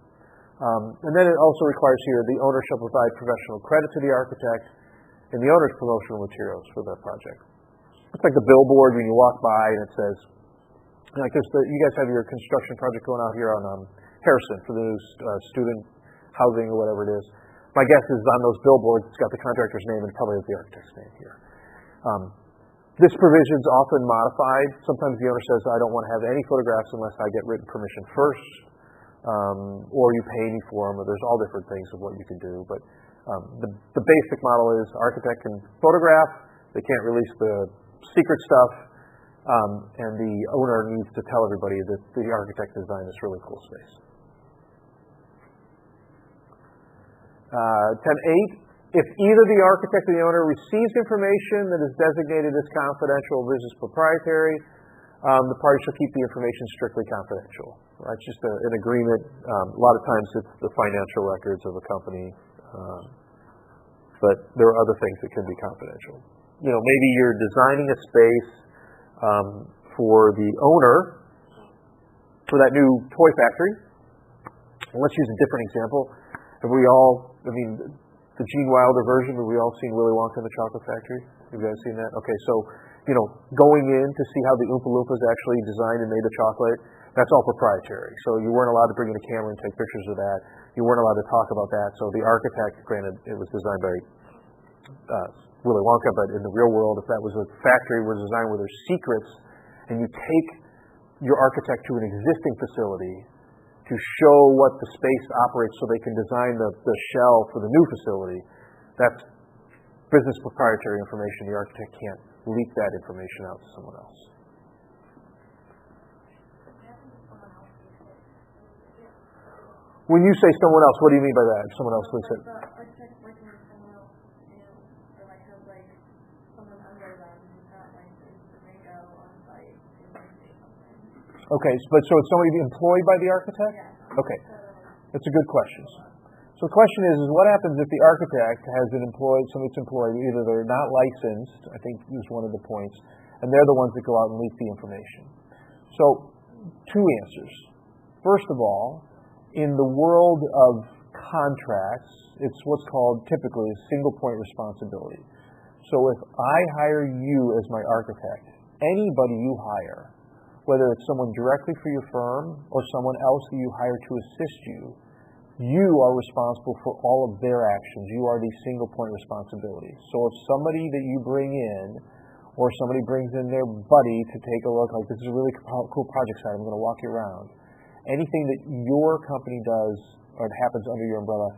And then it also requires here the owner shall provide professional credit to the architect and the owner's promotional materials for that project. It's like the billboard when you walk by and it says, like this, you guys have your construction project going out here on Harrison for the new student housing or whatever it is. My guess is on those billboards, it's got the contractor's name and probably has the architect's name here. This provision is often modified. Sometimes the owner says, I don't want to have any photographs unless I get written permission first, or you pay me for them, or there's all different things of what you can do. But the basic model is architect can photograph, they can't release the secret stuff, and the owner needs to tell everybody that the architect designed this really cool space. 10.8, if either the architect or the owner receives information that is designated as confidential versus proprietary, the parties shall keep the information strictly confidential. Right? It's just an agreement. A lot of times it's the financial records of a company, but there are other things that can be confidential. You know, maybe you're designing a space for the owner for that new toy factory. And let's use a different example. Have we all, the Gene Wilder version, have we all seen Willy Wonka and the Chocolate Factory? Have you guys seen that? Okay, so, going in to see how the Oompa Loompas actually designed and made the chocolate, that's all proprietary. So you weren't allowed to bring in a camera and take pictures of that. You weren't allowed to talk about that. So the architect, granted, it was designed by Willy Wonka, but in the real world, if that was a factory was designed where there's secrets, and you take your architect to an existing facility to show what the space operates so they can design the shell for the new facility, that's business proprietary information. The architect can't leak that information out to someone else. When you say someone else, what do you mean by that? If someone else leaks it? The architect working with someone else, or has someone under them who's not licensed, and they go on site to do something. Okay, but so it's somebody employed by the architect? Yeah. Okay, that's a good question. So the question is what happens if the architect has somebody's employed, either they're not licensed, I think is one of the points, and they're the ones that go out and leak the information. So, two answers. First of all, in the world of contracts, it's what's called typically a single point responsibility. So if I hire you as my architect, anybody you hire, whether it's someone directly for your firm or someone else that you hire to assist you, you are responsible for all of their actions. You are the single point responsibility. So if somebody that you bring in or somebody brings in their buddy to take a look, like this is a really cool project site, I'm going to walk you around. Anything that your company does or happens under your umbrella,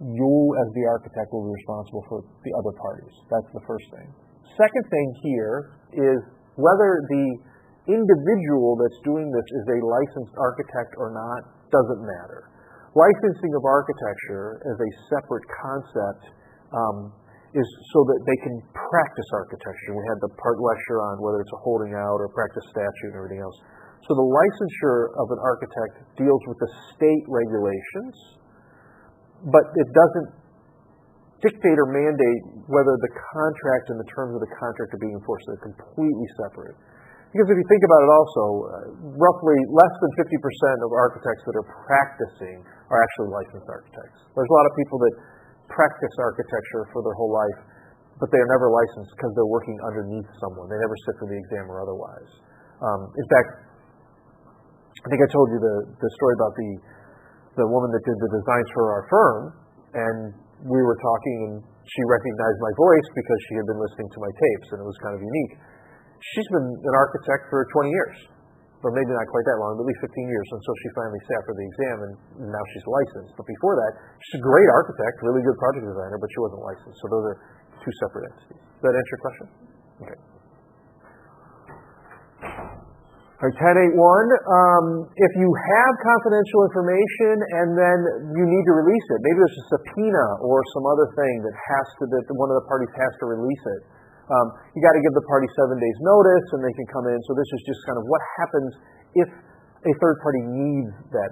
you as the architect will be responsible for the other parties. That's the first thing. Second thing here is whether the individual that's doing this is a licensed architect or not doesn't matter. Licensing of architecture as a separate concept is so that they can practice architecture. We had the part lecture on whether it's a holding out or practice statute and everything else. So the licensure of an architect deals with the state regulations, but it doesn't dictate or mandate whether the contract and the terms of the contract are being enforced. They're completely separate. Because if you think about it also, roughly less than 50% of architects that are practicing are actually licensed architects. There's a lot of people that practice architecture for their whole life, but they are never licensed because they're working underneath someone. They never sit for the exam or otherwise. In fact, I think I told you the story about the woman that did the designs for our firm, and we were talking, and she recognized my voice because she had been listening to my tapes, and it was kind of unique. She's been an architect for 20 years, or maybe not quite that long, but at least 15 years, until she finally sat for the exam, and now she's licensed. But before that, she's a great architect, really good project designer, but she wasn't licensed. So those are two separate entities. Does that answer your question? Okay. All right, 10.8.1, if you have confidential information and then you need to release it, maybe there's a subpoena or some other thing that one of the parties has to release it. You got to give the party 7 days notice and they can come in. So this is just kind of what happens if a third party needs that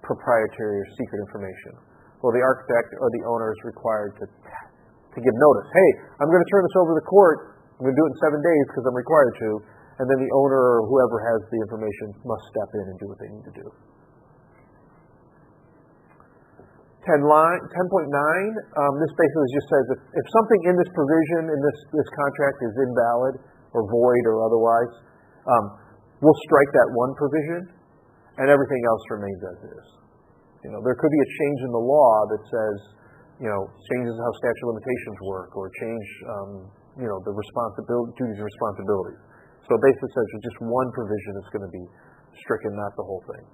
proprietary or secret information. Well, the architect or the owner is required to give notice. Hey, I'm going to turn this over to the court. I'm going to do it in 7 days because I'm required to. And then the owner or whoever has the information must step in and do what they need to do. 10.9, this basically just says if something in this provision, in this contract is invalid or void or otherwise, we'll strike that one provision and everything else remains as is. There could be a change in the law that says, changes how statute of limitations work or change, the duties and responsibilities. So it basically says there's just one provision that's going to be stricken, not the whole thing.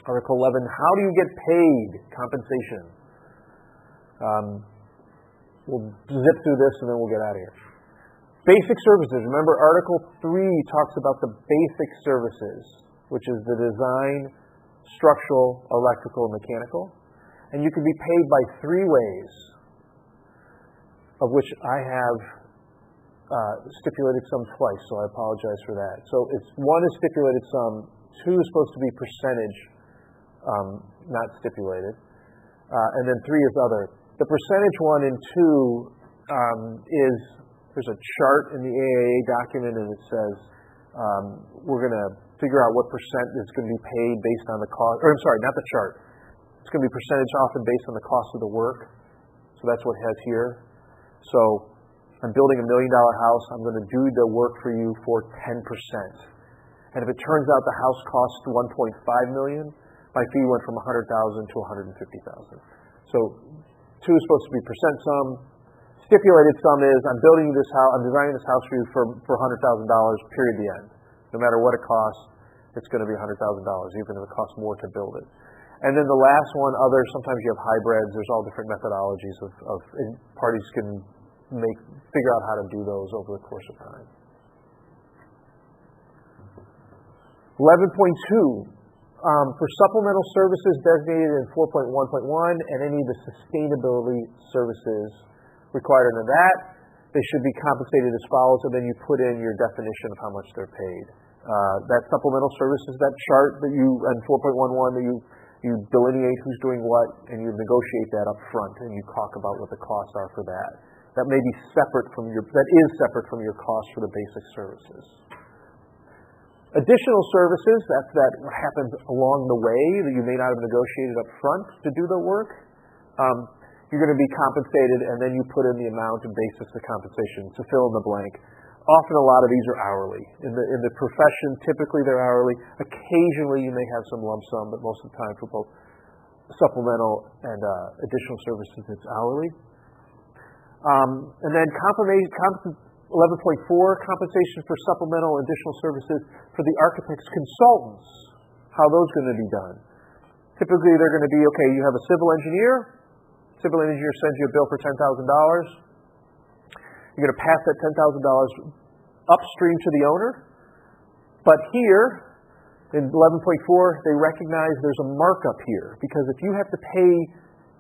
Article 11, how do you get paid? Compensation. We'll zip through this and then we'll get out of here. Basic services. Remember, Article 3 talks about the basic services, which is the design, structural, electrical, and mechanical. And you can be paid by 3 ways, of which I have stipulated sum twice, so I apologize for that. So one is stipulated sum, 2 is supposed to be percentage, not stipulated, and then 3 is other. The percentage one in 2 is, there's a chart in the AIA document, and it says we're going to figure out what percent is going to be paid based on the cost, or I'm sorry, not the chart. It's going to be percentage often based on the cost of the work. So that's what it has here. So I'm building $1 million house. I'm going to do the work for you for 10%. And if it turns out the house costs $1.5 million, my fee went from $100,000 to $150,000. So 2 is supposed to be percent sum. Stipulated sum is I'm building this house. I'm designing this house for you for $100,000. Period. The end. No matter what it costs, it's going to be $100,000, even if it costs more to build it. And then the last one, other. Sometimes you have hybrids. There's all different methodologies of parties can figure out how to do those over the course of time. 11.2, for supplemental services designated in 4.1.1 and any of the sustainability services required under that, they should be compensated as follows, and then you put in your definition of how much they're paid. That supplemental services, that chart that you, in 4.11, that you delineate who's doing what, and you negotiate that up front, and you talk about what the costs are for that. That may be separate from that is separate from your cost for the basic services. Additional services, that's what happens along the way that you may not have negotiated up front to do the work. You're going to be compensated, and then you put in the amount and basis of compensation to fill in the blank. Often a lot of these are hourly. In the profession, typically they're hourly. Occasionally you may have some lump sum, but most of the time for both supplemental and additional services, it's hourly. And then 11.4, compensation for supplemental additional services for the architect's consultants. How those going to be done? Typically they're going to be, okay, you have a civil engineer. Civil engineer sends you a bill for $10,000. You're going to pass that $10,000 upstream to the owner. But here, in 11.4, they recognize there's a markup here. Because if you have to pay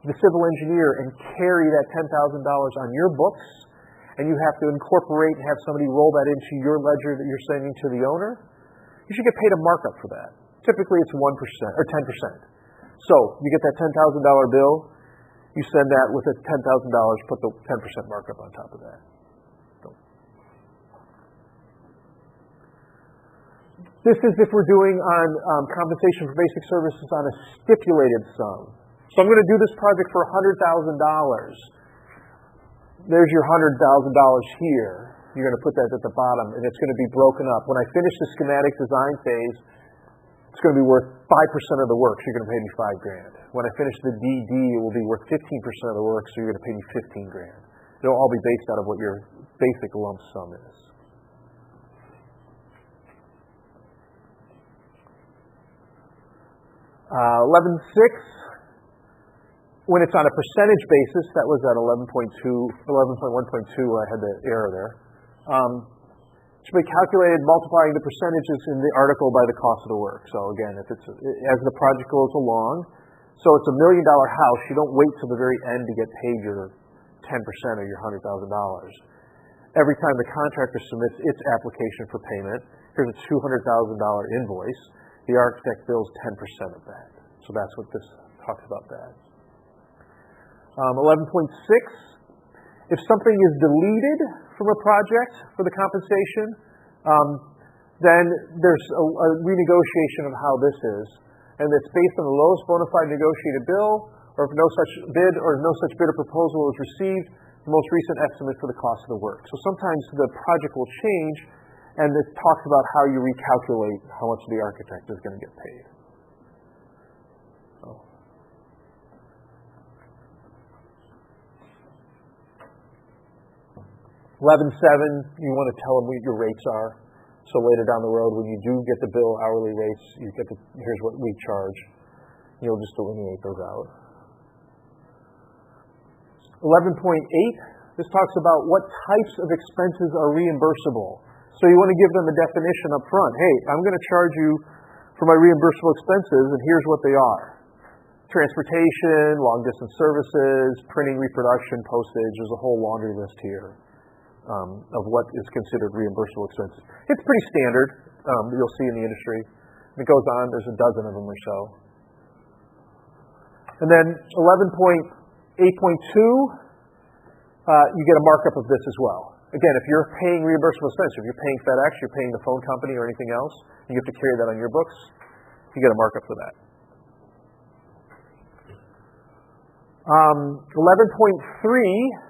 the civil engineer and carry that $10,000 on your books, and you have to incorporate and have somebody roll that into your ledger that you're sending to the owner, you should get paid a markup for that. Typically it's 1% or 10%. So you get that $10,000 bill, you send that with the $10,000, put the 10% markup on top of that. This is if we're doing on compensation for basic services on a stipulated sum. So I'm going to do this project for $100,000. There's your $100,000 here. You're going to put that at the bottom, and it's going to be broken up. When I finish the schematic design phase, it's going to be worth 5% of the work, so you're going to pay me $5,000. When I finish the DD, it will be worth 15% of the work, so you're going to pay me $15,000. It'll all be based out of what your basic lump sum is. When it's on a percentage basis, that was at 11.1.2, I had the error there. It should be calculated multiplying the percentages in the article by the cost of the work. So again, if it's as the project goes along, so it's $1 million house, you don't wait till the very end to get paid your 10% or your $100,000. Every time the contractor submits its application for payment, here's a $200,000 invoice, the architect bills 10% of that. So that's what this talks about that. 11.6, if something is deleted from a project for the compensation, then there's a renegotiation of how this is, and it's based on the lowest bona fide negotiated bill, or if no such bid or no such bid or proposal is received, the most recent estimate for the cost of the work. So sometimes the project will change, and it talks about how you recalculate how much the architect is going to get paid. 11.7, you want to tell them what your rates are. So later down the road, when you do get the bill hourly rates, you get here's what we charge. You'll just delineate those out. 11.8, this talks about what types of expenses are reimbursable. So you want to give them a definition up front. Hey, I'm going to charge you for my reimbursable expenses, and here's what they are. Transportation, long-distance services, printing, reproduction, postage. There's a whole laundry list here. Of what is considered reimbursable expenses. It's pretty standard, you'll see in the industry. It goes on, there's a dozen of them or so. And then 11.8.2, you get a markup of this as well. Again, if you're paying reimbursable expenses, if you're paying FedEx, you're paying the phone company or anything else, you have to carry that on your books, you get a markup for that. 11.3,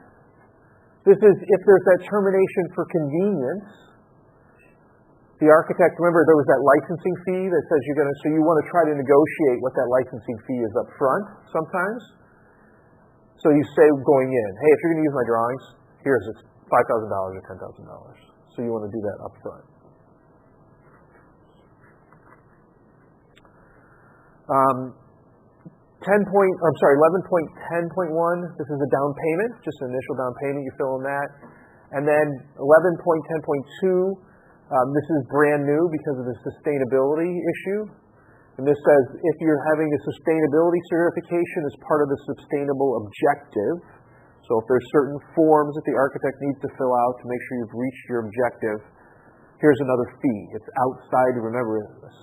this is if there's that termination for convenience. The architect, remember there was that licensing fee that says so you want to try to negotiate what that licensing fee is up front sometimes. So you say going in, hey, if you're going to use my drawings, here's it's $5,000 or $10,000. So you want to do that up front. 11.10.1, this is a down payment, just an initial down payment, you fill in that. And then 11.10.2, this is brand new because of the sustainability issue. And this says if you're having a sustainability certification as part of the sustainable objective, so if there's certain forms that the architect needs to fill out to make sure you've reached your objective, here's another fee. It's outside, remember,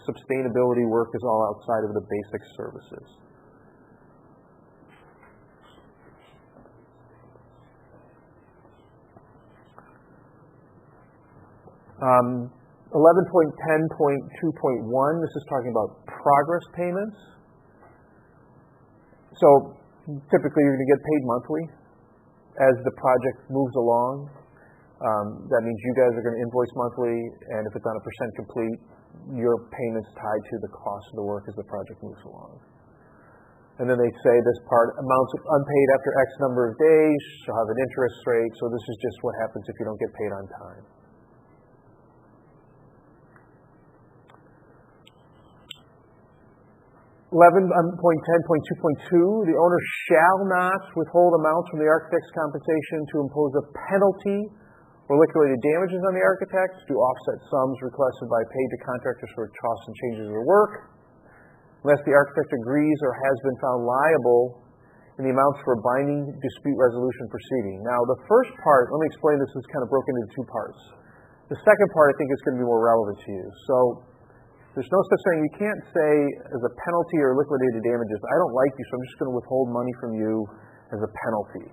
sustainability work is all outside of the basic services. 11.10.2.1, this is talking about progress payments. So typically you're going to get paid monthly as the project moves along. That means you guys are going to invoice monthly, and if it's on a percent complete, your payment's tied to the cost of the work as the project moves along. And then they say this part amounts unpaid after X number of days shall have an interest rate. So this is just what happens if you don't get paid on time. 11.10.2.2, the owner shall not withhold amounts from the architect's compensation to impose a penalty or liquidated damages on the architect, to offset sums requested by paid to contractors for costs and changes of work, unless the architect agrees or has been found liable in the amounts for a binding dispute resolution proceeding. Now, the first part, let me explain this, is kind of broken into two parts. The second part, I think, is going to be more relevant to you. So, there's no such thing. You can't say as a penalty or liquidated damages, I don't like you, so I'm just going to withhold money from you as a penalty.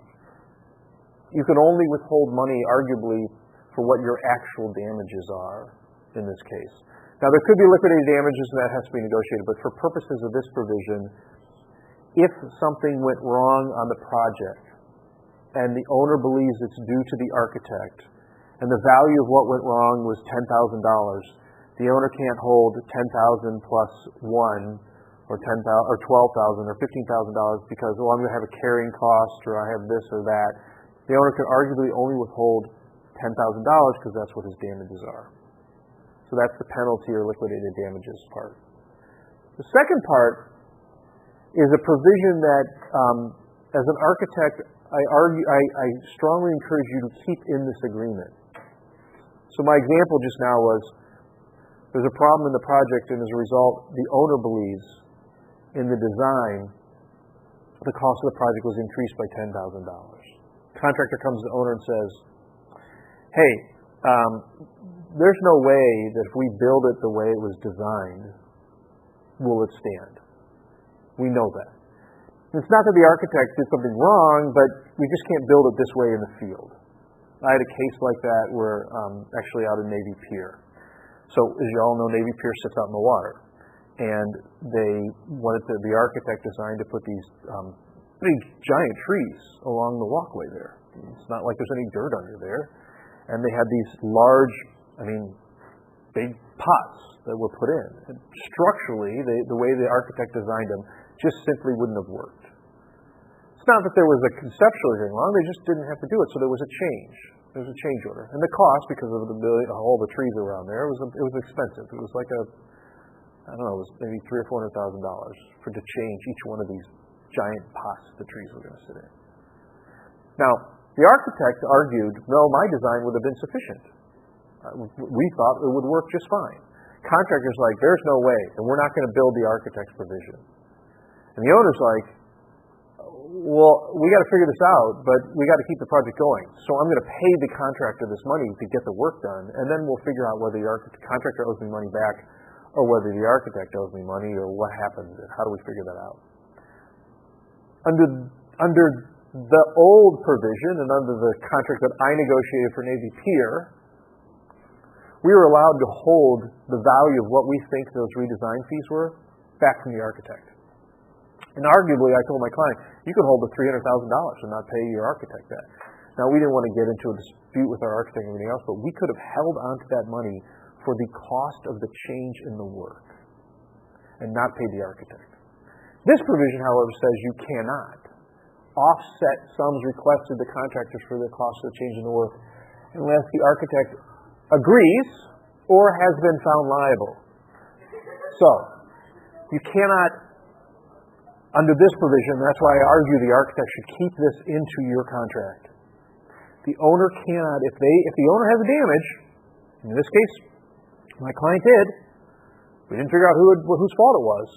You can only withhold money, arguably, for what your actual damages are in this case. Now, there could be liquidated damages, and that has to be negotiated, but for purposes of this provision, if something went wrong on the project and the owner believes it's due to the architect, and the value of what went wrong was $10,000, The owner can't hold $10,000 plus one, or $10,000, or $12,000, or $15,000 because, I'm going to have a carrying cost, or I have this or that. The owner could arguably only withhold $10,000 because that's what his damages are. So that's the penalty or liquidated damages part. The second part is a provision that, as an architect, I strongly encourage you to keep in this agreement. So my example just now was, there's a problem in the project, and as a result, the owner believes in the design, the cost of the project was increased by $10,000. Contractor comes to the owner and says, hey, there's no way that if we build it the way it was designed, will it stand. We know that. It's not that the architect did something wrong, but we just can't build it this way in the field. I had a case like that where, actually out in Navy Pier. So, as you all know, Navy Pier sits out in the water. And they wanted the architect designed to put these big, giant trees along the walkway there. It's not like there's any dirt under there. And they had these large, big pots that were put in. And structurally, the way the architect designed them just simply wouldn't have worked. It's not that there was a conceptual thing wrong, they just didn't have to do it, so there was a change. There was a change order. And the cost, because of all the trees around there, it was expensive. It was like it was maybe $300,000 or $400,000 to change each one of these giant pots the trees were going to sit in. Now, the architect argued, no, my design would have been sufficient. We thought it would work just fine. Contractor's like, there's no way, and we're not going to build the architect's provision. And the owner's like, well, we got to figure this out, but we got to keep the project going. So I'm going to pay the contractor this money to get the work done, and then we'll figure out whether the contractor owes me money back or whether the architect owes me money or what happens. How do we figure that out? Under the old provision and under the contract that I negotiated for Navy Pier, we were allowed to hold the value of what we think those redesign fees were back from the architect. And arguably, I told my client, you could hold the $300,000 and not pay your architect that. Now, we didn't want to get into a dispute with our architect and everything else, but we could have held onto that money for the cost of the change in the work and not pay the architect. This provision, however, says you cannot offset sums requested to contractors for the cost of the change in the work unless the architect agrees or has been found liable. So, you cannot, under this provision, that's why I argue the architect should keep this into your contract. The owner cannot, if the owner has a damage, in this case, my client did, we didn't figure out whose fault it was,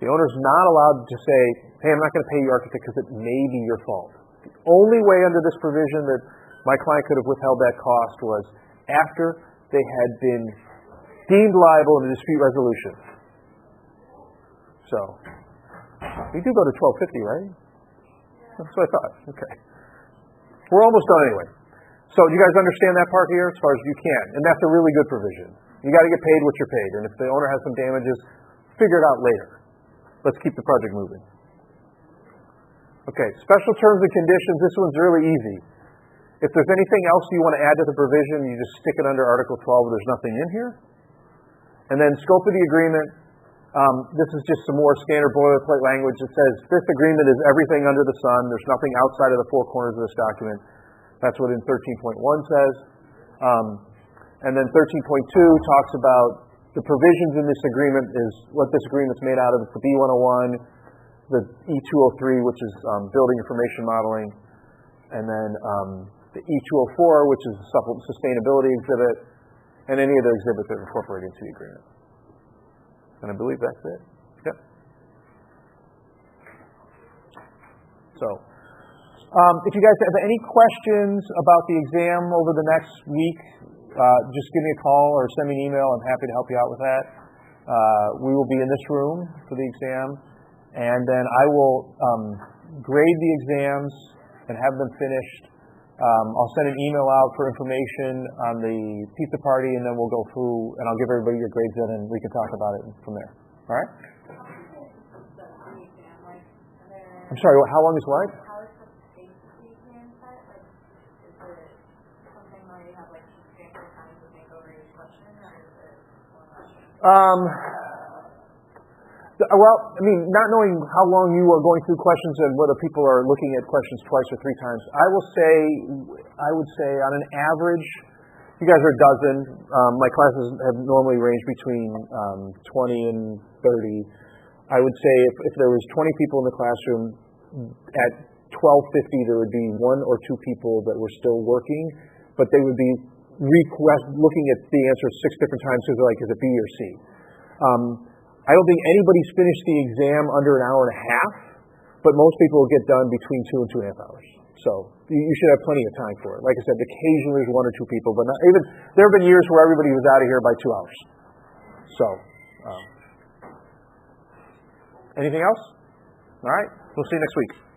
the owner's not allowed to say, hey, I'm not going to pay your architect because it may be your fault. The only way under this provision that my client could have withheld that cost was after they had been deemed liable in a dispute resolution. So, we do go to 1250, right? That's what I thought. Okay. We're almost done anyway. So do you guys understand that part here? As far as you can. And that's a really good provision. You got to get paid what you're paid. And if the owner has some damages, figure it out later. Let's keep the project moving. Okay, special terms and conditions. This one's really easy. If there's anything else you want to add to the provision, you just stick it under Article 12 where there's nothing in here. And then scope of the agreement. This is just some more standard boilerplate language that says this agreement is everything under the sun. There's nothing outside of the four corners of this document. That's what in 13.1 says. And then 13.2 talks about the provisions in this agreement is what this agreement's made out of. It's the B101, the E203, which is building information modeling, and then the E204, which is the sustainability exhibit, and any other exhibit that incorporate into the agreement. And I believe that's it. Yep. So, if you guys have any questions about the exam over the next week, just give me a call or send me an email. I'm happy to help you out with that. We will be in this room for the exam, and then I will grade the exams and have them finished. I'll send an email out for information on the pizza party, and then we'll go through, and I'll give everybody your grades in, and we can talk about it from there. All right? I'm sorry, how long is what? How is the space of the exam set? Like, is it something where you have like standard times to make over each question, or is it more Well, I mean, not knowing how long you are going through questions and whether people are looking at questions twice or three times, I would say on an average, you guys are a dozen. My classes have normally ranged between 20 and 30. I would say if there was 20 people in the classroom, at 12:50 there would be one or two people that were still working, but they would be looking at the answer 6 different times because they're like, is it B or C? I don't think anybody's finished the exam under an hour and a half, but most people will get done between 2 and 2.5 hours. So you should have plenty of time for it. Like I said, occasionally there's one or two people, but not even. There have been years where everybody was out of here by 2 hours. So, anything else? All right, we'll see you next week.